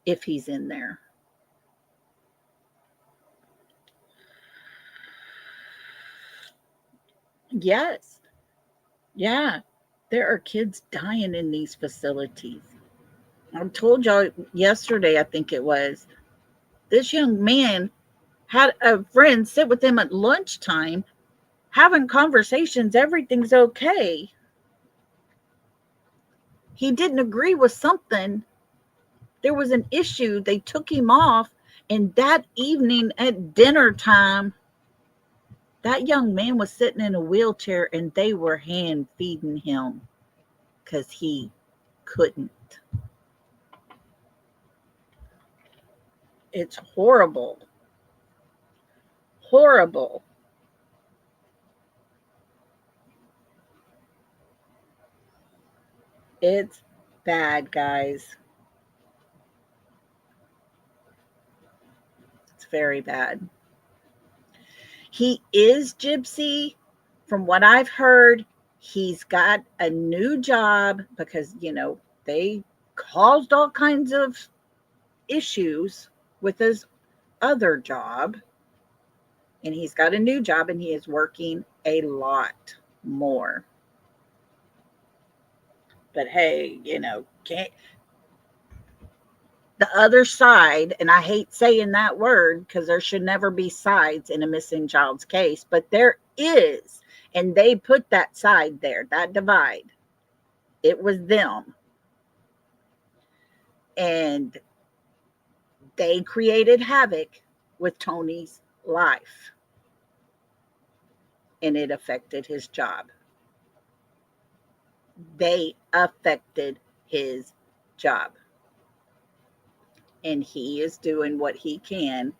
if he's in there. Yes. Yeah. There are kids dying in these facilities. I told y'all yesterday, I think it was, this young man had a friend sit with him at lunchtime having conversations. Everything's okay. He didn't agree with something. There was an issue. They took him off. And that evening at dinner time, that young man was sitting in a wheelchair and they were hand feeding him because he couldn't. It's horrible. Horrible. It's bad, guys. It's very bad. He is Gypsy. From what I've heard, he's got a new job because, they caused all kinds of issues with his other job. And he's got a new job and he is working a lot more. But hey, can't the other side, and I hate saying that word because there should never be sides in a missing child's case, but there is. And they put that side there, that divide. It was them. And they created havoc with Tony's life. And it affected his job. They affected his job. And he is doing what he can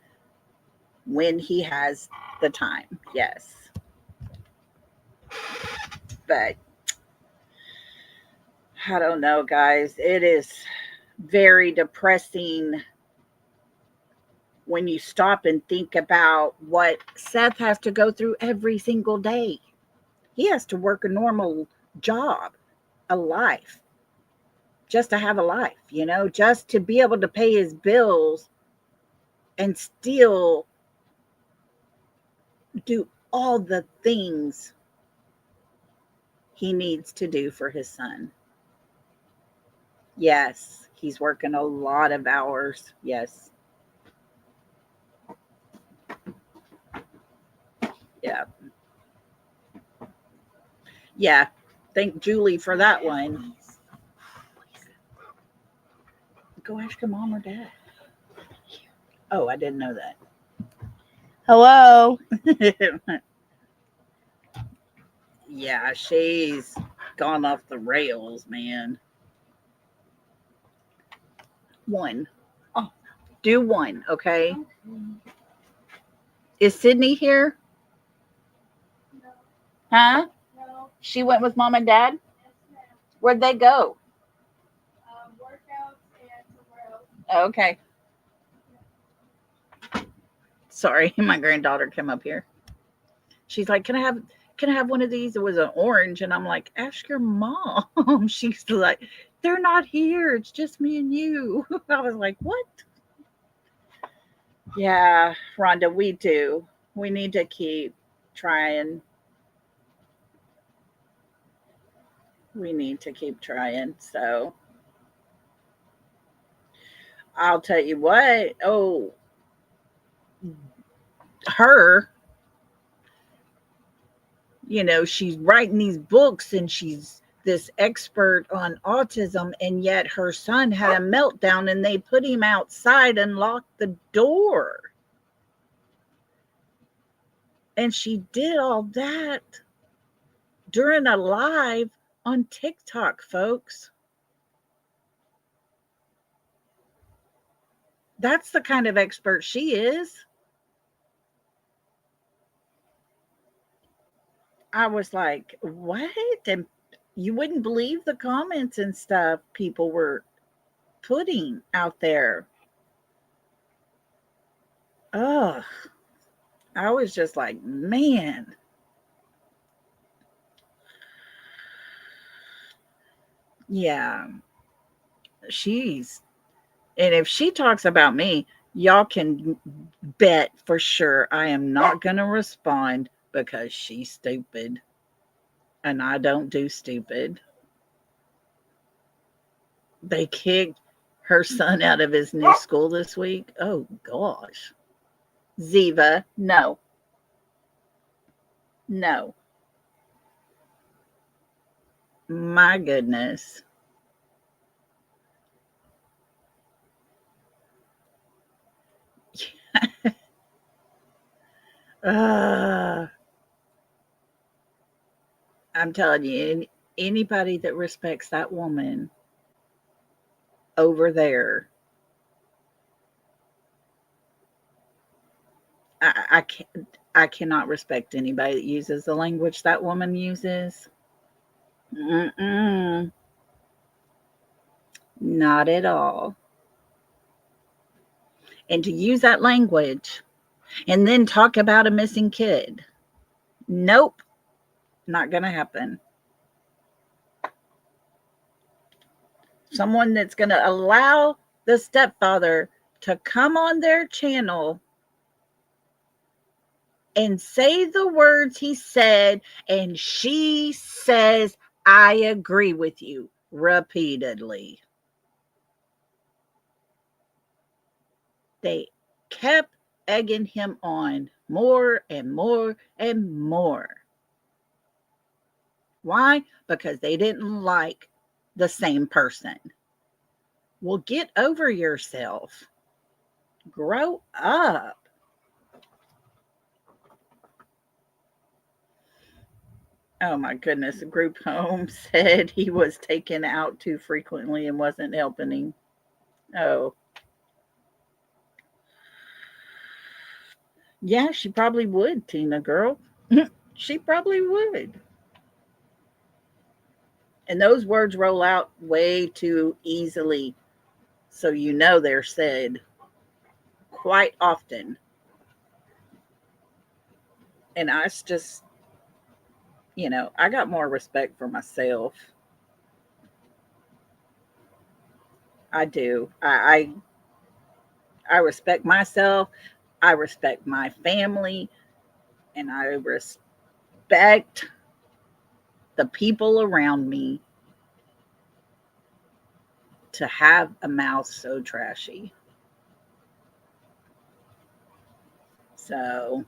when he has the time. Yes. But I don't know, guys. It is very depressing when you stop and think about what Seth has to go through every single day. He has to work a normal job, a life, just to have a life, just to be able to pay his bills and still do all the things he needs to do for his son. Yes, he's working a lot of hours. Yes. Yeah. Yeah. Thank Julie for that one. Go ask your mom or dad. Oh, I didn't know that. Hello. Yeah, she's gone off the rails, man. One. Oh, do one, okay? Is Sydney here? No. Huh? No. She went with mom and dad? Yes, ma'am. Where'd they go? Workouts and somewhere else. Okay. Sorry, my granddaughter came up here. She's like, can I have one of these? It was an orange. And I'm like, ask your mom. She's like, they're not here. It's just me and you. I was like, what? Yeah, Rhonda, we do. We need to keep trying. We need to keep trying. So I'll tell you what. Oh, her, she's writing these books and she's this expert on autism, and yet her son had a meltdown and they put him outside and locked the door. And she did all that during a live on TikTok, folks. That's the kind of expert she is. I was like, what? And you wouldn't believe the comments and stuff people were putting out there. Ugh. I was just like, man. Yeah. And if she talks about me, y'all can bet for sure I am not going to respond because she's stupid. And I don't do stupid. They kicked her son out of his new school this week. Oh, gosh. Ziva, no. No. My goodness. I'm telling you, anybody that respects that woman over there, I cannot respect anybody that uses the language that woman uses. Mm-mm, not at all. And to use that language and then talk about a missing kid. Nope, not going to happen. Someone that's going to allow the stepfather to come on their channel and say the words he said, and she says, I agree with you repeatedly. They kept egging him on more and more and more. Why? Because they didn't like the same person. Well, get over yourself. Grow up. Oh my goodness. A group home said he was taken out too frequently and wasn't helping him. Oh, yeah, she probably would, Tina girl. She probably would. And those words roll out way too easily. So you know they're said quite often. And I just, I got more respect for myself. I do. I respect myself. I respect my family. And I respect the people around me to have a mouth so trashy. So,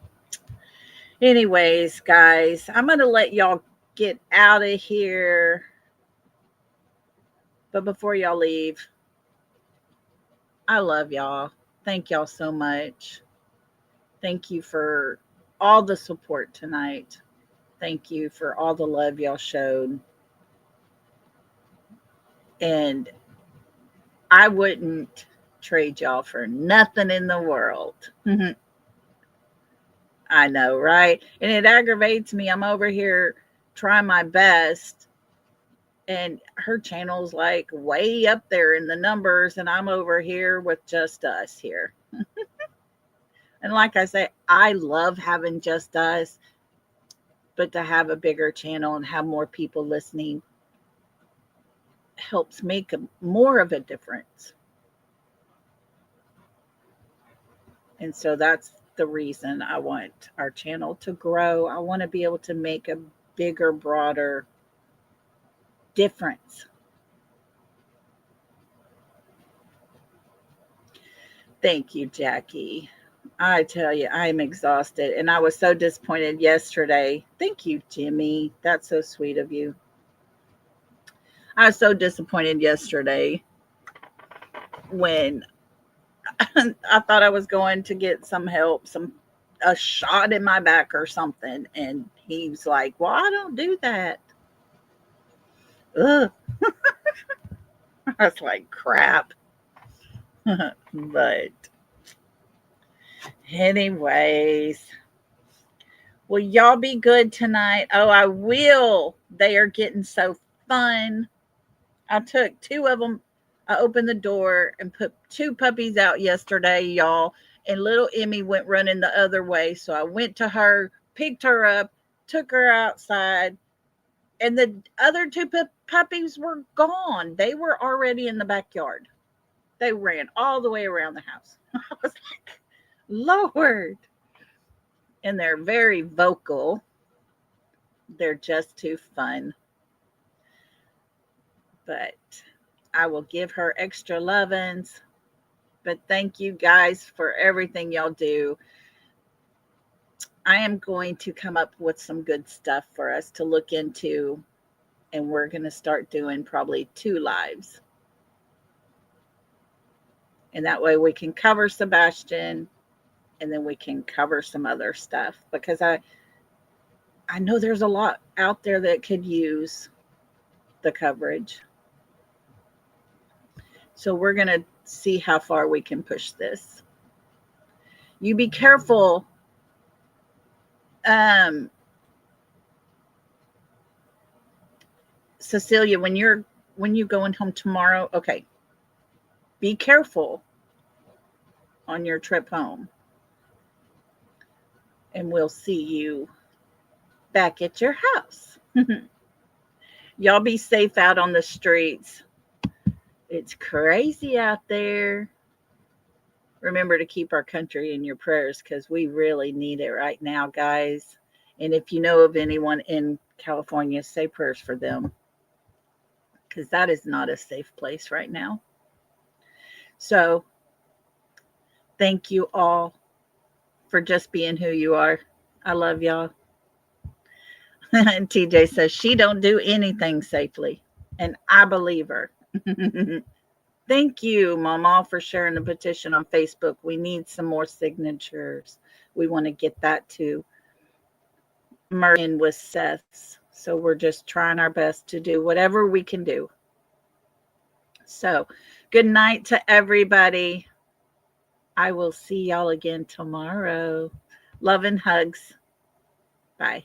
anyways, guys, I'm going to let y'all get out of here. But before y'all leave, I love y'all. Thank y'all so much. Thank you for all the support tonight. Thank you for all the love y'all showed. And I wouldn't trade y'all for nothing in the world. I know, right? And it aggravates me. I'm over here trying my best, and her channel's like way up there in the numbers, and I'm over here with just us here. And like I say, I love having just us, but to have a bigger channel and have more people listening helps make more of a difference. And so that's the reason I want our channel to grow. I want to be able to make a bigger, broader difference. Thank you, Jackie. I tell you, I am exhausted, and I was so disappointed yesterday. Thank you, Jimmy. That's so sweet of you. I was so disappointed yesterday when I thought I was going to get some help, a shot in my back or something, and he was like, "Well, I don't do that." Ugh. I was like, "Crap." But anyways, will y'all be good tonight? Oh, I will. They are getting so fun. I took two of them. I opened the door and put two puppies out yesterday, y'all. And little Emmy went running the other way. So I went to her, picked her up, took her outside. And the other two puppies were gone. They were already in the backyard. They ran all the way around the house. I was like, Lord. And they're very vocal. They're just too fun. But I will give her extra lovin's. But thank you guys for everything y'all do. I am going to come up with some good stuff for us to look into. And we're going to start doing probably 2 lives. And that way we can cover Sebastian, and then we can cover some other stuff. Because I know there's a lot out there that could use the coverage. So we're going to see how far we can push this. You be careful. Cecilia, when you going home tomorrow, okay, be careful on your trip home. And we'll see you back at your house. Y'all be safe out on the streets. It's crazy out there. Remember to keep our country in your prayers, because we really need it right now, guys. And if you know of anyone in California, say prayers for them, because that is not a safe place right now. So thank you all. for just being who you are. I love y'all. And TJ says she don't do anything safely. And I believe her. Thank you, Mama, for sharing the petition on Facebook. We need some more signatures. We want to get that to merge in with Seth's. So we're just trying our best to do whatever we can do. So good night to everybody. I will see y'all again tomorrow. Love and hugs. Bye.